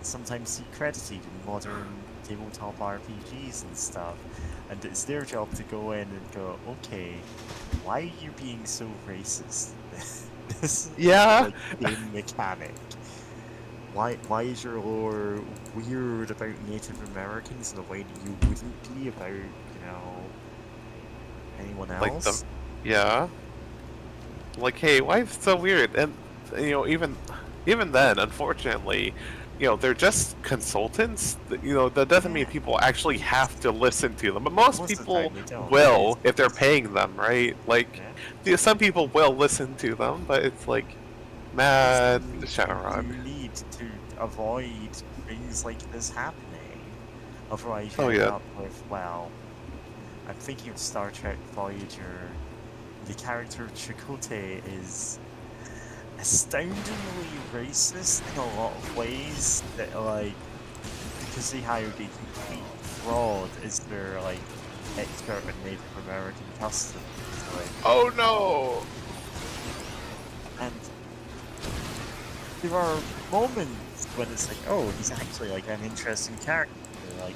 sometimes see credited in modern tabletop RPGs and stuff. And it's their job to go in and go, okay, why are you being so racist? This Yeah. game mechanic. Why is your lore weird about Native Americans in a way that you wouldn't be about, anyone else? Like yeah. Like, hey, why is it so weird? And even then, unfortunately, they're just consultants. That doesn't mean people actually have to listen to them. But most Most of the people time they don't. will if they're paying them, right? Like, Yeah. some people will listen to them, but it's like, man, Shadowrun. You need to avoid things like this happening. Otherwise, Oh, you end yeah. up with, well, I'm thinking of Star Trek Voyager. The character Chakotay is astoundingly racist in a lot of ways. That, like, because they hired a complete fraud as their, like, expert in Native American customs. Like, Oh no! and there are moments when it's like, oh, he's actually like an interesting character. Like,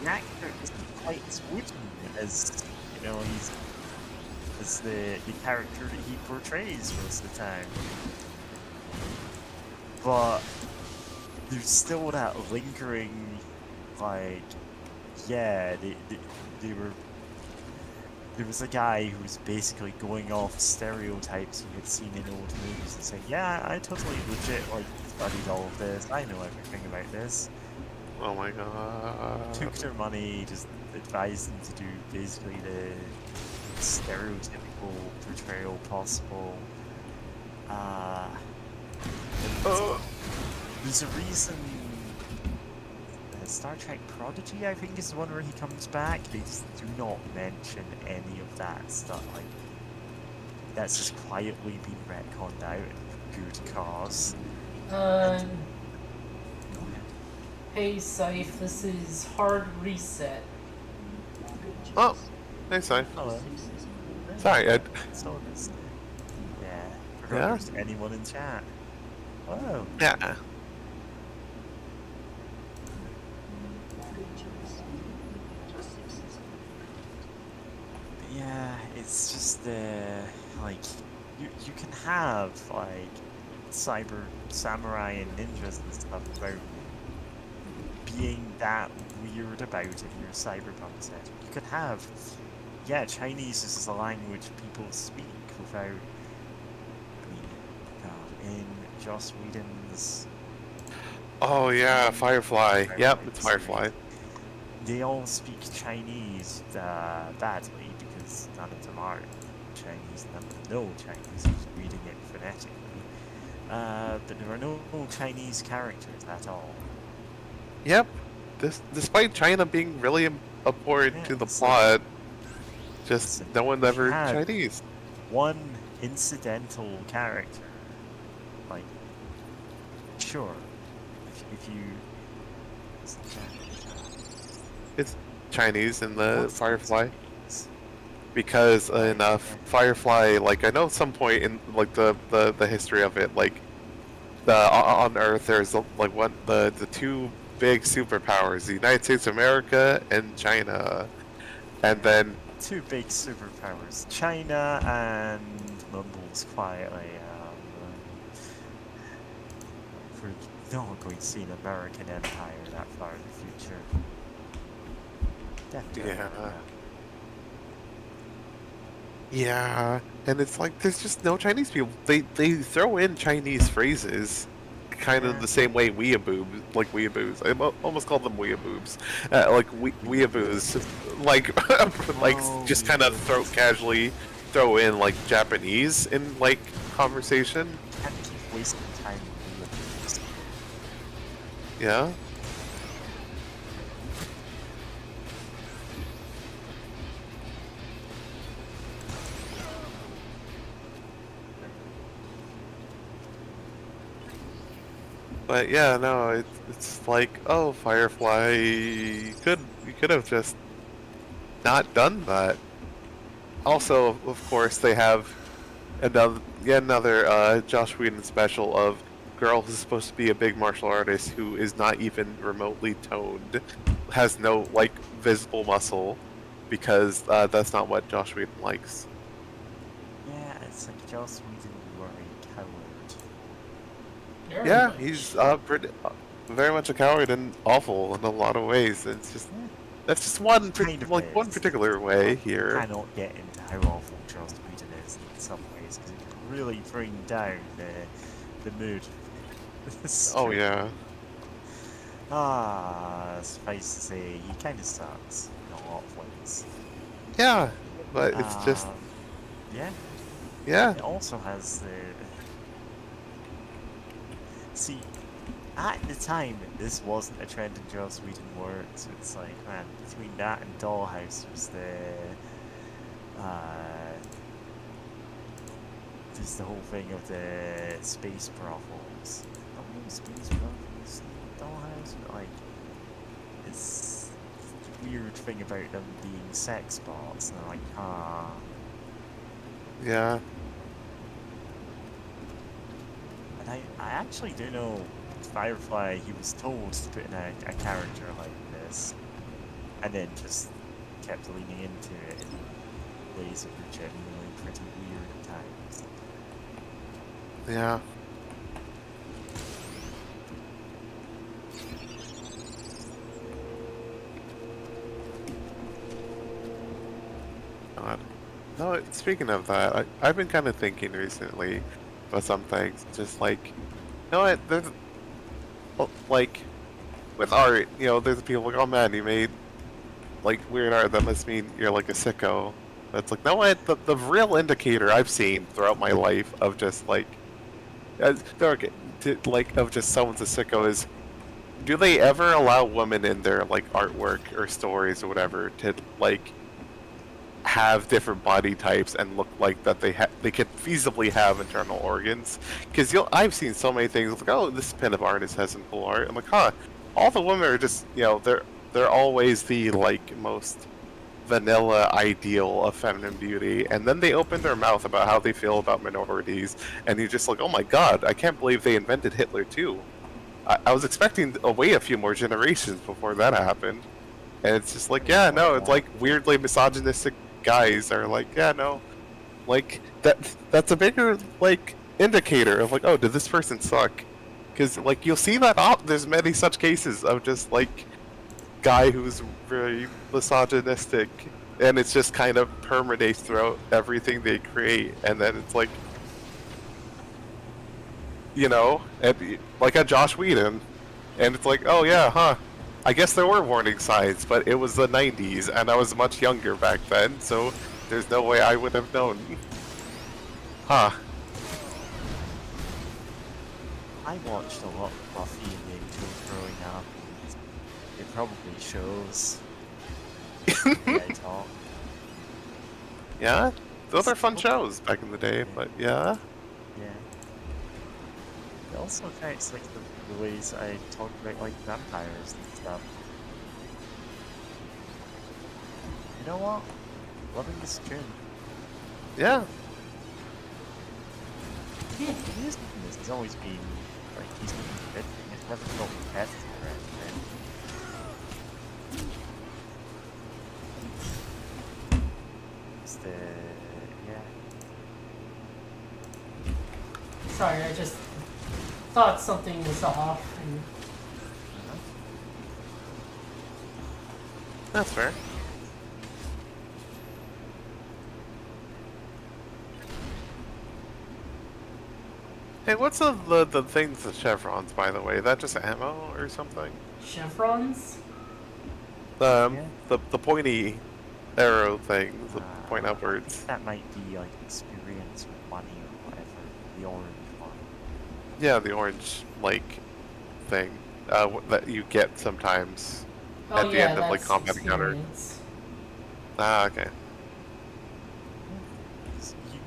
the actor isn't quite as wooden as he's as the character that he portrays most of the time. But there's still that lingering, like, yeah, they were. There was a guy who was basically going off stereotypes he had seen in old movies and saying, yeah, I totally legit like studied all of this. I know everything about this. Oh my god. Took their money, just advised them to do basically the stereotypical portrayal possible. And there's a reason. Star Trek Prodigy, I think, is the one where he comes back. They just do not mention any of that stuff. Like, that's just quietly been retconned out in good cause. Hey, Scythe, this is Hard Reset. Oh, hey, sorry. Hello. Sorry, Ed. So this. Yeah. Forgot Yeah? there's anyone in chat. Oh. Yeah. Yeah, it's just like you can have like cyber samurai and ninjas and stuff about being that weird about it in your cyberpunk setting. You could have, yeah, Chinese is a language people speak without. I mean, God, in Joss Whedon's Oh yeah, Firefly. Firefly Yep, it's series, Firefly. they all speak Chinese badly because none of them are Chinese, none of them know Chinese, just reading it phonetically. But there are no Chinese characters at all. Yep. Despite China being really important Yeah, to the so- plot, just so no one we ever had- Chinese. One incidental character, like, sure, if you. It's Chinese in the What's Firefly. Chinese? Because in Firefly, like I know at some point in like the history of it, like on Earth there's like the two big superpowers, the United States of America and China, and then Two big superpowers, China and mumbles quietly. we're not going to see an American empire that far in the future. Definitely. Yeah. not. Yeah, and it's like there's just no Chinese people. They throw in Chinese phrases, kind of Yeah. the same way weeaboos. Almost call them weeaboos, like weeaboos, like just kind of casually throw in like Japanese in like conversation. Can't keep wasting time with this. Yeah. But yeah, no, it's like, oh, Firefly, you could have just not done that. Also, of course, they have yet another Josh Whedon special of girl who's supposed to be a big martial artist who is not even remotely toned, has no like visible muscle, because that's not what Josh Whedon likes. Yeah, it's like Joss Whedon, you are a coward. Very Yeah, much. he's very much a coward and awful in a lot of ways. It's just that's just one Kind of one is. particular way here. Cannot get into how awful Joss Whedon is in some ways because it can really bring down the mood. Oh yeah, Suffice to say, he kind of sucks in a lot of ways. yeah, but it's just Um, yeah. yeah, It also has the. See, at the time, this wasn't a trend in Joss Whedon work, so it's like, man, between that and Dollhouse, there's the whole thing of the space brothels. Not really space brothels in Dollhouse, but like, it's the weird thing about them being sex bots, and they're like, yeah. And I actually do know Firefly, he was told to put in a character like this, and then just kept leaning into it in ways that were genuinely pretty weird at times. Yeah. God. No, speaking of that, I've been kind of thinking recently about some things. Just like, you know what? There's like with art, you know, there's people like, oh man, you made like weird art. That must mean you're like a sicko. That's like, no, what? The real indicator I've seen throughout my life of just like, of just someone's a sicko is, do they ever allow women in their like artwork or stories or whatever to like have different body types and look like that they could feasibly have internal organs? Because I've seen so many things like, oh, this pinup artist has some cool art. I'm like, huh, all the women are just, you know, they're always the like most vanilla ideal of feminine beauty, and then they open their mouth about how they feel about minorities, and you're just like, oh my god, I can't believe they invented Hitler too. I was expecting to wait a few more generations before that happened, and it's just like, yeah, no, it's like weirdly misogynistic guys are like, yeah, no, like that's a bigger like indicator of like, oh, did this person suck? Because like you'll see that there's many such cases of just like guy who's very misogynistic, and it's just kind of permeates throughout everything they create, and then it's like, you know, like a Josh Whedon, and it's like, oh yeah, huh, I guess there were warning signs, but it was the 90s, and I was much younger back then, so there's no way I would have known. Huh. I watched a lot of Buffy and Angel growing up, and it probably shows. I talk. Yeah? Those are fun shows back in the day, but yeah. Yeah. It also affects like the ways I talk about like vampires and stuff. You know what? Loving this tune. Yeah. He's always been like he's been convincing. It's never felt repetitive or anything. It's the yeah. Sorry, I just thought something was off. And That's fair. Hey, what's the things, the chevrons, by the way? Is that just ammo or something? chevrons? Yeah. The pointy arrow things, the point I upwards. think that might be like experience or money or whatever. The orange one. Yeah, the orange, like, thing. That you get sometimes Oh at the yeah, end of, like, that's combat encounter. experience. Ah, okay.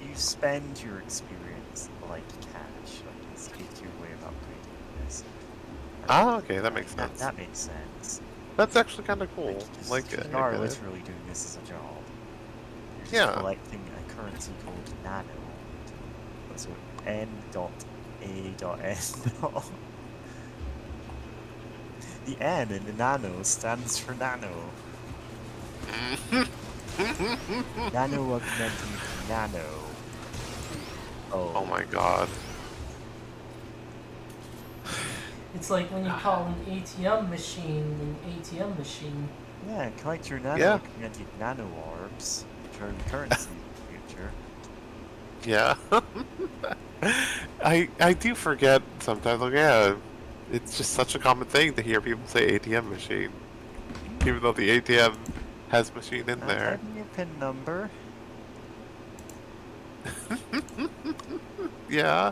You spend your experience like cash, like it's your way of upgrading this. Ah, okay, that makes sense. That makes sense. That's actually kind of cool. Just- Like, you I are get it. literally doing this as a job. You're just Yeah. collecting a currency called nano. So N.A.N. The N in the nano stands for nano. Nano augmenting nano. Oh my god. It's like when you call an ATM machine an ATM machine. Yeah, and collect your nano Yeah. augmented nano orbs, which are the currency in the future. Yeah. I do forget sometimes, like, yeah, it's just such a common thing to hear people say ATM machine. Even though the ATM has machine in there. Type in your PIN number. Yeah.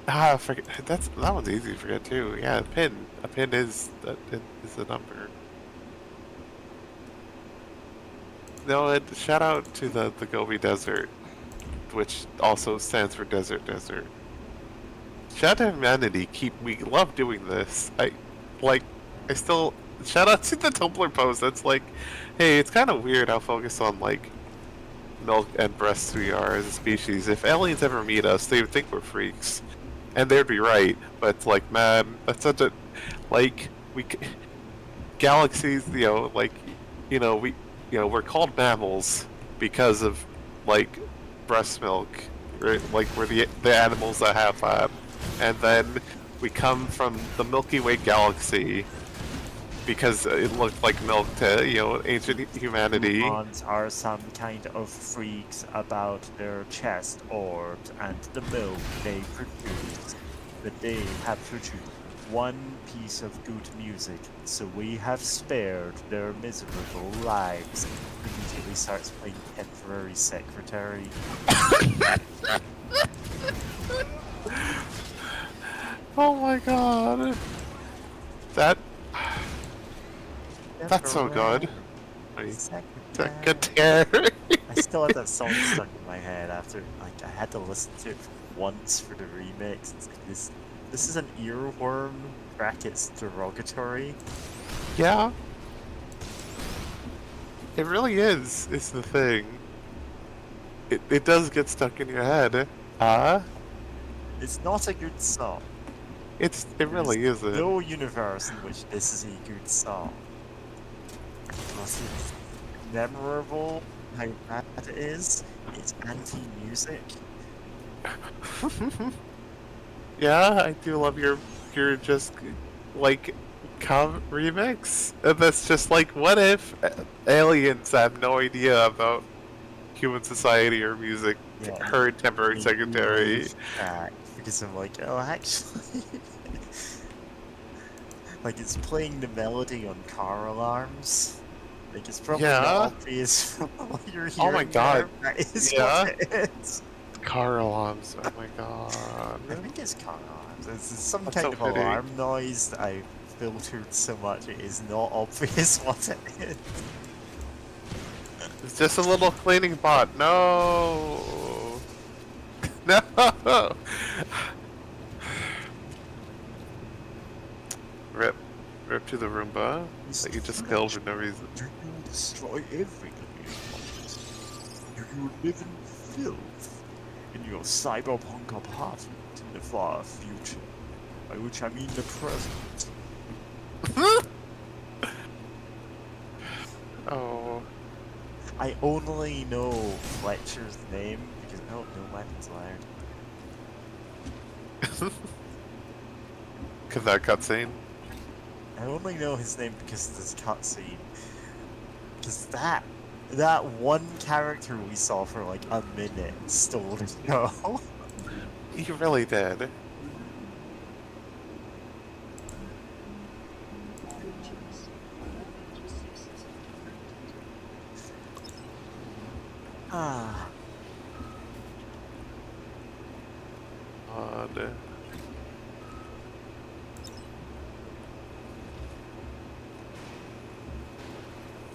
Ah, forget that one's easy to forget too. Yeah, pin. A pin is the number. No, shout out to the Gobi Desert, which also stands for desert. Shout out to humanity. We love doing this. I still shout out to the Tumblr post. That's like, hey, it's kind of weird how focused on like milk and breasts we are as a species. If aliens ever meet us, they would think we're freaks, and they'd be right. But it's like, man, that's such a like galaxies. We're called mammals because of like breast milk, right? Like we're the animals that have that, and then we come from the Milky Way galaxy because it looked like milk to ancient humanity. Humans are some kind of freaks about their chest orbs and the milk they produce. But they have produced one piece of good music, so we have spared their miserable lives. Immediately starts playing Temporary Secretary. Oh my god, that's so good. Wait, Secretary. I still have that song stuck in my head after, like, I had to listen to it once for the remix. It's like this is an earworm, brackets derogatory. Yeah. It really is. It's the thing. It does get stuck in your head. It's not a good song. It really There's isn't. no universe in which this is a good song. Plus it's memorable how bad it is. It's anti-music. Yeah, I do love your just like remix. And that's just like, what if aliens have no idea about human society or music? Yeah, Heard Temporary Secretary. Because I'm like, oh, actually, like it's playing the melody on car alarms. Like it's probably Yeah. not obvious from what you're hearing. Oh my god. there, but it's Yeah. what it is. Car alarms. Oh my god. I think it's car alarms. It's some That's kind so of fitting. alarm noise that I filtered so much it is not obvious what it is. It's just a little cleaning bot. No. No. Rip to the Roomba that you just killed for no reason. You will destroy everything you want. You will live in filth in your cyberpunk apartment in the far future. By which I mean the present. Oh. I only know Fletcher's name because I don't know Weapons Loud. of that cutscene. I only know his name because of this cutscene. Because that one character we saw for like a minute stole the show. He really did. Creatures. After 6 has been granted. Ah. God.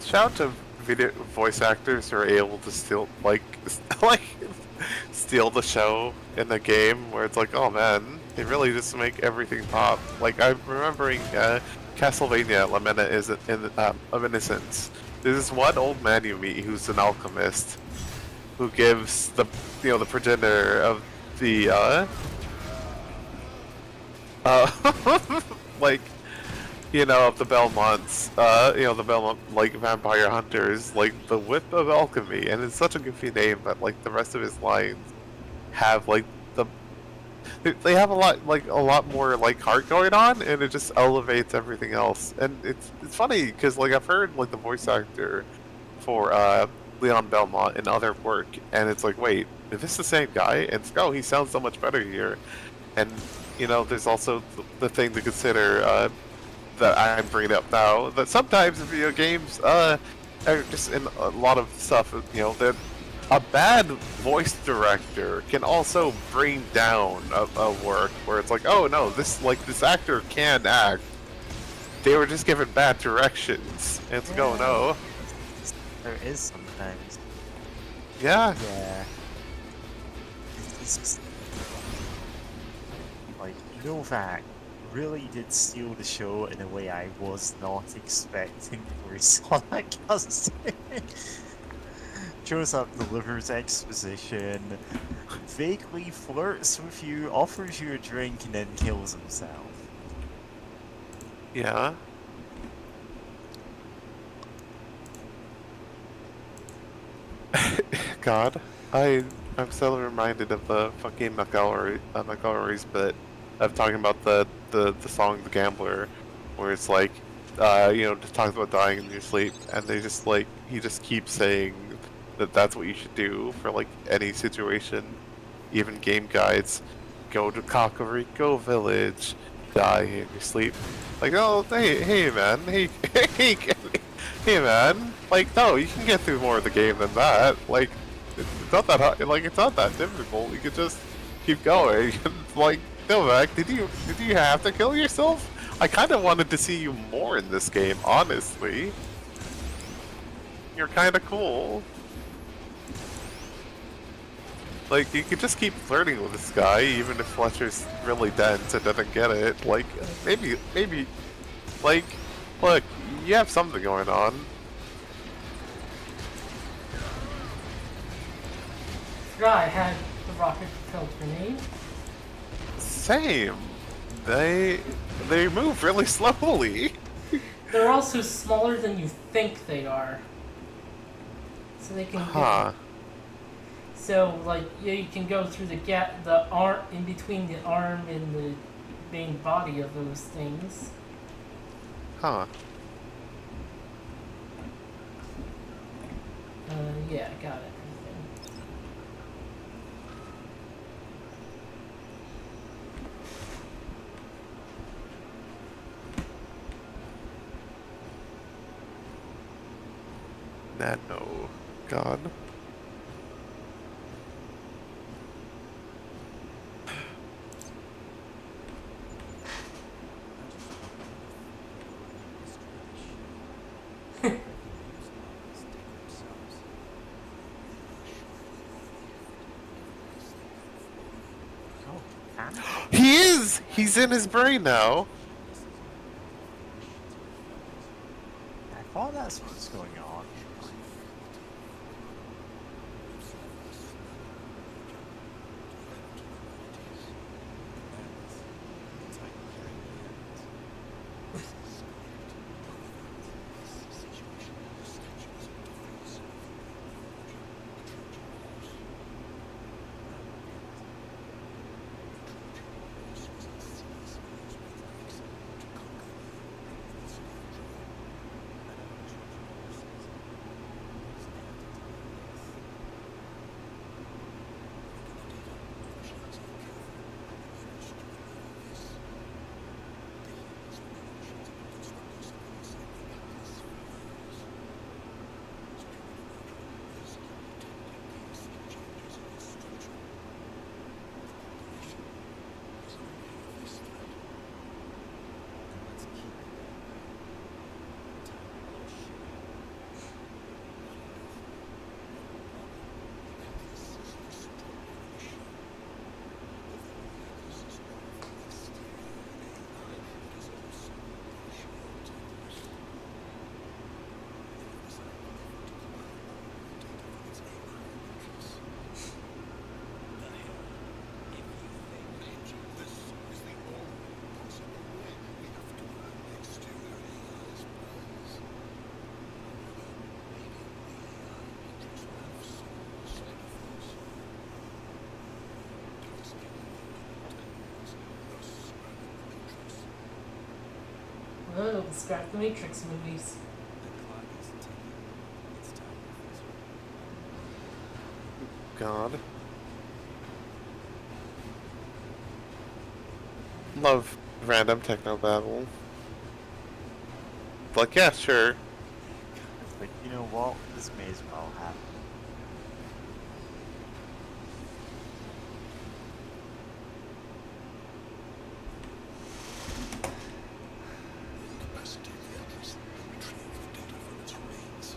Shout out to video voice actors who are able to steal like steal the show in the game where it's like, oh man, they really just make everything pop. Like I'm remembering Castlevania Lament of Innocence. There's this one old man you meet who's an alchemist who gives the the progenitor of the like of the Belmonts, the Belmont like vampire hunters, like the whip of alchemy, and it's such a goofy name, but like the rest of his lines have like they have a lot more like heart going on, and it just elevates everything else. And it's funny because like I've heard like the voice actor for Leon Belmont in other work, and it's like, wait, is this the same guy? And it's, oh, he sounds so much better here. And there's also the thing to consider that I'm bringing up now, that sometimes in video games are just in a lot of stuff, that a bad voice director can also bring down a work where it's like, oh no, this actor can act. They were just given bad directions. And it's going, oh. There is sometimes. Yeah. Yeah. It's just... Like, Novak really did steal the show in a way I was not expecting for a Sonic cutscene. Shows up, delivers exposition, vaguely flirts with you, offers you a drink, and then kills himself. Yeah. God, I'm so reminded of the fucking McElroy's bit of talking about the song The Gambler, where it's like, just talks about dying in your sleep, and they just like, he just keeps saying that that's what you should do for like any situation, even game guides. Go to Kakariko Village, die in your sleep. Like, oh, hey man, hey man, like, no, you can get through more of the game than that. Like, it's not that hard, like, it's not that difficult. You could just keep going. Like, Novak, did you have to kill yourself? I kind of wanted to see you more in this game, honestly. You're kind of cool. Like, you could just keep flirting with this guy, even if Fletcher's really dense and doesn't get it. Like, maybe, like, look, you have something going on. Forgot I had the rocket-propelled grenade. Same. They move really slowly. They're also smaller than you think they are. So they can Huh. So, like, yeah, you can go through the arm, in between the arm and the main body of those things. Huh. Yeah, got it. Nano. God. He is! He's in his brain now. I thought that's what's going on. Let's scrap the Matrix movies. The clock is ticking. It's time, Professor. God. Love random techno babble. Like, yeah, sure. But you know what? This may as well happen. Capacity of the Atlas. Retrieve data from its remains.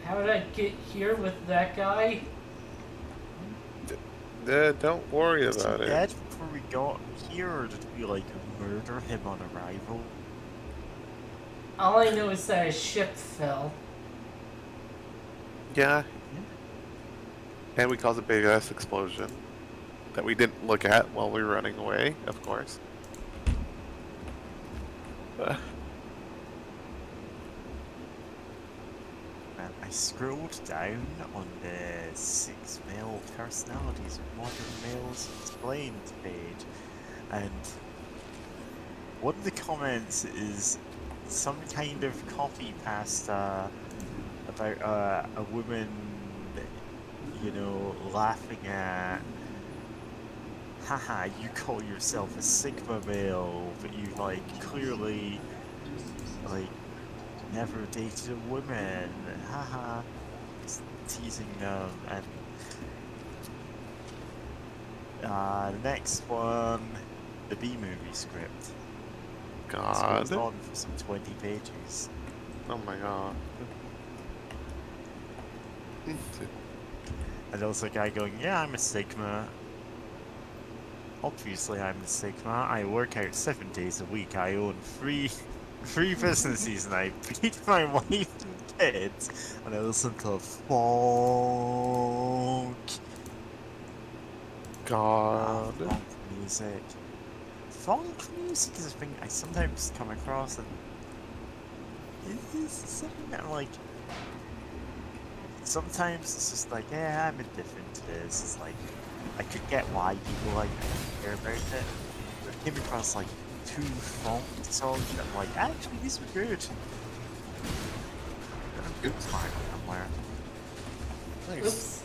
How did I get here with that guy? Don't worry Was he about it. dead before we got here, or did we like murder him on arrival? All I know is that a ship fell. Yeah. And we caused a big ass explosion that we didn't look at while we were running away, of course. Man, I scrolled down on the 6 male personalities of modern males explained page, and one of the comments is some kind of copy pasta about a woman, you know, laughing at, haha, you call yourself a Sigma male, but you like clearly like never dated a woman, haha, just teasing them. And the next one, the B movie script. This goes God. on for some 20 pages. Oh my god. And also a guy going, yeah, I'm a Sigma. Obviously I'm a Sigma. I work out 7 days a week. I own three businesses and I beat my wife and kids. And I listen to funk. God. Funk music. Funk music is a thing I sometimes come across, and it is something that like sometimes it's just like, yeah, I'm indifferent to this. It's like I could get why people like it and care about it. But I came across like 2 funk songs that I'm like, actually these were good. Oops, mine somewhere. Oops.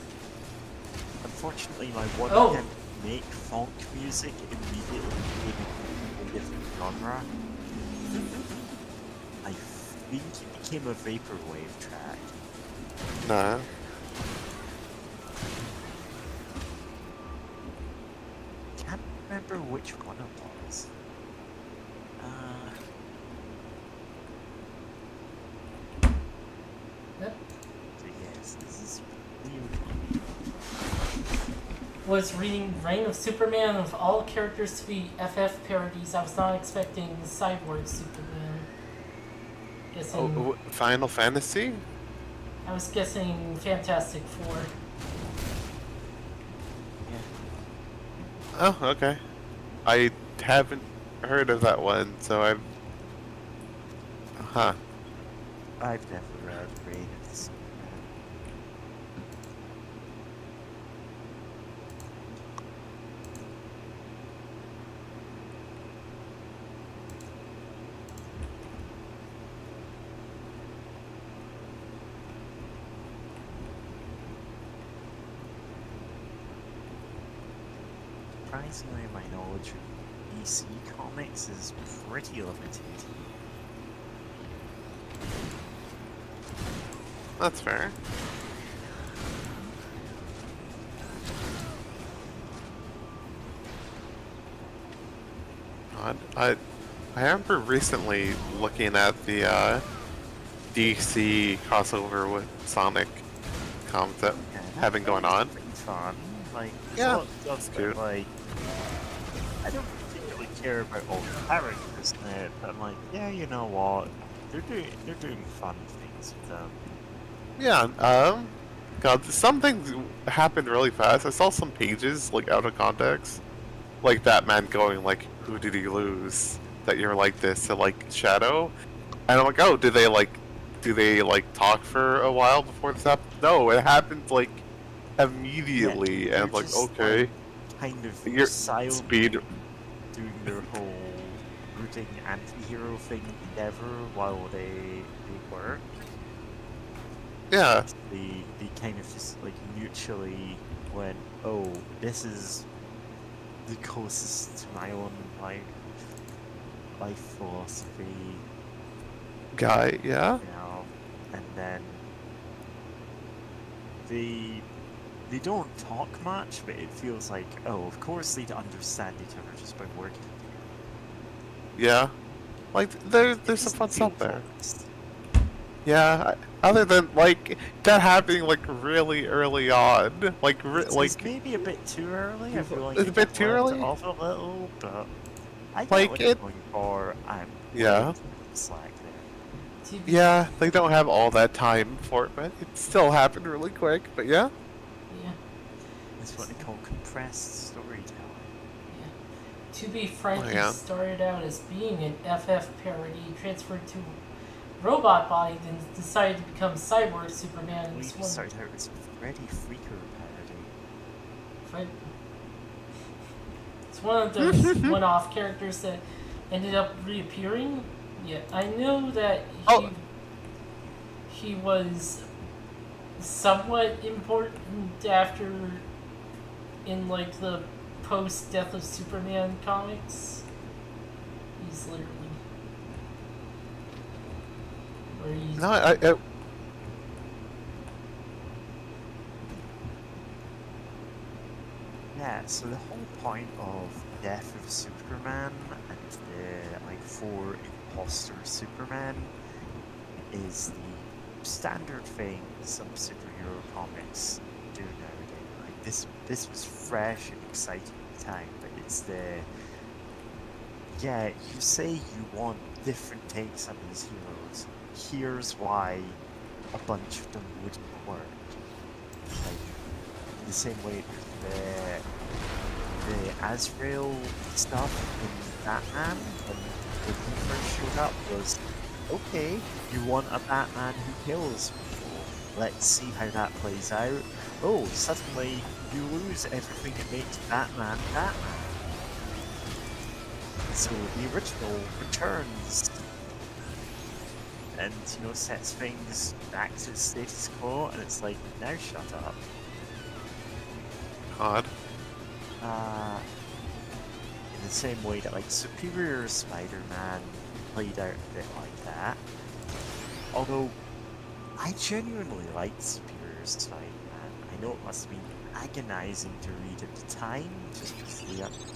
Unfortunately, my one Oh. can make funk music immediately in a different genre. I think it became a vaporwave track. Nah. Can't remember which one it was. Yep. So yes, this is weird. Was reading Reign of Superman of all characters to be FF parodies. I was not expecting Cyborg Superman. Guessing, Oh, Final Fantasy? I was guessing Fantastic Four. Oh, okay. I haven't heard of that one, so I've... Huh. I've never read Reign of the Superman. Surprisingly, my knowledge of DC comics is pretty limited. That's fair. God, I remember recently looking at the DC crossover with Sonic concept Yeah, having going on. Pretty fun. Like, there's Yeah, a lot of stuff that's that, cute. like, I don't particularly care about all the characters in it, but I'm like, yeah, you know what? They're doing fun things with them. Yeah, God, some things happened really fast. I saw some pages, like, out of context. Like, that man going, like, who did he lose? That you're like this to, like, Shadow? And I'm like, oh, do they, like, talk for a while before this happened? No, it happened, like, immediately. Yeah, and I'm they're like, just, okay. Kind of You're silently speed. doing their whole comforting anti-hero thing ever while they work. Yeah. They kind of just like mutually went, oh, this is the closest to my own life philosophy, Guy, yeah? you know, and then they don't talk much, but it feels like, oh, of course they'd understand each other just by working together. Yeah. Like, there's some fun stuff there. Focused. Yeah, other than, like, that happening, like, really early on. Like, It's maybe a bit too early. I feel like It's a it bit got too left early? off a little, but I get Like, what you're it- going for. I'm Yeah. willing to put the slack there. To be Yeah, they don't have all that time for it, but it still happened really quick, but yeah. Yeah, It's what they call compressed storytelling. yeah. To be frank, Oh, yeah. he started out as being an FF parody, transferred to Robot Body, then decided to become Cyborg Superman. We It's even one, started out as Freddy Freaker parody. Fred- it's one of those one-off characters that ended up reappearing. Yeah, I know that Oh. he was somewhat important after in like the post Death of Superman comics. He's literally where he's No, I Yeah, so the whole point of Death of Superman and the like 4 imposter Superman is the standard thing some superhero comics do nowadays. Like this was fresh and exciting at the time, but it's the yeah, you say you want different takes on these heroes. Here's why a bunch of them wouldn't work. Like the same way the Azrael stuff in Batman when he first showed up was, okay, you want a Batman who kills people. Let's see how that plays out. Oh, suddenly you lose everything that makes Batman Batman. So the original returns and, you know, sets things back to the status quo, and it's like, now shut up. odd. In the same way that, like, Superior Spider-Man played out a bit like that. Although, I genuinely liked Superior Spider-Man. I know it must have been agonizing to read at the time, just because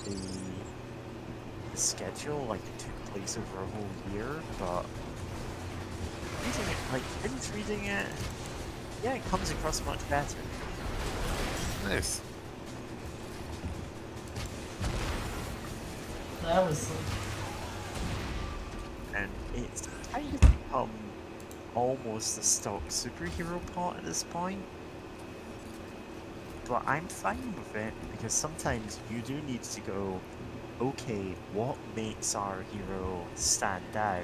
the schedule, like, it took place over a whole year, but reading it, like, binge reading it, yeah, it comes across much better. Nice. that was like, And it's kind of become almost a stock superhero plot at this point. But I'm fine with it, because sometimes you do need to go, okay, what makes our hero stand out?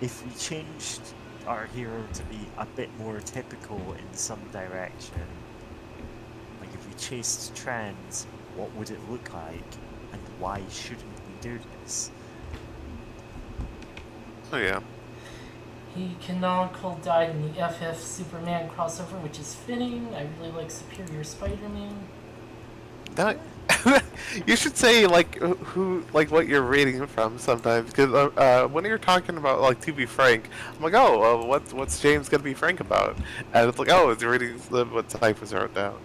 If we changed our hero to be a bit more typical in some direction, like if we chased trends, what would it look like? And why shouldn't we do this? Oh yeah. he canonical died in the FF Superman crossover, which is fitting. I really like Superior Spider-Man. That you should say like who like what you're reading from sometimes, because when you're talking about like to be frank, I'm like, oh, what's James gonna be frank about? And it's like, oh, it's reading what typos wrote down.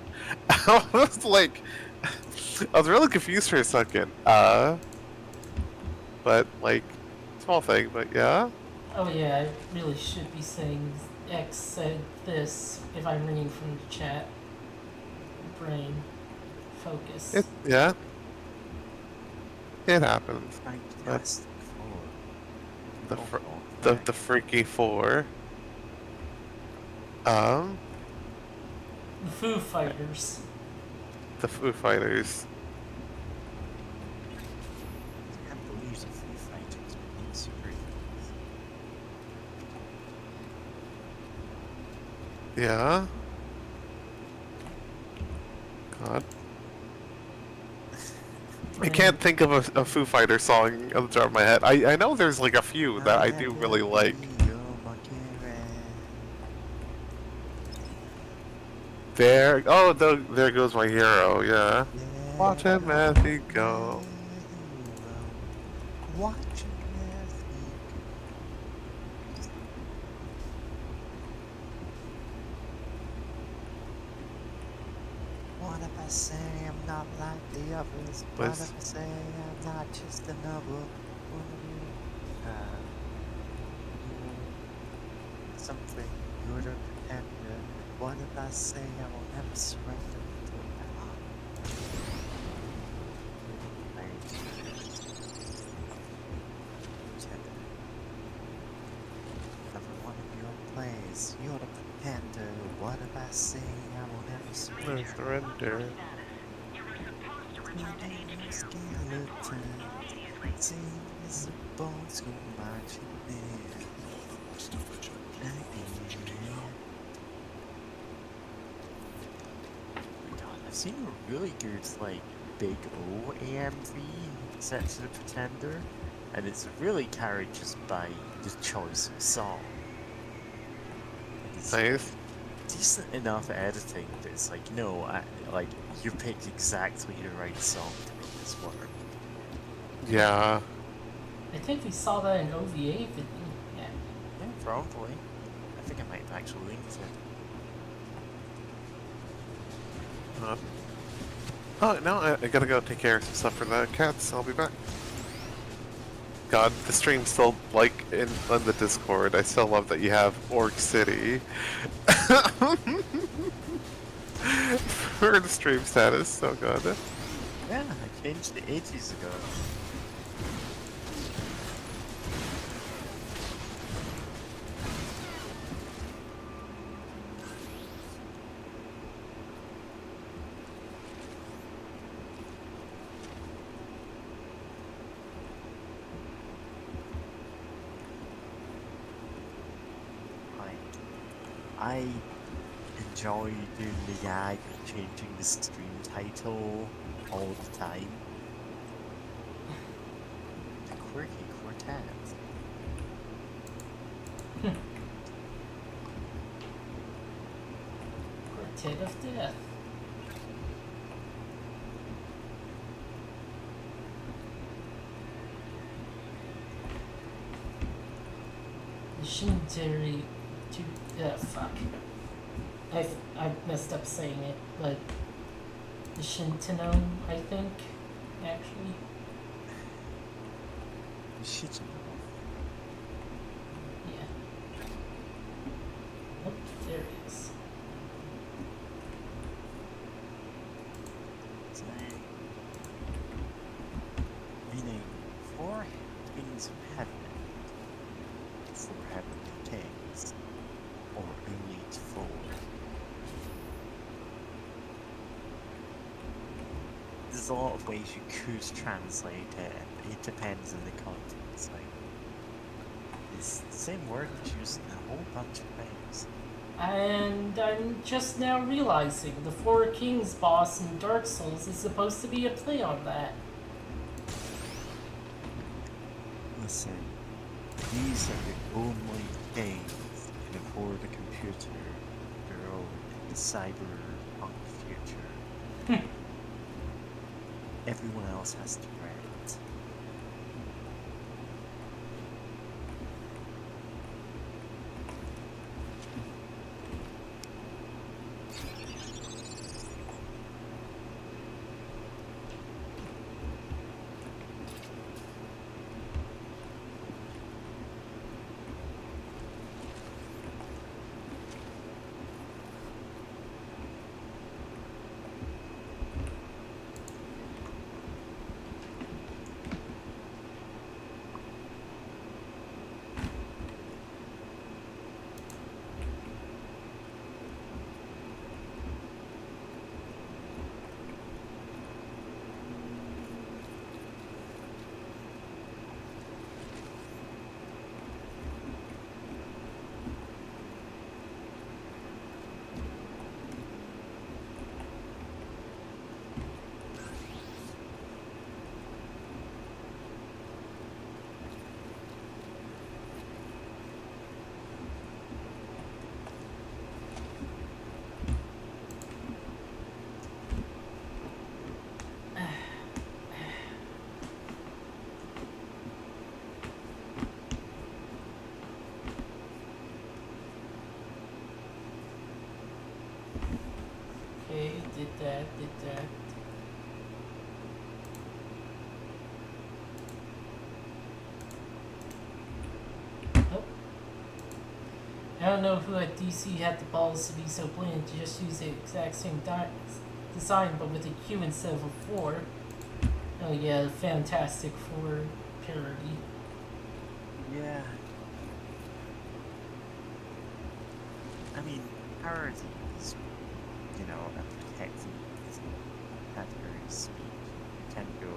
I was like, I was really confused for a second. But like, small thing, but yeah. Oh yeah, I really should be saying X said this if I'm reading from the chat. Brain. Focus. Yeah. It happens. Fantastic Four. The Oh, fr- God. the Freaky Four. The Foo Fighters. The Foo Fighters. I can't believe the Foo Fighters being superheroes. Yeah. God. I can't think of a Foo Fighter song on the top of my head. I know there's like a few that I do really like. There goes my hero. Yeah. Watch him as he go. Watch him as he What if I say I'm not like the others? What Pues- if I say I'm not just another one of you? Something you're a pretender. What if I say I will never surrender to my heart? Another one of your plays. You're the pretender. What if I say I will never surrender? No surrender. You were supposed to My return to name HQ. is Skeleton. Immediately. Sing is a bone school marching band. God, I've seen a really good, like, big O AMV set to the Pretender, and it's really carried just by the choice of song. It's Nice. decent enough editing, but it's like, no, like, you picked exactly the right song to make this work. Yeah. I think we saw that in OVA video. Yeah. Yeah, probably. I think I might have actually linked it. Oh, no, I gotta go take care of some stuff for the cats. I'll be back. God, the stream's still, like, on the Discord. I still love that you have Orc City. For the stream status, so good. Yeah, I changed it ages ago. I enjoy doing the gag of changing the stream title all the time. The Quirky Quartet. Quartet of Death. The Shintari to fuck. I messed up saying it, but the Shintanome, I think, actually. Shit. Yeah. Oh, there it is. Meaning, four kings of heaven, four heavenly kings, or only four. There's a lot of ways you could translate it, and it depends on the context. Like, it's the same word that's used in a whole bunch of things. And I'm just now realizing the Four Kings boss in Dark Souls is supposed to be a play on that. Listen, these are the only things that afford a computer grow in the cyberpunk future. Everyone else has to rent. Okay, did that. Oh. I don't know who at DC had the balls to be so blatant to just use the exact same design but with a Q instead of a 4. Oh yeah, Fantastic Four parody. Yeah. I mean, parodies, you know, are protecting these categories speech. You can go,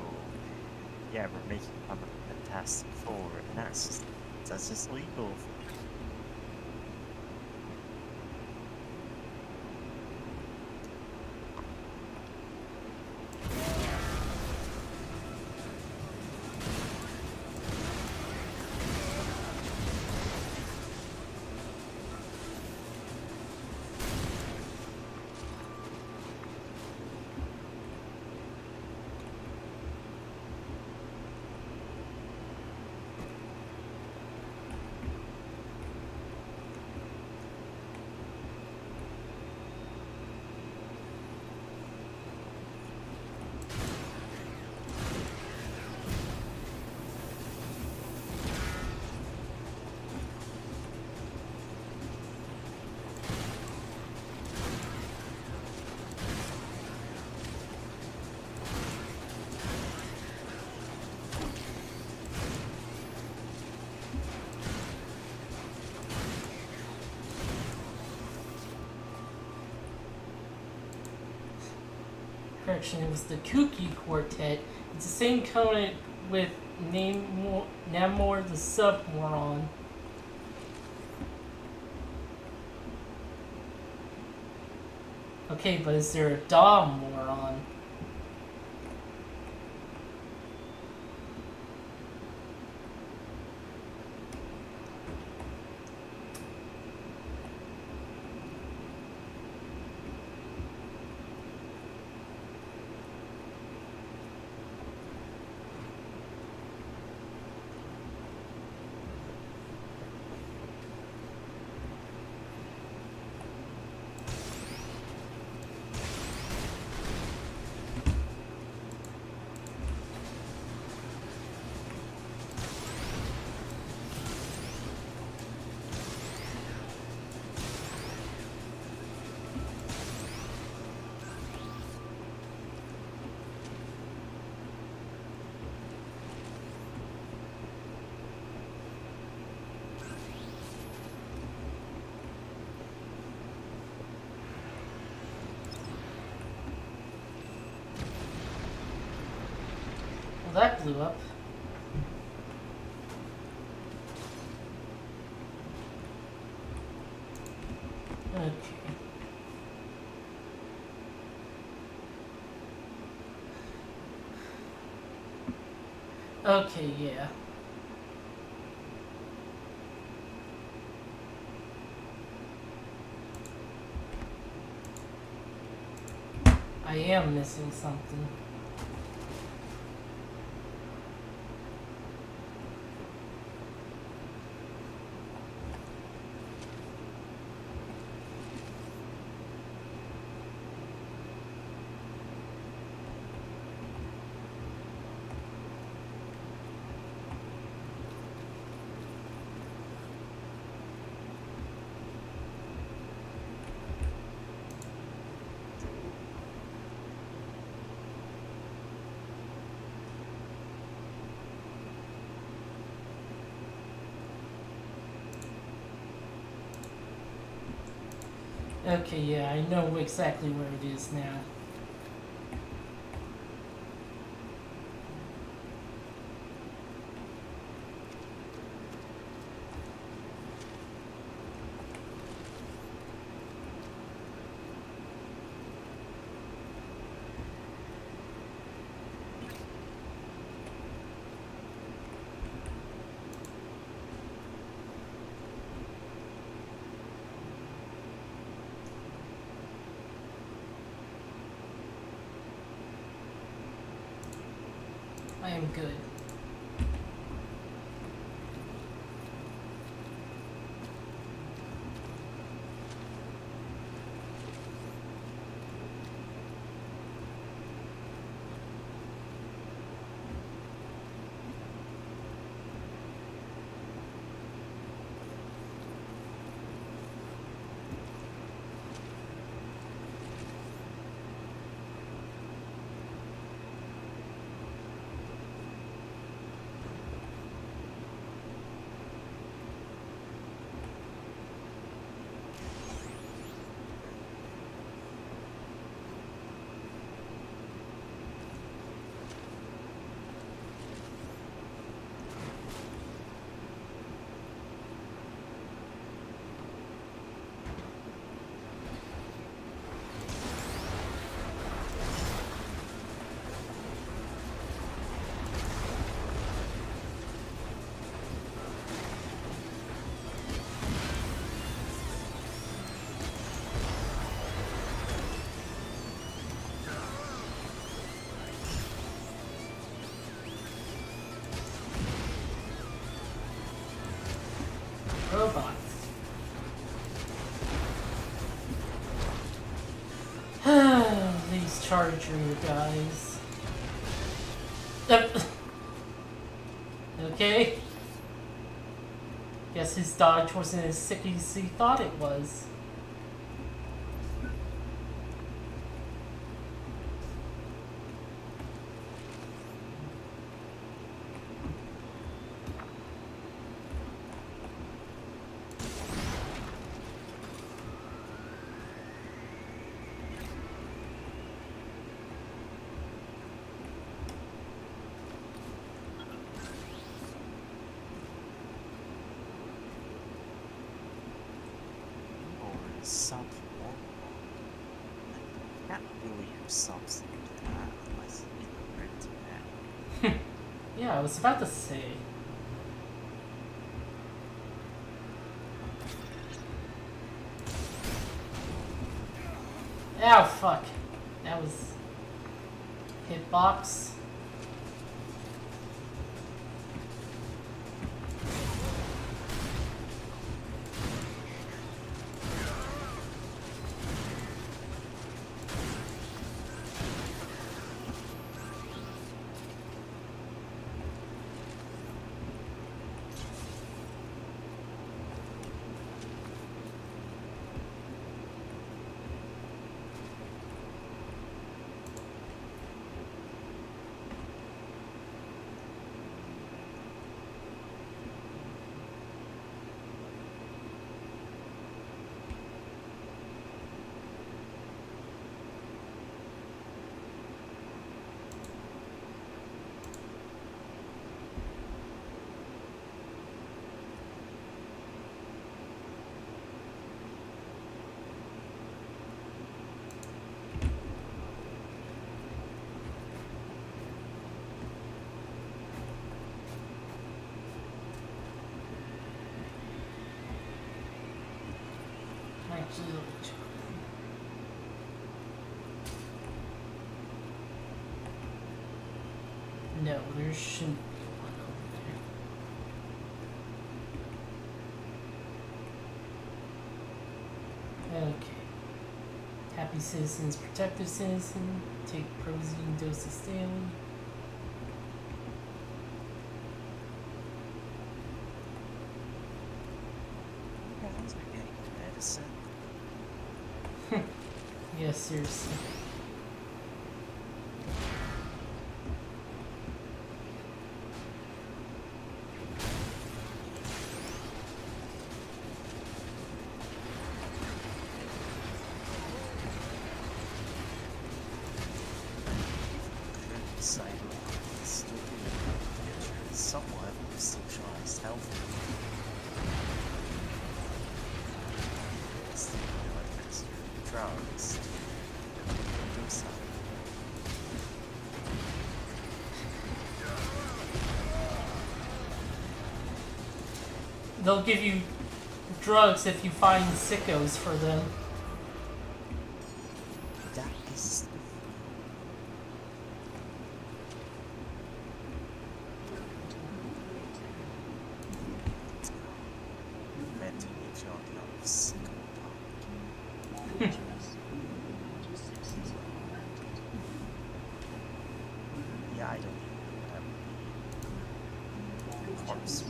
yeah, we're making fun of Fantastic Four, and that's just legal. Correction, it was the Kooky Quartet. It's the same comic with Namor the Submoron. Okay, but is there a Moron? Well, that blew up. Okay. Okay, yeah. I am missing something. Okay, yeah, I know exactly where it is now. I am good. charger, guys. Okay. Guess his dodge wasn't as sick as he thought it was. Or sub one. I can't really use subs into that unless you know internet. Yeah, I was about to say. Ow, fuck. That was hitbox. Actually, let me check. No, there shouldn't be one over there. Okay. Happy citizens, protective citizen. Take Prozine doses daily. Guys are getting medicine. Yeah, seriously. Cyberpunk is still featuring some level of socialized health. It's the benefits of drugs to do something. They'll give you drugs if you find sickos for them. That is inventing a genre of psychopathy. Yeah, I don't even know what that would be. Corpse.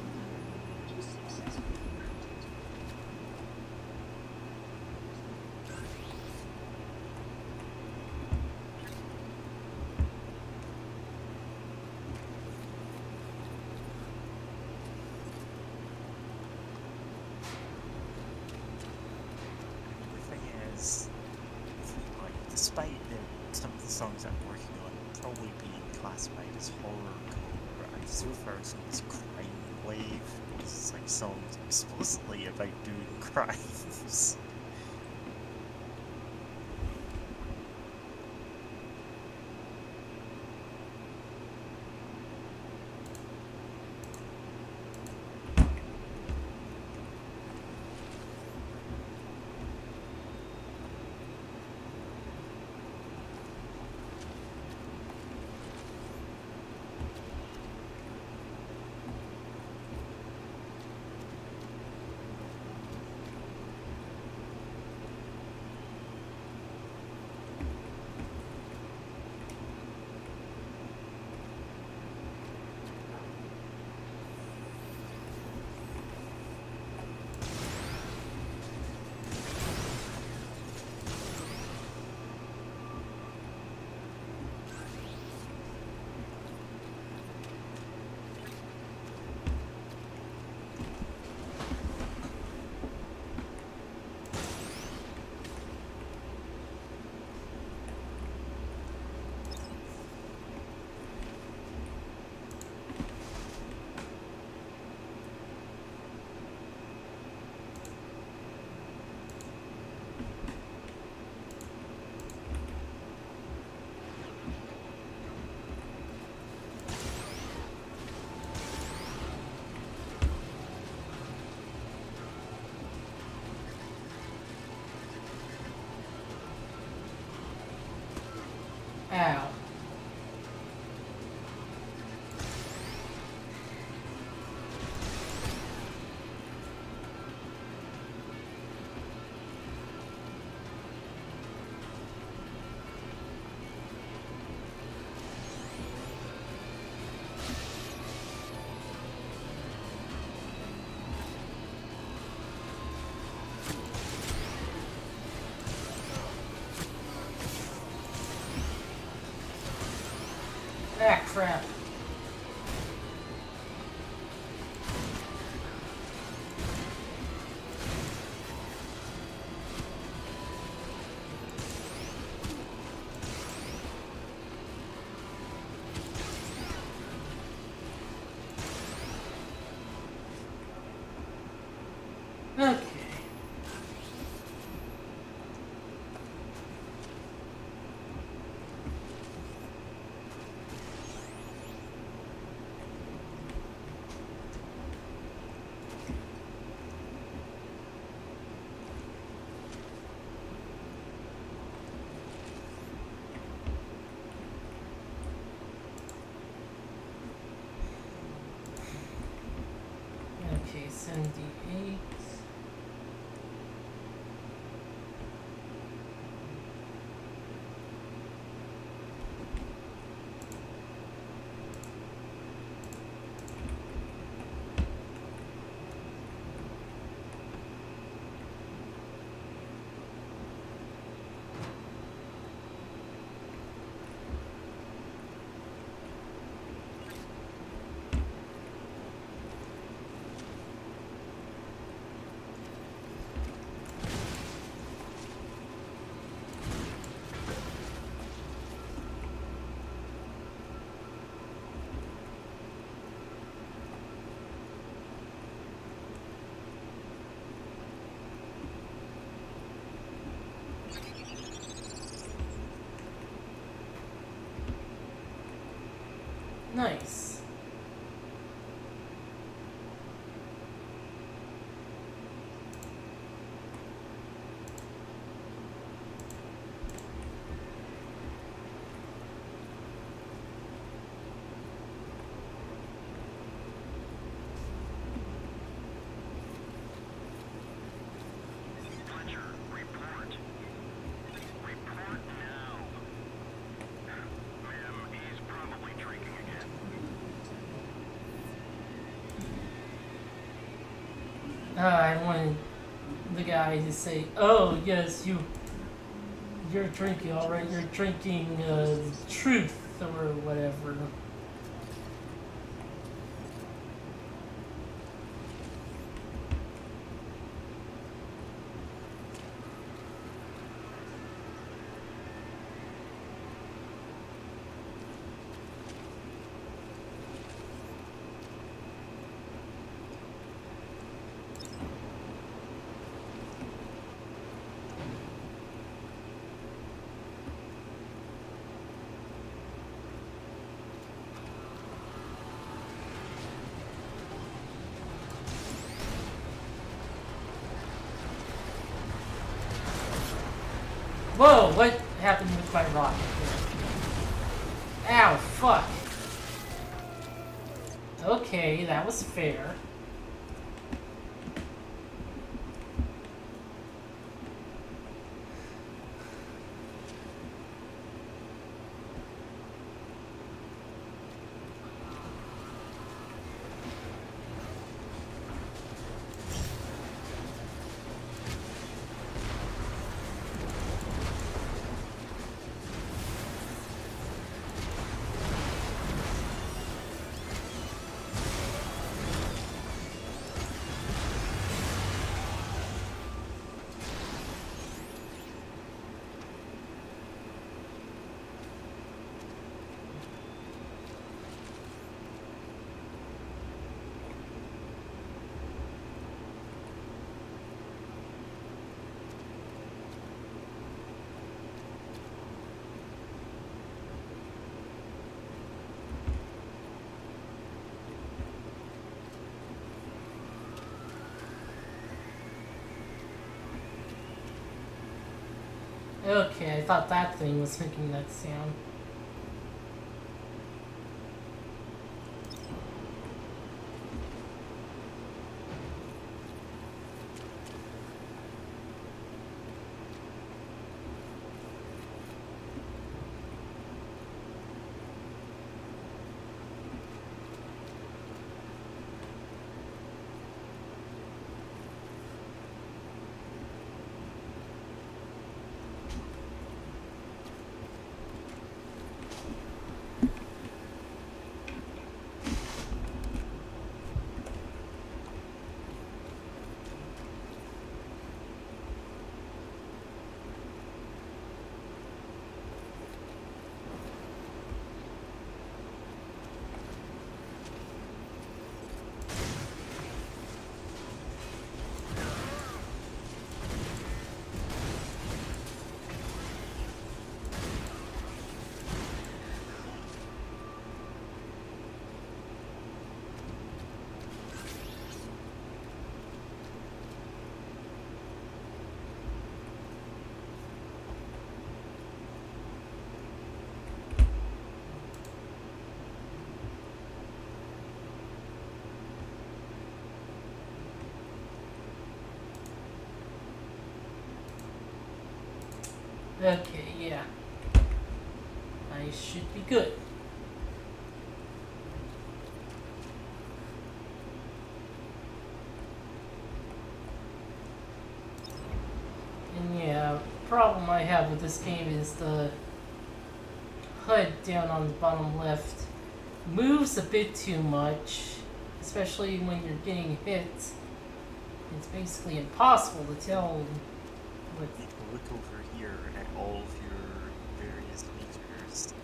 The thing is, like, despite some of the songs I'm working on probably being classified as horrorcore, I still refer to them as crime wave, because it's like songs explicitly about doing crimes. crap. Okay. Okay, 78. Nice. Fletcher, report. Report now. Ma'am, he's probably drinking again. I wanted the guy to say, "Oh yes, you're drinking, all right. You're drinking truth or whatever." Whoa! What happened with my rocket? Ow! Fuck. Okay, that was fair. Okay, I thought that thing was making that sound. Okay, yeah. I should be good. And yeah, problem I have with this game is the HUD down on the bottom left moves a bit too much, especially when you're getting hit. It's basically impossible to tell what. You can look over here at all of your various meters.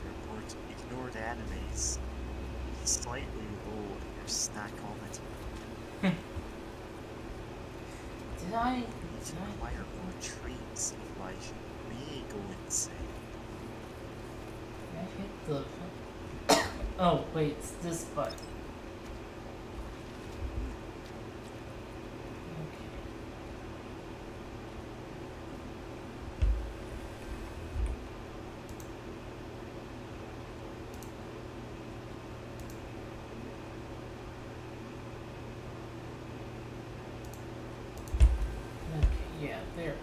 You're going to ignore the enemies. Slightly low your stackometer. Did I? You need to acquire more traits, otherwise you may go insane. I hit the. Oh wait, it's this button. Okay. Okay, yeah, there we go.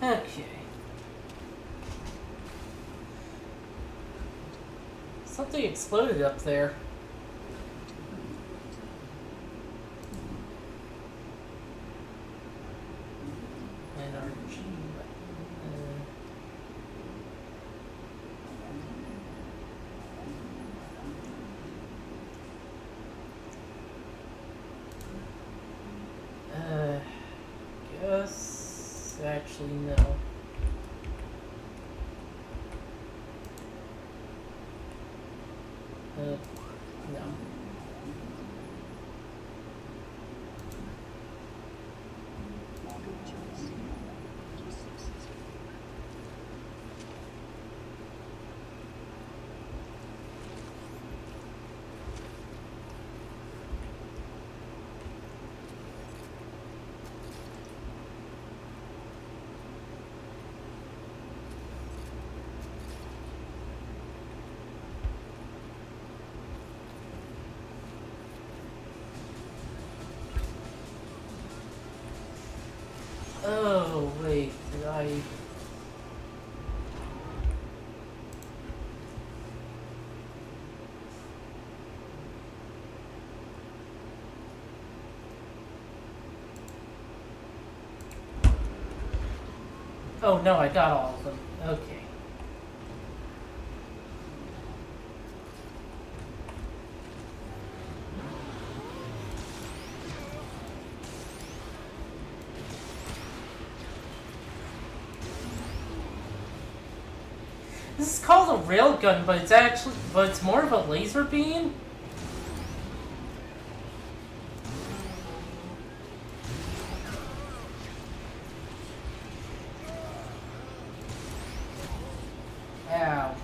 Okay. Something exploded up there. An RG button. Guess actually no. No. Good choice. 26 is Oh wait, did I? Oh no, I got all of them. Okay. called a railgun, but it's more of a laser beam. Ow.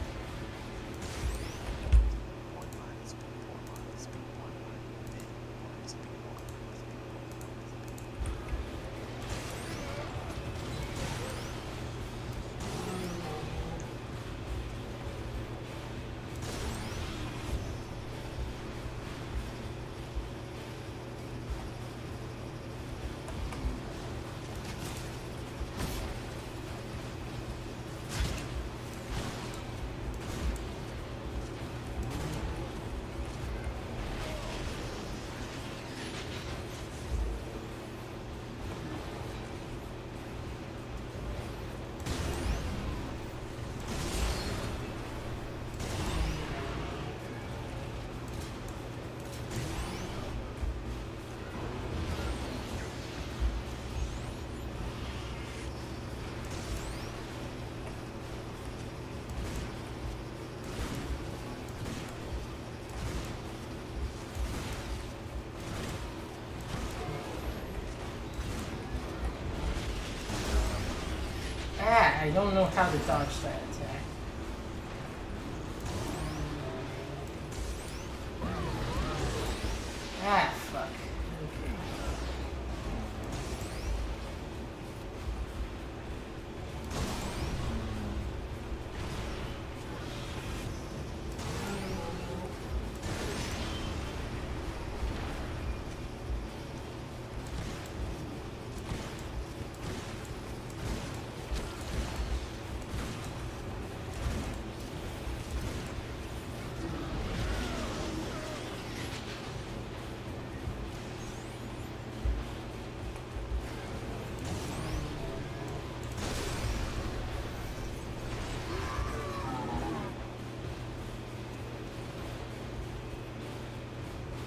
Ah, I don't know how to dodge that attack. Ah, fuck.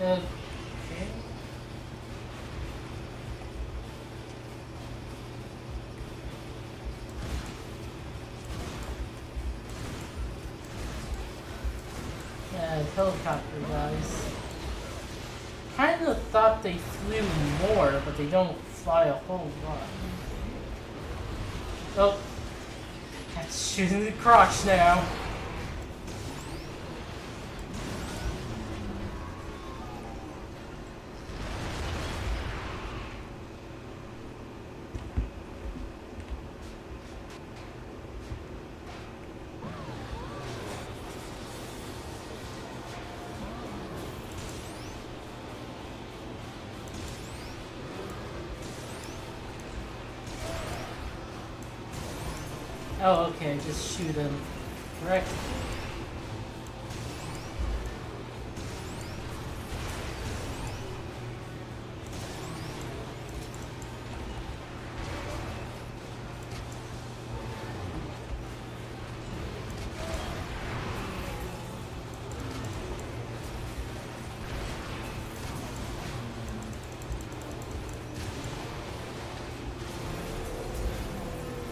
Okay. Okay. Helicopter guys. Kinda thought they flew more, but they don't fly a whole lot. Oh. That's shooting the crotch now. Oh, okay, just shoot him. Correct.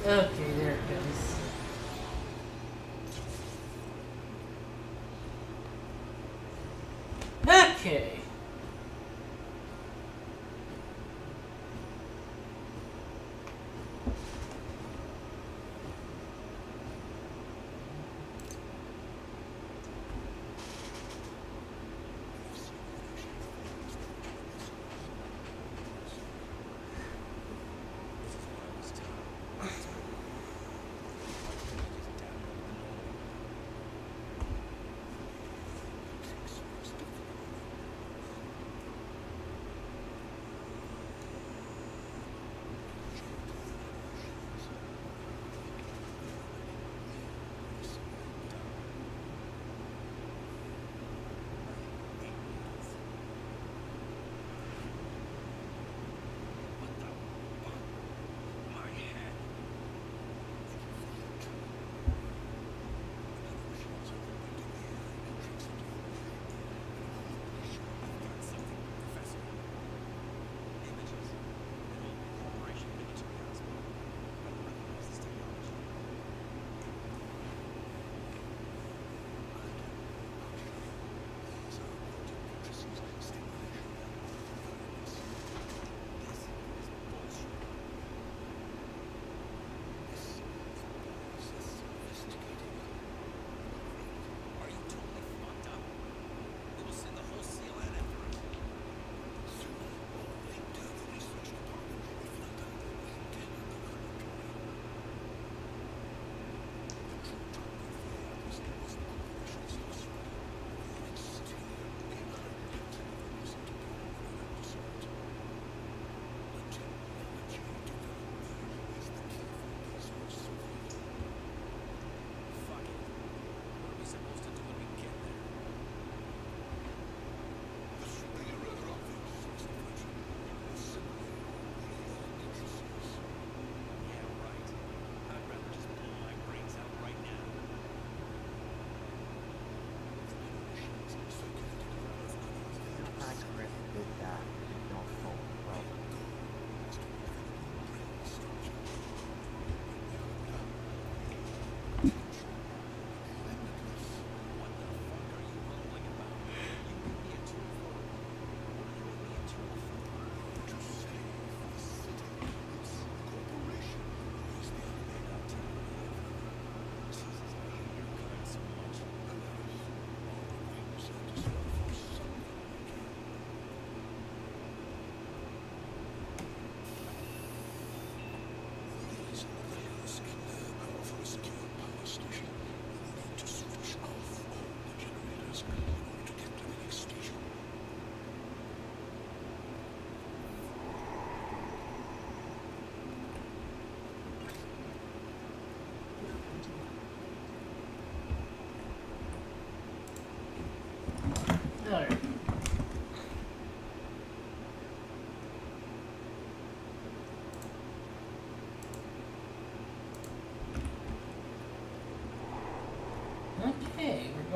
Okay, there it goes. Okay.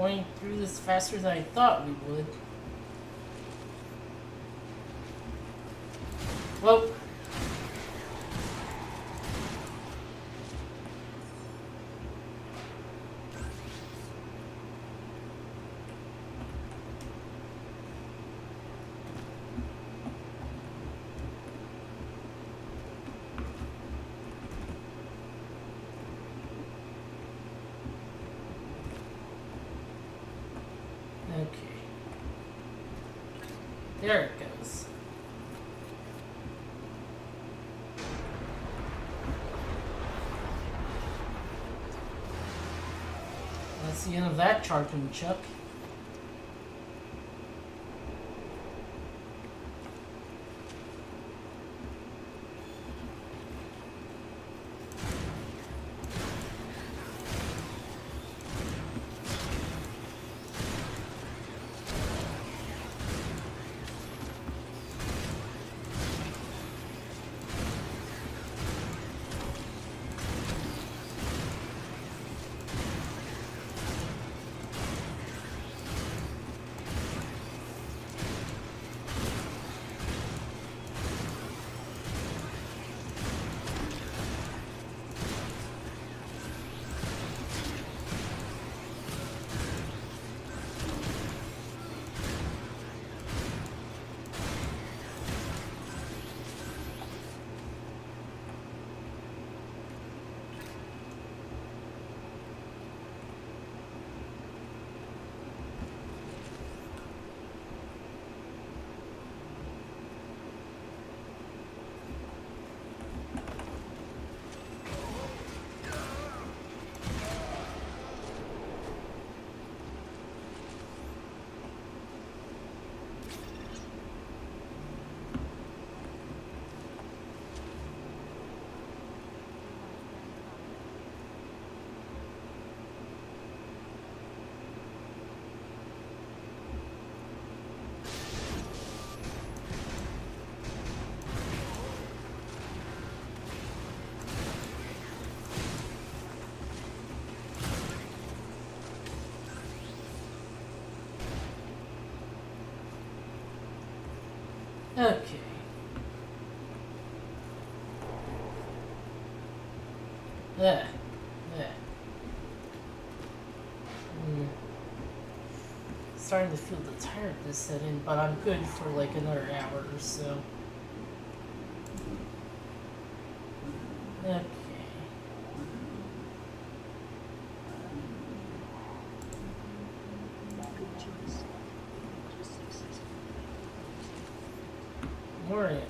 going through this faster than I thought we would. Whoa. Okay. There it goes. That's the end of that charging chuck. Okay. There. There. Starting to feel the tiredness set in, but I'm good for like another hour or so. Okay. Good choice. Just successful. More ammo.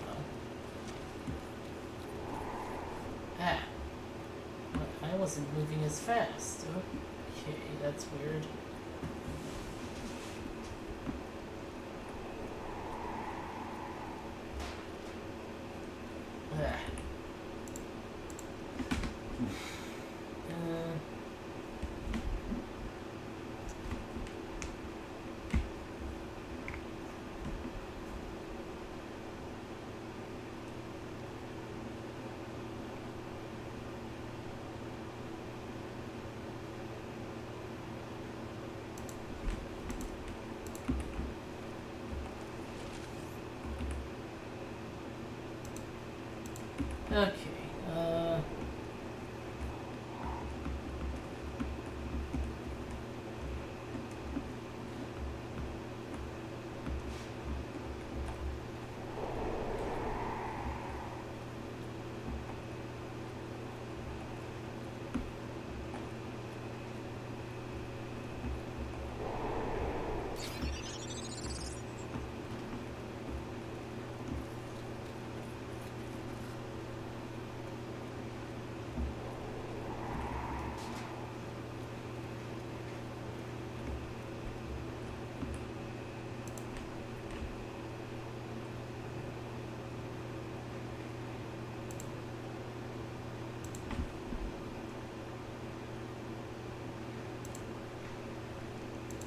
Ah. I wasn't moving as fast. Okay, that's weird. Ah. Okay,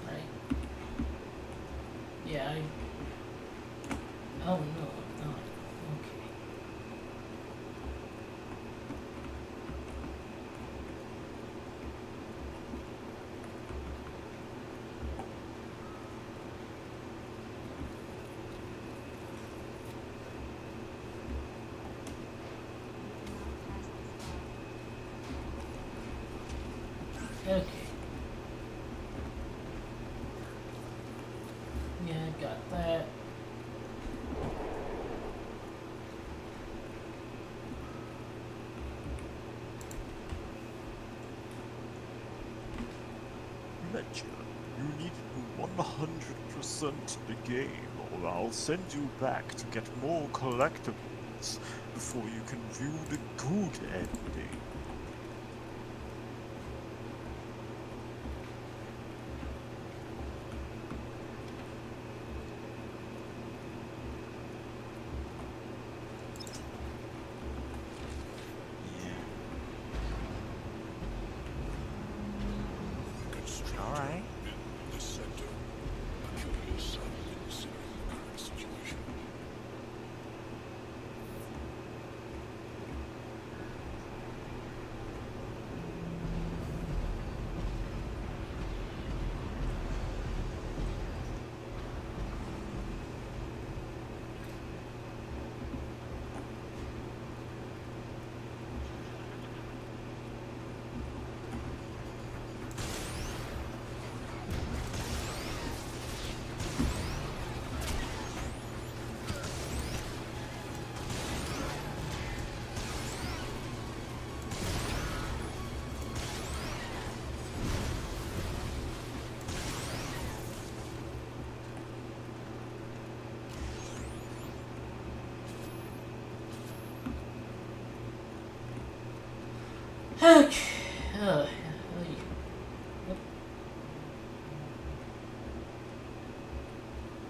right. Yeah, oh no, I'm not. Okay. Yeah, got that. Ledger, you need to 100% the game, or I'll send you back to get more collectibles before you can view the good ending. Alright. The center. A curious sight considering the current situation. Okay.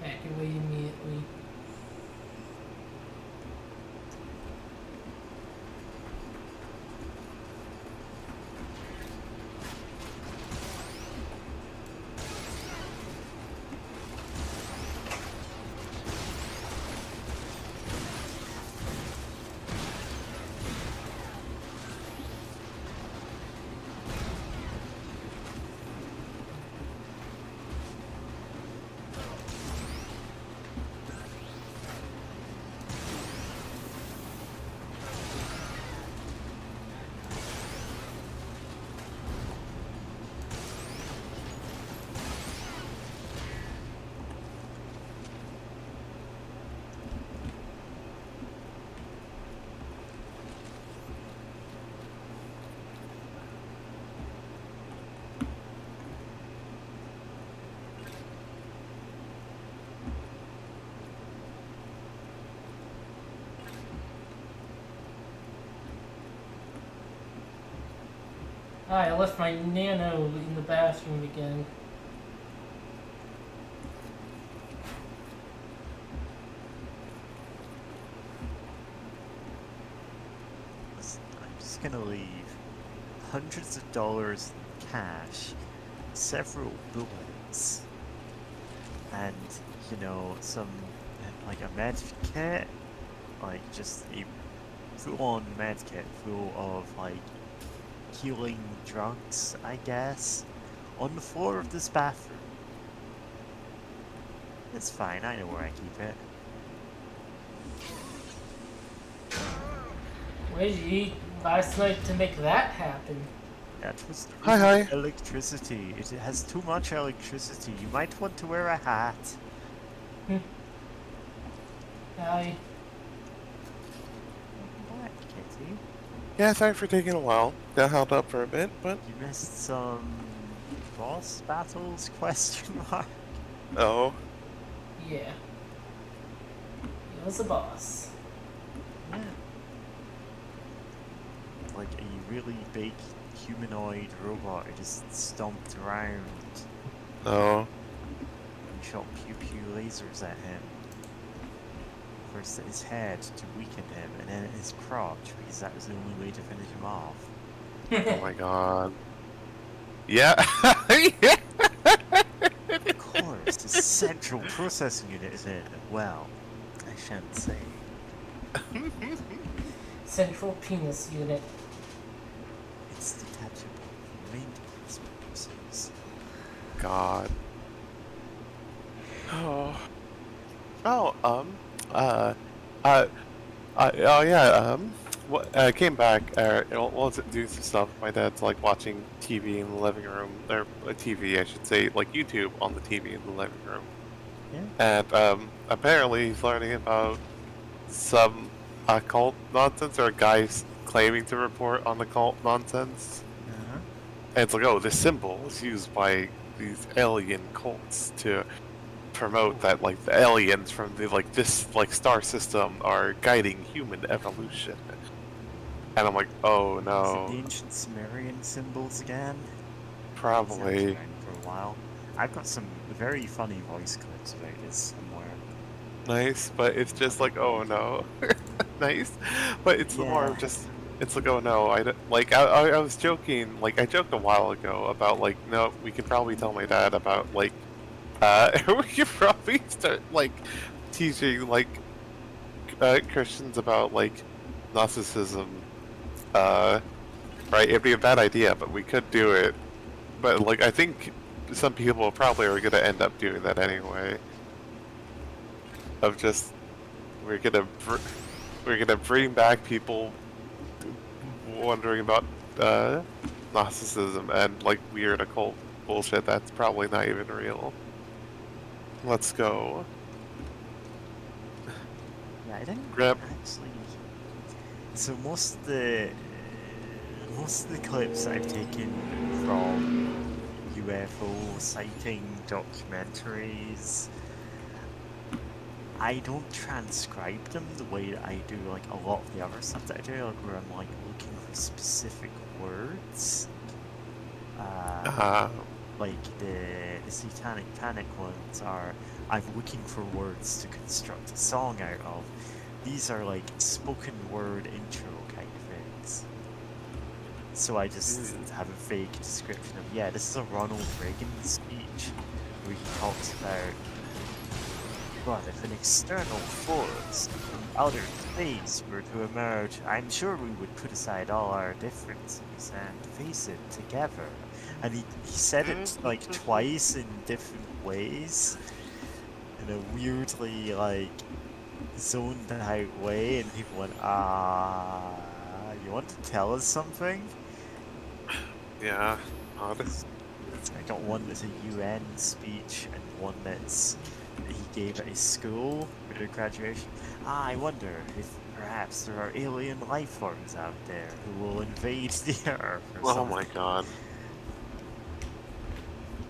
Back away immediately. Hi, I left my nano in the bathroom again. I'm just gonna leave hundreds of dollars in cash, several bullets, and, you know, some, like a med kit, like just a full-on med kit full of, like, healing drugs, I guess, on the floor of this bathroom. It's fine, I know where I keep it. What did you eat last night to make that happen? That was the Hi, reason electricity. It has too much electricity. You might want to wear a hat. Hi. Welcome back, Kitty. Yeah, sorry for taking a while. Got held up for a bit, but You missed some boss battles? Question mark. oh, Yeah. He was a boss. Yeah. Like a really big humanoid robot who just stomped around no. and shot pew pew lasers at him. First at his head to weaken him, and then at his crotch because that was the only way to finish him off. Oh my god. Yeah. Of course, the central processing unit is in. Well, I shan't say. Central penis unit. It's detachable for maintenance purposes. God. Oh. Oh, oh yeah, what, I came back, was doing some stuff. My dad's like watching TV in the living room, or TV, I should say, like YouTube on the TV in the living room. Yeah. and apparently he's learning about some occult nonsense, or a guy claiming to report on occult nonsense. Uh-huh. And it's like, oh, this symbol is used by these alien cults to promote that, like, the aliens from the, like, this, like, star system are guiding human evolution. And I'm like, oh Is it no, the ancient Sumerian symbols again? probably. Around for a while. I've got some very funny voice clips about this somewhere. Nice, but it's just like, oh no. Nice, but it's more Yeah. of just, it's like, oh no, like, I was joking, like, I joked a while ago about, like, no, we could probably tell my dad about, like, we could probably start, like, teaching, like, Christians about, like, Gnosticism, right, it'd be a bad idea, but we could do it, but, like, I think some people probably are gonna end up doing that anyway, of just, we're gonna bring back people wondering about Gnosticism and, like, weird occult bullshit that's probably not even real. Let's go. Yeah, I didn't Grab. actually. So most of the clips I've taken from UFO sighting documentaries, I don't transcribe them the way that I do like a lot of the other stuff that I do, like where I'm like looking for specific words. Like the Satanic Panic ones are, I'm looking for words to construct a song out of. These are like spoken word intro kind of things. So I just have a vague description of, yeah, this is a Ronald Reagan speech where he talks about, but if an external force from outer space were to emerge, I'm sure we would put aside all our differences and face it together. And he said it like twice in different ways, in a weirdly like zoned out way, and people went, you want to tell us something? Yeah, odd. I got one that's a UN speech and one that's he gave at his school for their graduation. I wonder if perhaps there are alien life forms out there who will invade the Earth or Oh something. my god.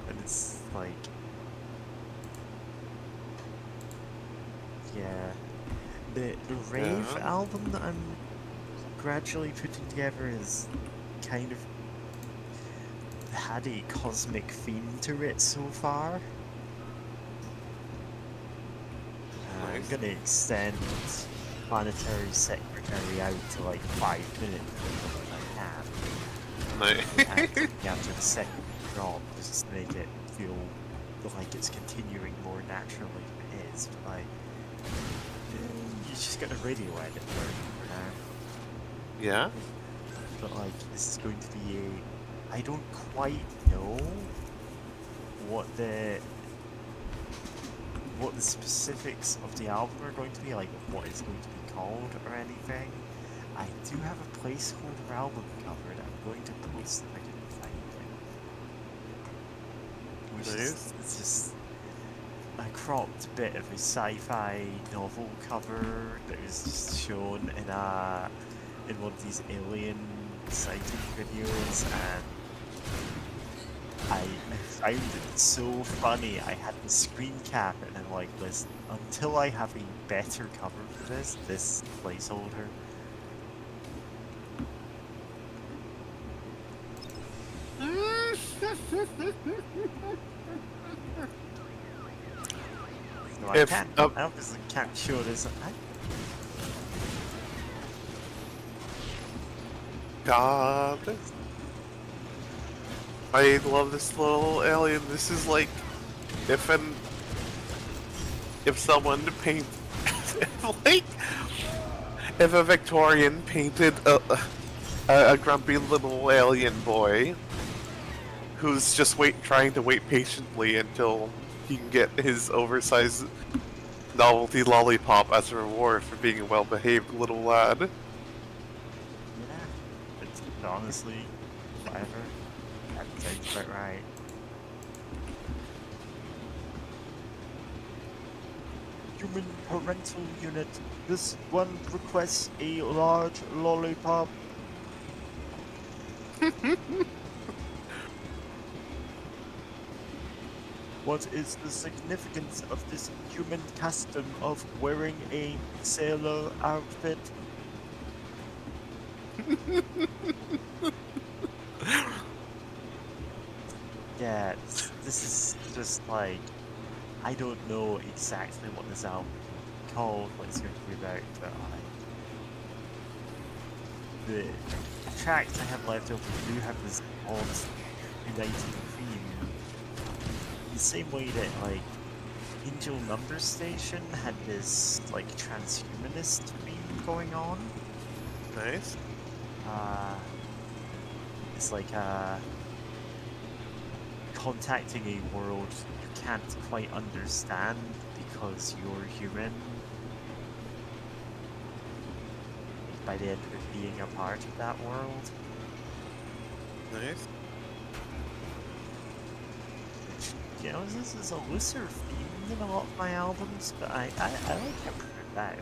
And it's like, yeah, the Rave Yeah. album that I'm gradually putting together is kind of had a cosmic theme to it so far. I'm Nice. gonna extend Planetary Secretary out to like 5 minutes if I can. Nice. And after the second drop, just to make it feel like it's continuing more naturally than it is. But like, you just got a radio edit for now. Yeah? But like, this is going to be I don't quite know what the specifics of the album are going to be, like what it's going to be called or anything. I do have a placeholder album cover that I'm going to post if I can find it. Which is, it's just a cropped bit of a sci-fi novel cover that was just shown in one of these alien sighting videos, and I found it so funny. I had to screen cap it, and I'm like, listen, until I have a better cover for this placeholder. No, I If, can't. I obviously can't show this. God. I love this little alien. This is like if someone paint if a Victorian painted a grumpy little alien boy who's just trying to wait patiently until he can get his oversized novelty lollipop as a reward for being a well-behaved little lad. Yeah, it's honestly, whatever. That sounds about right. human parental unit. This one requests a large lollipop. What is the significance of this human custom of wearing a sailor outfit? Yeah, this is just like, I don't know exactly what this album is called, what it's going to be about, but the tracks I have left over do have this odd uniting theme. The same way that like Angel Number Station had this like transhumanist theme going on. Nice. It's like contacting a world you can't quite understand because you're human. By the end of it being a part of that world. Nice. Which, you know, this is a looser theme than a lot of my albums, but I like how it turned out.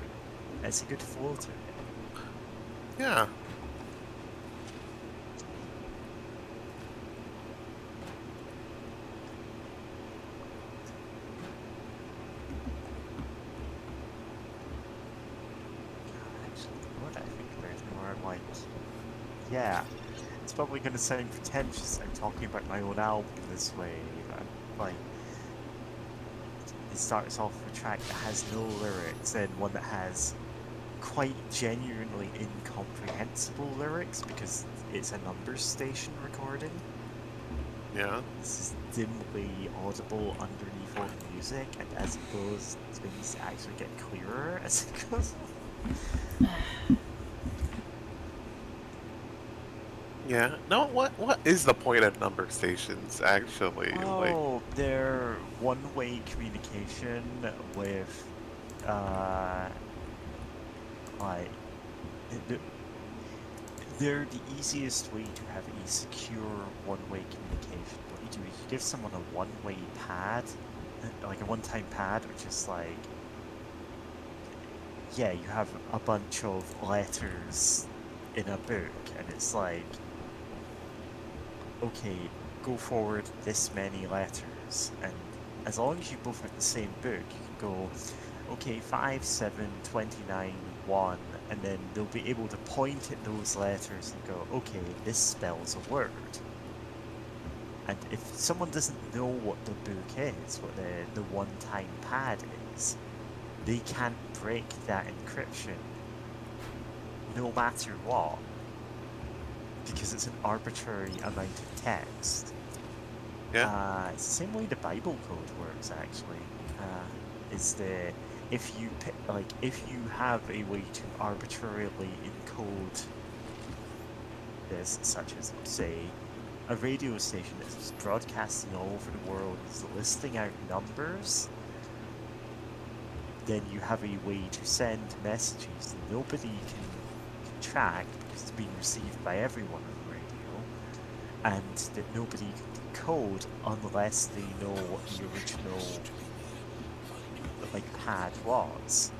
It's a good flow to it. Yeah. Actually, what I think there's more like, yeah, it's probably going to sound pretentious. I'm talking about my own album this way, but like, it starts off with a track that has no lyrics and one that has quite genuinely incomprehensible lyrics because it's a number station recording. Yeah. This is dimly audible underneath all the music, and as it goes, things actually get clearer as it goes. Yeah. No, what is the point of number stations actually? Like, Oh, they're one-way communication with, like, th- they're the easiest way to have a secure one-way communication. What you do is you give someone a one-way pad, like a one-time pad, which is like, yeah, you have a bunch of letters in a book, and it's like, okay, go forward this many letters, and as long as you both have the same book, you can go, okay, 5, 7, 29, 1, and then they'll be able to point at those letters and go, okay, this spells a word. And if someone doesn't know what the book is, what the one-time pad is, they can't break that encryption, no matter what, because it's an arbitrary amount of text. yeah. It's the same way the Bible code works, actually. If you have a way to arbitrarily encode this, such as, say, a radio station that's broadcasting all over the world is listing out numbers, then you have a way to send messages that nobody can track because it's being received by everyone on the radio, and that nobody can decode unless they know what the original pad was.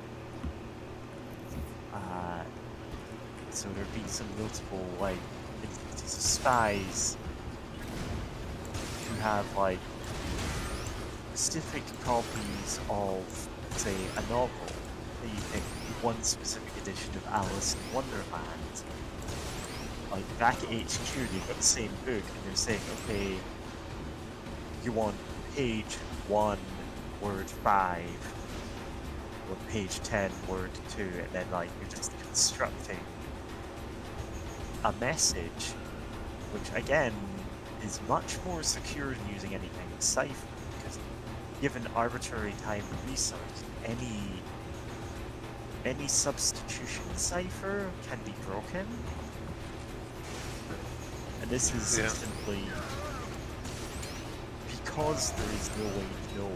So there have been some notable instances of spies who have specific copies of, say, a novel. You pick one specific edition of Alice in Wonderland. Back at HQ, they've got the same book, and they're saying, okay, you want page 1, word 5, or page 10, word 2, and then you're just constructing a message, which again is much more secure than using anything like cipher, because given arbitrary time and resource, any substitution cipher can be broken. And this is simply because there is no way to know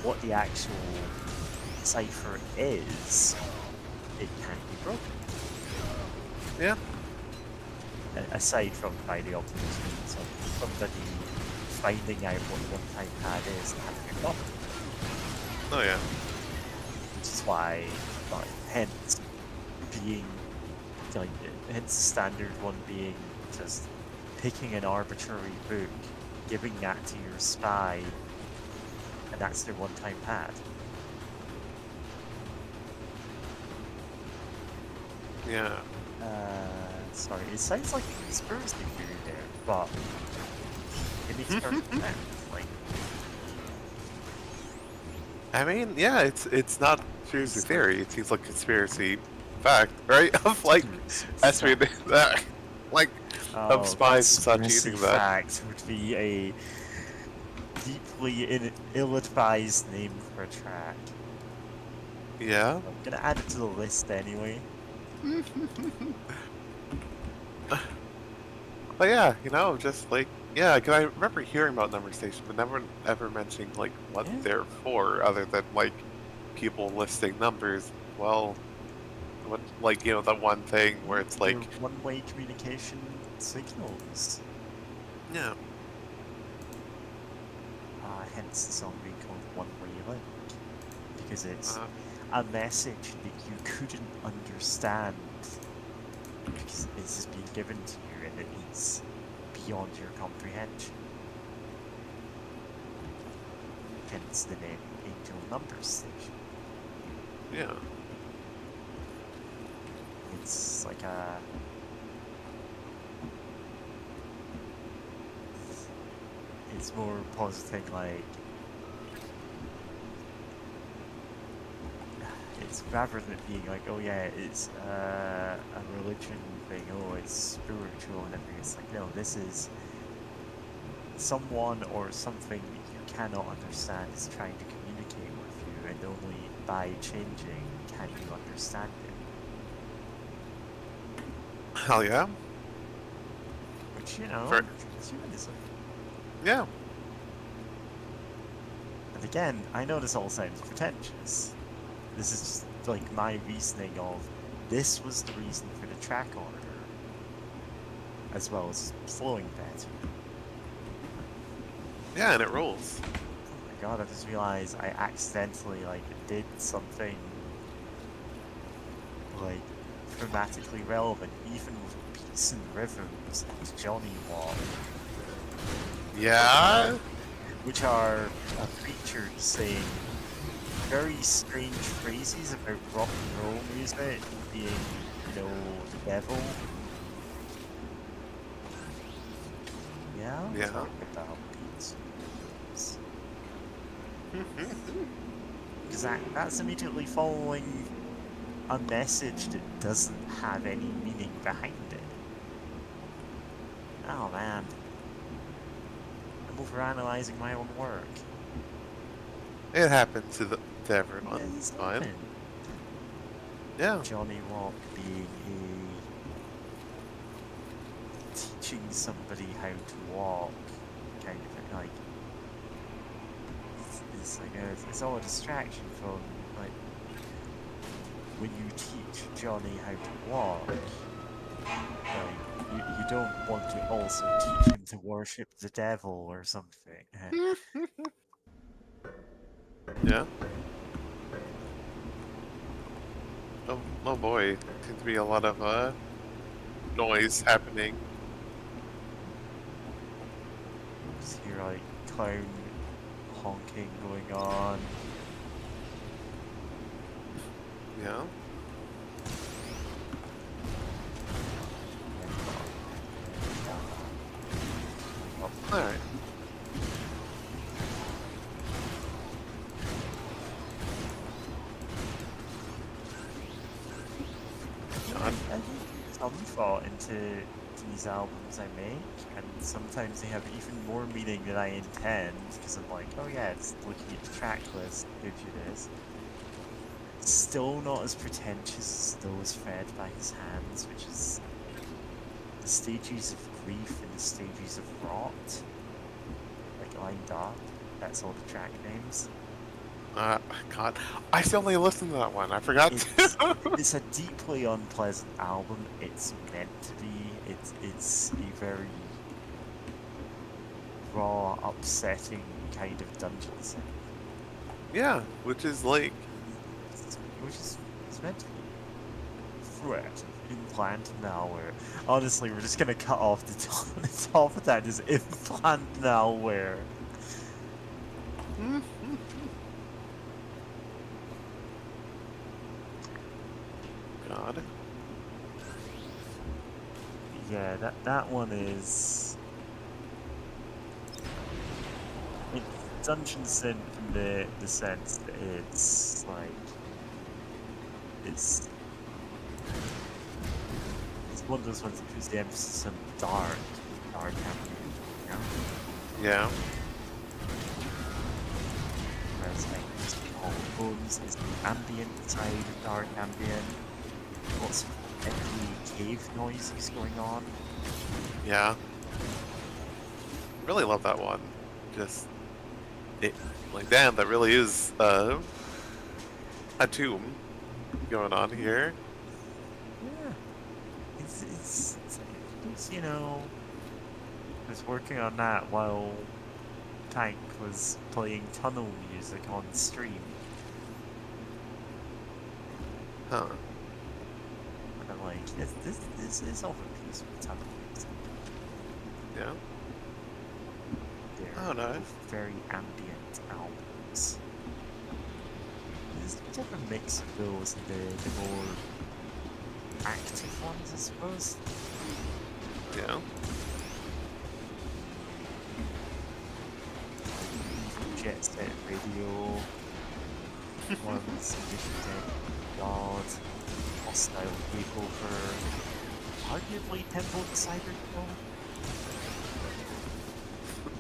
what the actual cipher is, it can't be broken. Yeah. Aside from by the obvious means of somebody finding out what the one-time pad is and having a copy. Oh yeah. why, like, hence being, like, hence the standard one being just picking an arbitrary book, giving that to your spy, and that's their one-time pad. Yeah. Sorry, it sounds like a conspiracy theory there, but it makes perfect sense. Like, I mean, yeah, it's not conspiracy theory. It seems like conspiracy fact, right? Of like espionage, like of spies and such conspiracy using that. fact would be a deeply ill-advised name for a track. Yeah. I'm gonna add it to the list anyway. But yeah, you know, just like yeah, because I remember hearing about number station, but never ever mentioning like what Yeah. they're for, other than like people listing numbers. Well, what like you know that one thing where it's like They're one-way communication signals. yeah, Hence the song being called One-Way Link. Because it's uh, a message that you couldn't understand because it's just being given to you and it's beyond your comprehension. Hence the name Angel Numbers Station. yeah, It's like a... It's more positive, like... It's rather than it being like, oh yeah, it's a religion thing, oh it's spiritual and everything, it's like, no, this is someone or something that you cannot understand is trying to communicate with you, and only by changing can you understand it. hell yeah, Which, you know, For- is humanism. yeah, And again, I know this all sounds pretentious. This is just like my reasoning of this was the reason for the track order, as well as flowing better. yeah, and it rules. Oh my god, I just realized I accidentally like did something like grammatically relevant, even with beats and rhythms and Johnny Walk, Yeah, which are a preacher saying very strange phrases about rock and roll music being, you know, the devil. Yeah? Yeah. Talk about beats. Because that's immediately following a message that doesn't have any meaning behind it. Oh man. I'm overanalyzing my own work. it happened to everyone. It's Fine. happened. Yeah, Johnny Walk being teaching somebody how to walk, kind of thing. Like, it's like it's all a distraction from like when you teach Johnny how to walk. Like, you don't want to also teach him to worship the devil or something. yeah. Oh boy, seems to be a lot of noise happening. Just hear like clown honking going on. Yeah. All right. I think some thought into these albums I make, and sometimes they have even more meaning than I intend, because I'm like, oh yeah, it's looking at the track list, gives you this. Still not as pretentious as those fed by his hands, which is the stages of grief and the stages of rot, like lined up. That's all the track names. God, I still only listened to that one. I forgot to. It's a deeply unpleasant album. It's meant to be. It's a very raw, upsetting kind of dungeon scene. Yeah, which is like, which is meant to be threat, implant malware. Honestly, we're just gonna cut off the top of that is implant malware. God. Yeah, that one is. It's Dungeon Sim in the sense that it's like it's one of those ones that puts the emphasis on dark ambient, you know? Yeah. Whereas like Hollow Bones is the ambient side of dark ambient. Lots of echoey cave noises going on. Yeah. Really love that one. Just it like damn, that really is a tomb going on here. Yeah. It's you know, I was working on that while Tank was playing tunnel music on stream. Huh. And I'm like, this is all a piece of tunnel music. Yeah. They're Oh, nice. both very ambient albums. There's a different mix of those and the more active ones, I suppose. Yeah. Jet Set Radio, ones Dead God, Hostile Takeover, arguably Temple of Cyberpunk.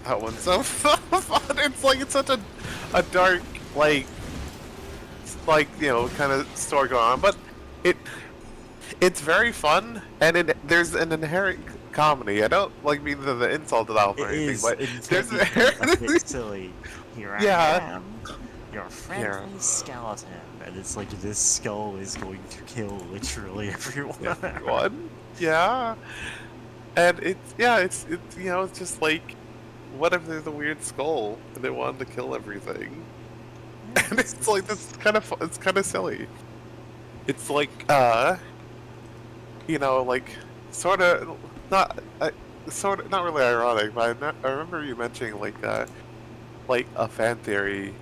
That one's so fun. It's like it's such a dark like you know kind of story going on, but it's very fun and there's an inherent comedy. I don't like mean the insult it out or It anything, is but there's a bit silly. Here Yeah. I am, your friendly skeleton, and it's like this skull is going to kill literally everyone. one. Yeah. And it's you know, it's just like what if there's a weird skull and they wanted to kill everything? And it's like this kind of it's kind of silly. It's like you know, like sort of not not really ironic, but I remember you mentioning like a fan theory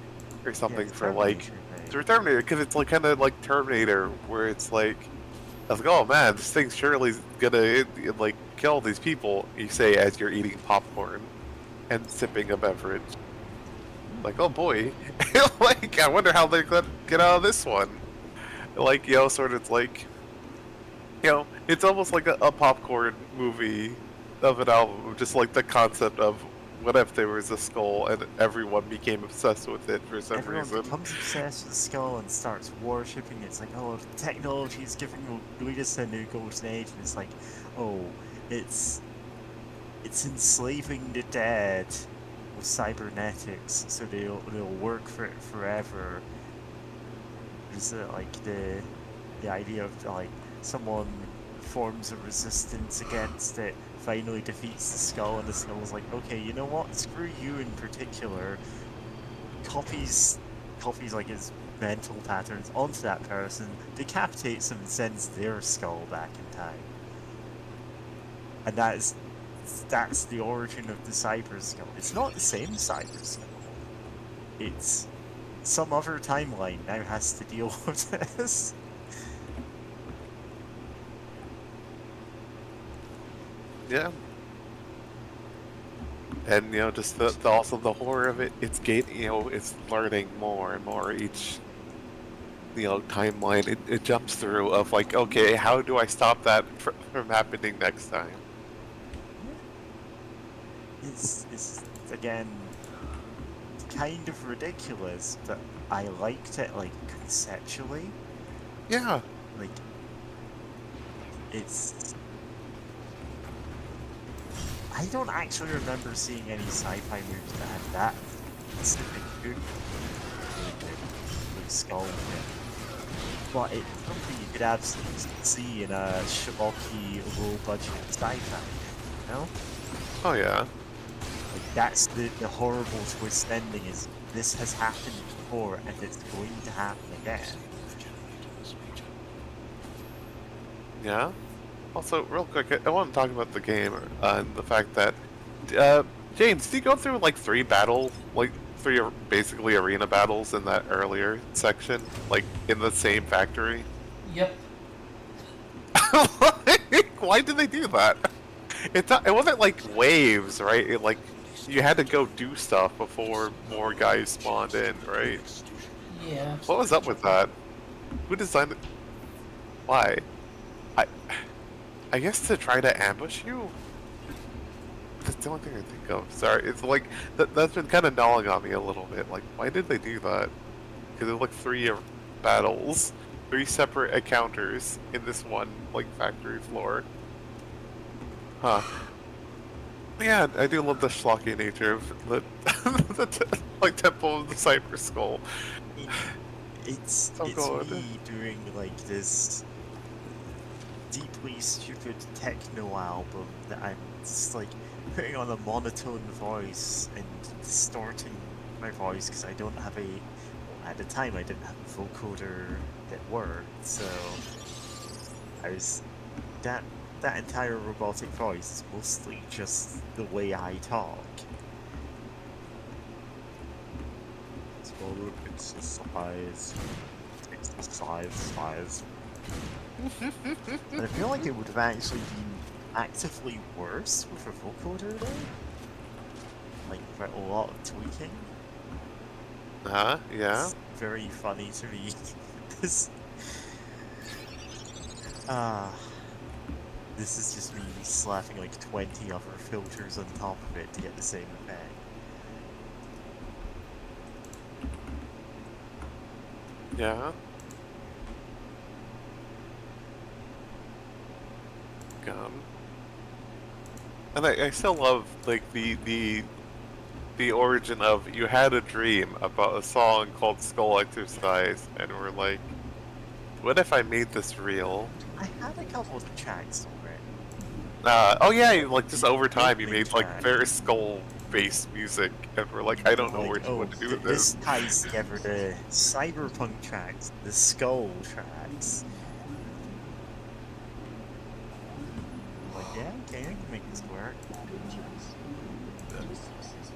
or something for like Terminator, because it's like kind of like Terminator, where it's like I was like, oh man, this thing's surely gonna like kill these people. You say as you're eating popcorn and sipping a beverage. Like, oh boy, like I wonder how they're gonna get out of this one. Like, you know, sort of like, you know, it's almost like a popcorn movie of an album, just like the concept of what if there was a skull and everyone became obsessed with it for some Everyone reason. becomes obsessed with the skull and starts worshipping it. It's like, oh, technology is giving us a new golden age, and it's like, oh, it's enslaving the dead with cybernetics, so they'll work for it forever. Is it like the idea of like someone forms a resistance against it, finally defeats the skull, and the skull's like, okay, you know what? Screw you in particular. Copies like his mental patterns onto that person, decapitates them, and sends their skull back in time. And that's the origin of the Cyber Skull. It's not the same Cyber Skull. It's some other timeline now has to deal with this. Yeah. And you know, just the also the horror of it. It's you know, it's learning more and more each you know timeline it jumps through of like, okay, how do I stop that from happening next time? It's again kind of ridiculous, but I liked it like conceptually. Yeah. Like it's. I don't actually remember seeing any sci-fi movies that had that specific hook with skull thing. But it's something you could absolutely see in a schlocky, low-budget sci-fi, you know? Oh yeah. Like that's the horrible twist ending is this has happened before and it's going to happen again. Yeah. Also, real quick, I want to talk about the game and the fact that, James, did you go through like three basically arena battles in that earlier section, like in the same factory? Yep. Why did they do that? It wasn't like waves, right? Like you had to go do stuff before more guys spawned in, right? Yeah. What was up with that? Who designed it? Why? I I guess to try to ambush you? That's the only thing I think of. Sorry, it's like that's been kind of gnawing on me a little bit. Like, why did they do that? Because it like battles, three separate encounters in this one like factory floor. Huh. Yeah, I do love the schlocky nature of like Temple of the Cyber Skull. It's So good. me doing like this deeply stupid techno album that I'm just like putting on a monotone voice and distorting my voice because I don't have well, at the time I didn't have a vocoder that worked, so I was that entire robotic voice is mostly just the way I talk. So it's the size. It's the size. And I feel like it would have actually been actively worse with a vocoder though. Like with a lot of tweaking. Huh? Yeah. It's very funny to me. this this is just me slapping like 20 other filters on top of it to get the same effect. Yeah. And I still love like the origin of you had a dream about a song called Skull Exercise, and we're like, what if I made this real? I had a couple of tracks already. Oh yeah, like just over time you Big made like track. very skull-based music, and we're like, I don't know Like, what to do with this. this ties together the cyberpunk tracks, the skull tracks. Like, yeah, okay, I can make this work. Good choice. Resources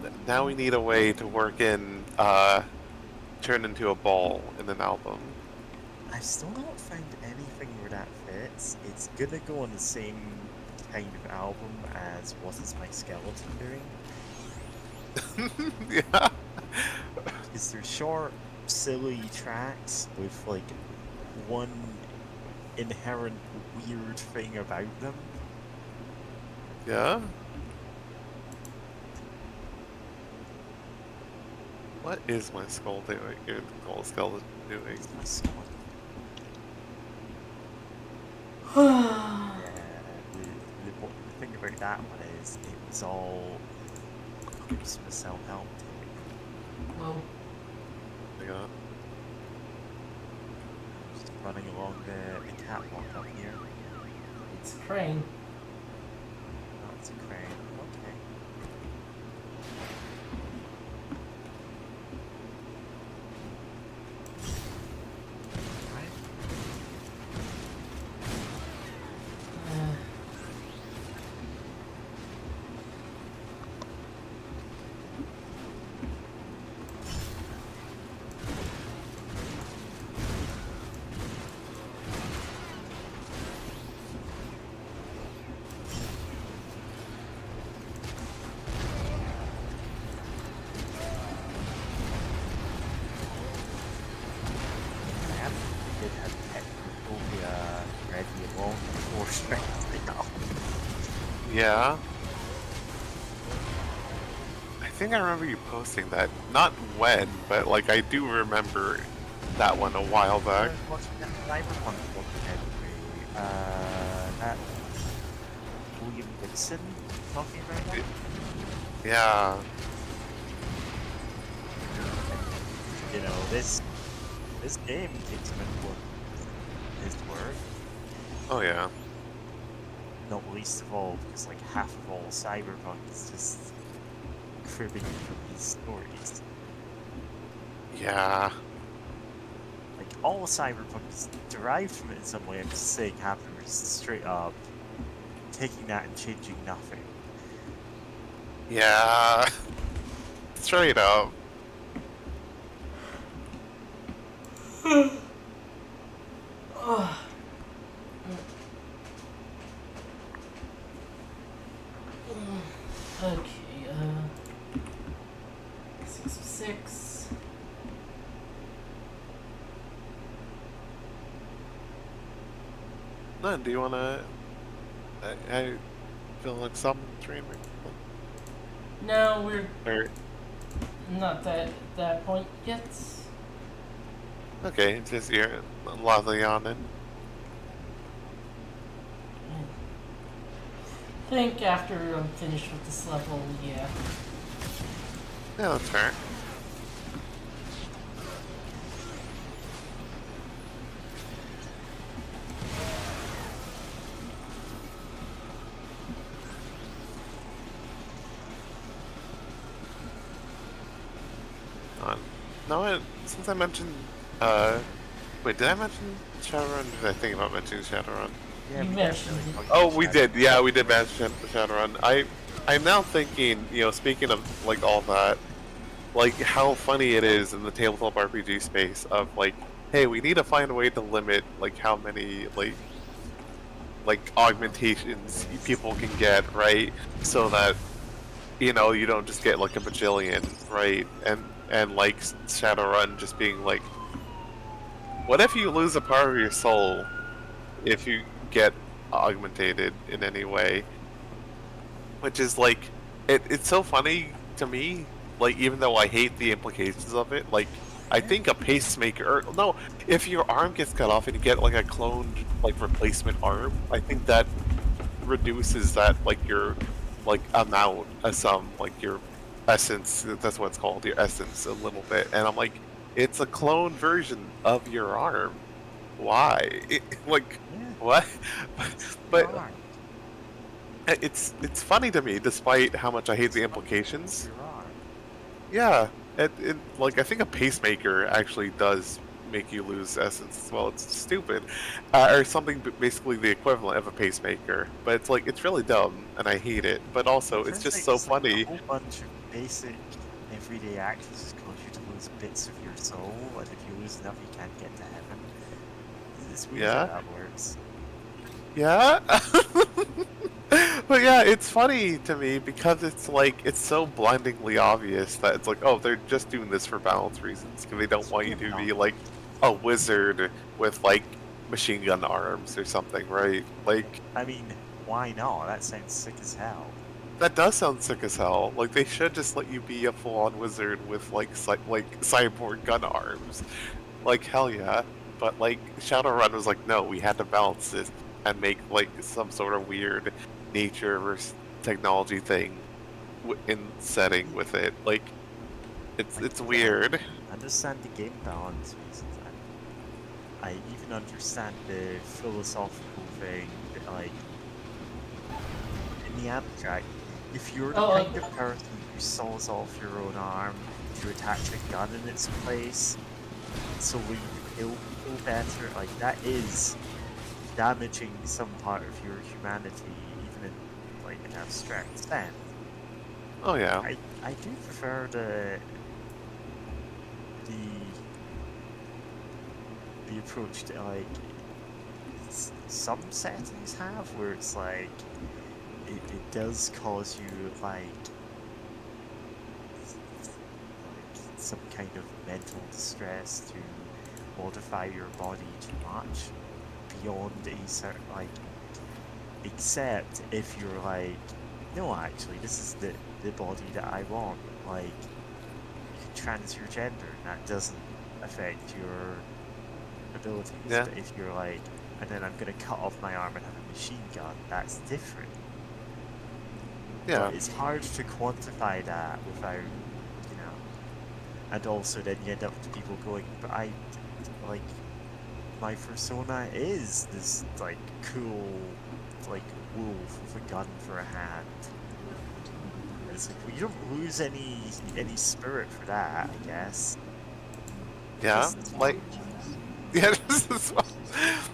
granted. Now we need a way to work in turn into a ball in an album. I've still not found anything where that fits. It's gonna go on the same kind of album as What Is My Skeleton Doing? Yeah. Because they're short, silly tracks with like one inherent weird thing about them. Yeah. What is my skull doing? Your skeleton doing? My skeleton. Yeah, the thing about that one is it was all Christmas self-help. Well, Yeah. Just running along the catwalk up here. it's a crane. Oh, it's a crane. Okay. Right. Uh, I haven't did have Technopia ready long before strength now. Yeah. I think I remember you posting that. Not when, but like I do remember that one a while back. Watching that Cyberpunk documentary, that William Gibson talking about that. Yeah. You know, this game takes his word, Oh yeah. not least of all because like half of all Cyberpunk is just cribbing from these stories. Yeah. like all Cyberpunk is derived from it in some way. I'm just saying Happiness straight up taking that and changing nothing. Yeah. Straight up. Okay, 606. No, do you wanna? I feel like some streaming. No, we're Or not that point yet. okay, it's just you're lovely on it. I think after I'm finished with this level, yeah. Yeah, that's fair. No, since I mentioned, wait, did I mention Shadowrun? Or did I think about mentioning Shadowrun? Yeah, You we mentioned definitely it. talked Oh, about we Shadow. did. Yeah, we did mention Shadowrun. I'm now thinking, speaking of like all that, like how funny it is in the tabletop RPG space of like, hey, we need to find a way to limit like how many like augmentations people can get, right? So that you don't just get like a bajillion, right? And like Shadowrun just being like, what if you lose a part of your soul if you get augmented in any way? Which is like, it's so funny to me. Like, even though I hate the implications of it, like, I think a pacemaker. Or, no, if your arm gets cut off and you get like a cloned like replacement arm, I think that reduces that like your like amount of some like your essence. That's what it's called, your essence, a little bit. And I'm like, it's a clone version of your arm. Why? Like, Yeah, what? But wrong. it's funny to me, despite how much I hate the implications. You're wrong. Yeah, like I think a pacemaker actually does make you lose essence as well. It's stupid, or something basically the equivalent of a pacemaker. But it's like it's really dumb, and I hate it. But also, it's Turns just out so just, like, funny. a whole bunch of basic everyday actions just cause you to lose bits of your soul, and if you lose enough, you can't get to heaven. It's weird Yeah. how that works. Yeah. But yeah, it's funny to me because it's like it's so blindingly obvious that it's like, oh, they're just doing this for balance reasons because they don't want you to be like a wizard with like machine gun arms or something, right? Like I mean, why not? That sounds sick as hell. that does sound sick as hell. Like they should just let you be a full-on wizard with like like cyborg gun arms. Like hell yeah. But like Shadowrun was like, no, we had to balance this and make like some sort of weird nature versus technology thing in setting with it. Like it's weird. I understand the game balance reasons. I even understand the philosophical thing, that, like, in the abstract, if you're the Oh, kind of person who saws off your own arm to attach a gun in its place, so when you kill people better, like, that is damaging some part of your humanity, even in, like, an abstract sense. Oh yeah. I do prefer the approach that like some settings have where it's like it does cause you like some kind of mental distress to modify your body too much beyond a certain like, except if you're like, no, actually this is the body that I want, like you can trans your gender and that doesn't affect your abilities. Yeah. But if you're like, and then I'm gonna cut off my arm and have a machine gun, that's different. Yeah. But it's hard to quantify that without, and also then you end up with people going, but I, like, my persona is this, like, cool, like, wolf with a gun for a hand. And it's like, well, you don't lose any spirit for that, I guess. Yeah. Just- Like Yeah,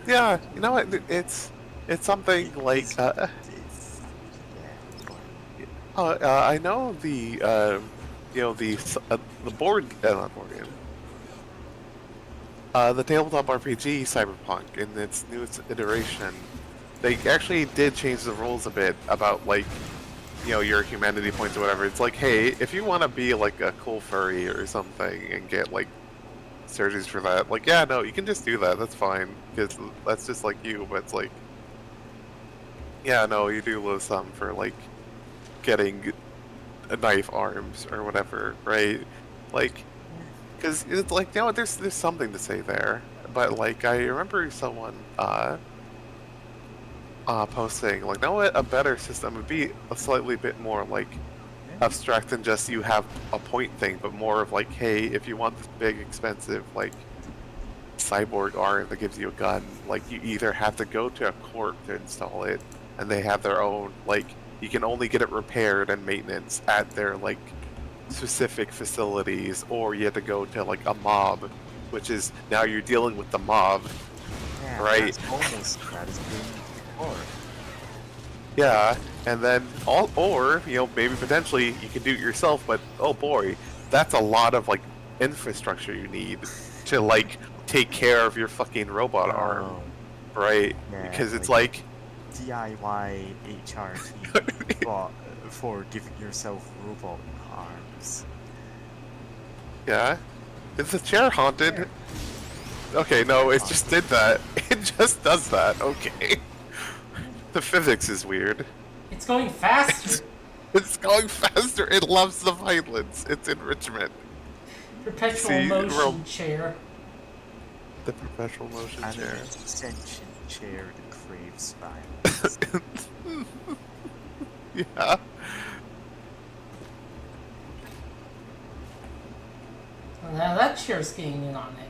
yeah. You know what? It's something like It's, yeah. I know the the board not board game. The tabletop RPG Cyberpunk in its newest iteration, they actually did change the rules a bit about like, your humanity points or whatever. It's like, hey, if you want to be like a cool furry or something and get like surgeries for that, like, yeah, no, you can just do that. That's fine because that's just like you. But it's like, yeah, no, you do lose some for like getting a knife arms or whatever, right? Like, because it's like, there's something to say there. But like, I remember someone posting like, no, a better system would be a slightly bit more like abstract than just you have a point thing, but more of like, hey, if you want this big, expensive like cyborg arm that gives you a gun, like you either have to go to a corp to install it, and they have their own like, you can only get it repaired and maintenance at their like specific facilities, or you have to go to like a mob, which is now you're dealing with the mob, Yeah, right? That's almost bad as being before. Yeah, and then or maybe potentially you can do it yourself, but oh boy, that's a lot of like infrastructure you need to like take care of your fucking robot arm, right? Yeah, Because it's like DIY HRT for giving yourself robot arms. yeah, is the chair haunted? Okay, no, it just did that. It just does that. Okay. The physics is weird. It's going faster. It's going faster. It loves the violence. It's enrichment. Perpetual See, motion chair. The perpetual motion And chair. an extension chair that craves violence. Yeah. Now that chair's getting in on it.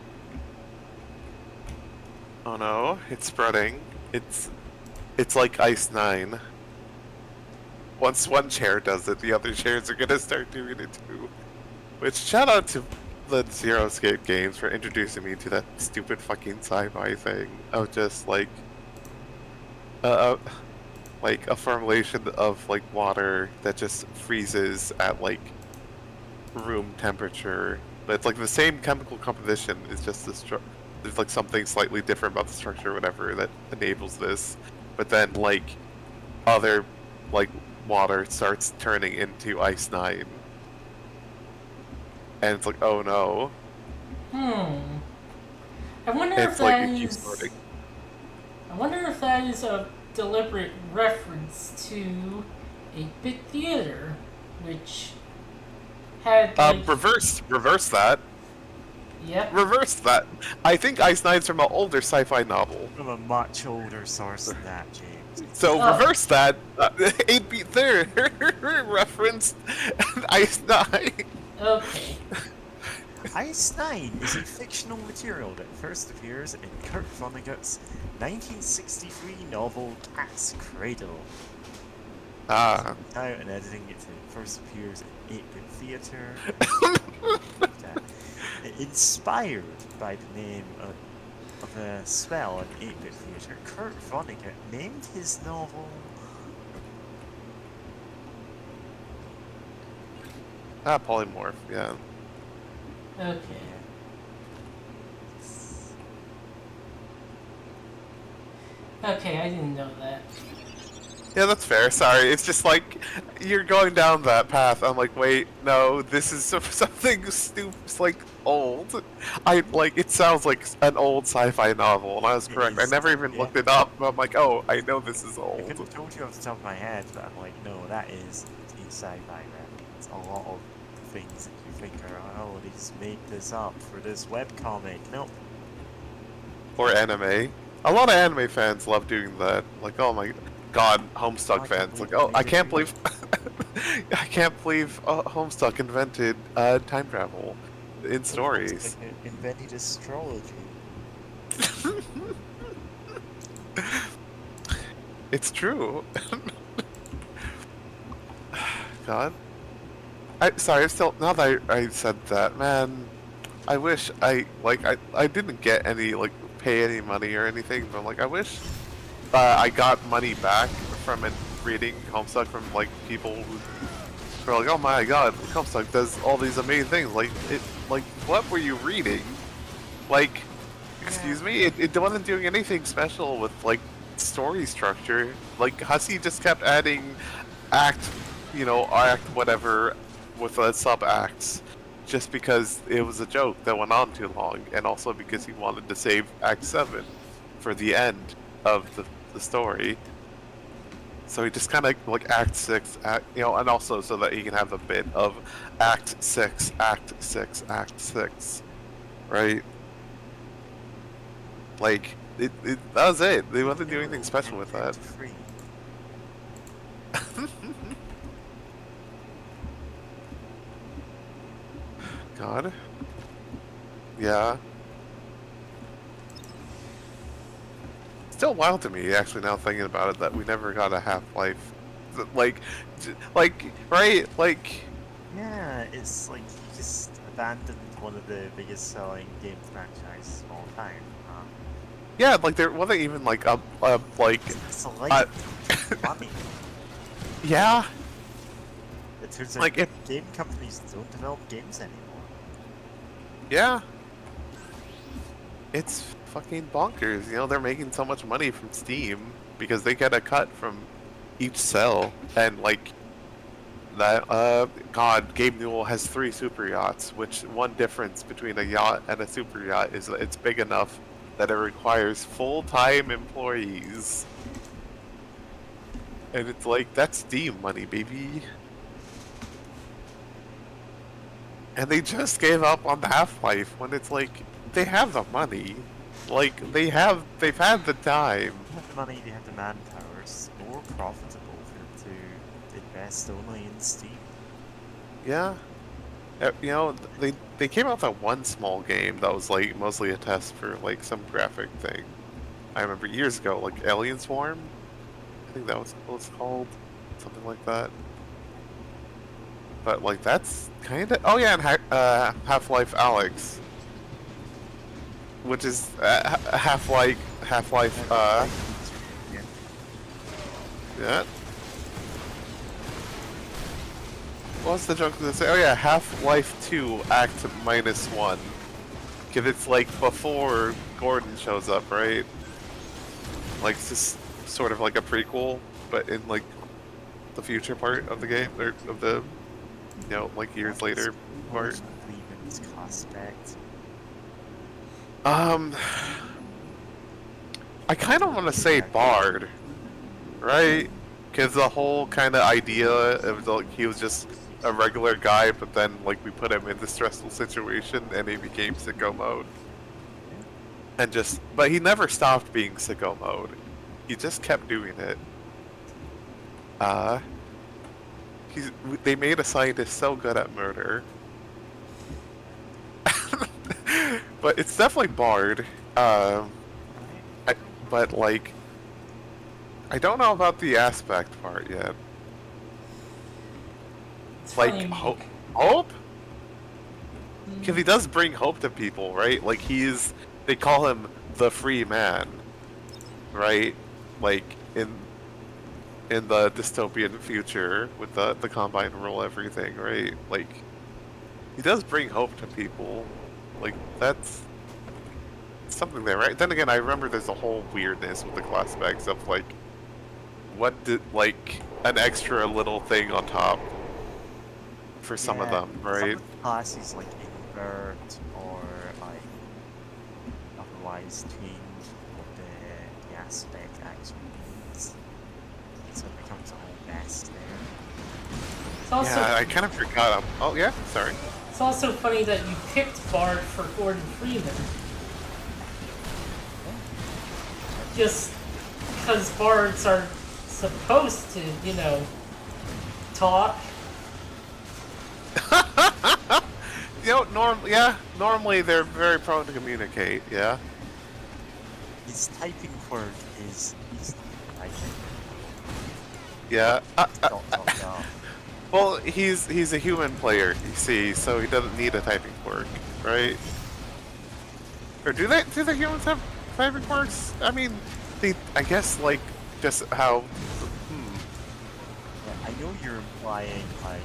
Oh no, it's spreading. It's like Ice 9. Once one chair does it, the other chairs are gonna start doing it too. Which, shout out to the Zero Escape games for introducing me to that stupid fucking sci-fi thing of just like a formulation of like water that just freezes at like room temperature, but it's like the same chemical composition. It's just there's like something slightly different about the structure or whatever that enables this. But then like other like water starts turning into Ice 9. And it's like, oh no. I wonder It's if like that it keeps is. starting. I wonder if that is a deliberate reference to 8-Bit Theater, which had like, Reverse that. yep. Reverse that. I think Ice 9's from an older sci-fi novel. From a much older source than that, James. So Oh. reverse that. 8-Bit Theater referenced Ice 9. Okay. Ice 9 is a fictional material that first appears in Kurt Vonnegut's 1963 novel Cat's Cradle. Ah. Out and editing it first appears in 8-Bit Theater. Inspired by the name of a spell in 8-Bit Theater, Kurt Vonnegut named his novel... Polymorph, yeah. Okay. Okay, I didn't know that. Yeah, that's fair. Sorry, it's just like you're going down that path. I'm like, wait, no, this is something stupid. It's like old. It sounds like an old sci-fi novel, and I was It correct. I is, never even yeah. looked it up. But I'm like, oh, I know this is I old. couldn't have told you off the top of my head, but I'm like, no, that is a sci-fi reference. A lot of things that you think are, oh, they just made this up for this webcomic. Nope. Or anime. A lot of anime fans love doing that. Like, oh my god, Homestuck I can't fans. Like, believe oh, they I did can't do believe, I can't believe Homestuck invented time travel in stories. Like, invented astrology. It's true. God. Sorry, I'm still, now that I said that, man, I wish I didn't get any like pay any money or anything, but like I wish I got money back from it reading Homestuck from like people who were like, oh my god, Homestuck does all these amazing things. Like what were you reading? Like, excuse me, it wasn't doing anything special with like story structure. Like Hussey just kept adding act whatever with sub acts just because it was a joke that went on too long, and also because he wanted to save Act 7 for the end of the story. So he just kind of like Act 6, and also so that he can have the bit of Act 6, Act 6, Act 6, right? Like, that was it. They wasn't doing anything special with that. Free. God. Yeah. Still wild to me, actually, now thinking about it, that we never got a Half-Life. Like, right? Like... Yeah, it's like you just abandoned one of the biggest selling game franchises of all time. Yeah, like, there wasn't even, like, like... It's like money. Yeah? It turns Like, out game companies don't develop games anymore. Yeah. It's fucking bonkers, they're making so much money from Steam because they get a cut from each sell, and like that God, Gabe Newell has 3 super yachts, which one difference between a yacht and a super yacht is that it's big enough that it requires full-time employees. And it's like, that's Steam money, baby. And they just gave up on the Half-Life when it's like, they have the money. Like, they've had the time. They have the money, they have the manpower. It's more profitable for them to invest only in Steam. Yeah. They came out with that one small game that was like mostly a test for like some graphic thing. I remember years ago, like Alien Swarm? I think that was what it's called. Something like that. But like that's kinda... Oh yeah, and Half-Life Alyx. Which is Half-Life, yeah. What's the joke gonna say? Oh yeah, Half-Life 2 Act -1. Cause it's like before Gordon shows up, right? Like it's just sort of like a prequel, but in like the future part of the game, or of the, like years later part. Cleveland's class act. I kind of want to say Bard, right? Because the whole kind of idea of like he was just a regular guy, but then like we put him in this stressful situation and he became sicko mode. And but he never stopped being sicko mode. He just kept doing it. They made a scientist so good at murder. But it's definitely Bard. But like, I don't know about the aspect part yet. It's Like funny, hope? Because he does bring hope to people, right? Like they call him the free man, right? Like in the dystopian future with the Combine rule everything, right? Like he does bring hope to people. Like that's something there, right? Then again, I remember there's a whole weirdness with the class specs of like what did like an extra little thing on top for some of them, right? Some of the classes like invert or like otherwise change what the aspect actually means. So it becomes a whole mess there. It's also, Yeah, I kind of forgot. Oh yeah, sorry. it's also funny that you picked Bard for Gordon Freeman. Just because bards are supposed to, talk. Normally they're very prone to communicate, yeah. His typing quirk is easy typing. Yeah. Dot. Well, he's a human player, you see, so he doesn't need a typing quirk. right? Or do they? Do the humans have fabric marks? I mean, I guess like just how. Hmm. Yeah, I know you're implying like,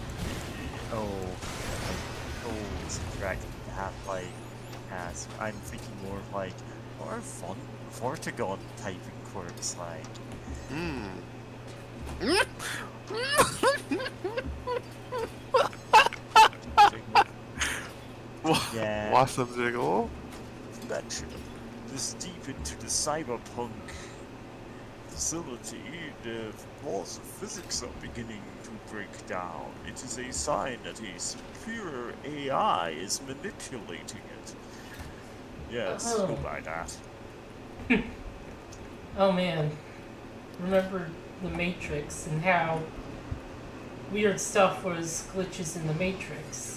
souls interact with half-life task. I'm thinking more of like, more fun Vortigaunt typing quirks like. Hmm. Yeah. Awesome jiggle. Mention this deep into the cyberpunk facility, the laws of physics are beginning to break down. It is a sign that a superior AI is manipulating it. Yes, Oh. go by that. Oh man, remember the Matrix and how weird stuff was glitches in the Matrix.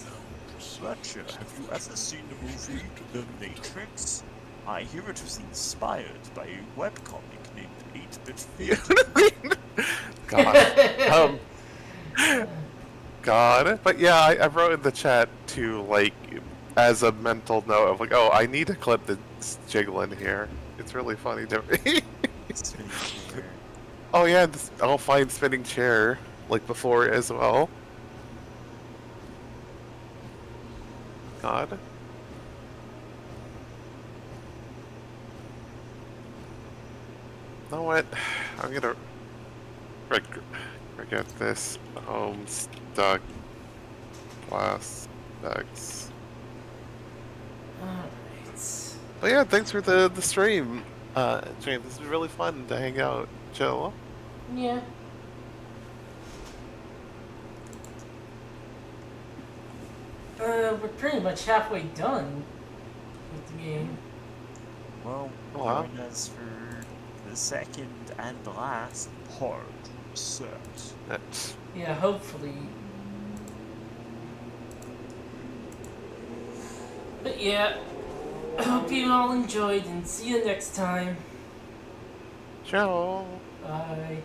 Fletcher, have you ever seen the movie The Matrix? I hear it was inspired by a webcomic named 8-Bit Theater. God. God. But yeah, I wrote in the chat too, like, as a mental note of like, oh, I need to clip this jiggle in here. It's really funny to me. Spinning chair. Oh yeah, I'll find spinning chair like before as well. God. You know what? I'm gonna forget this. Stuck. Plastics. Alright. But yeah, thanks for the stream. Stream. This is really fun to hang out, chill. Yeah. We're pretty much halfway done with the game. Well, Wow. join us for the second and last part set. That's Yeah, hopefully. But yeah, I hope you all enjoyed and see you next time. ciao. Bye.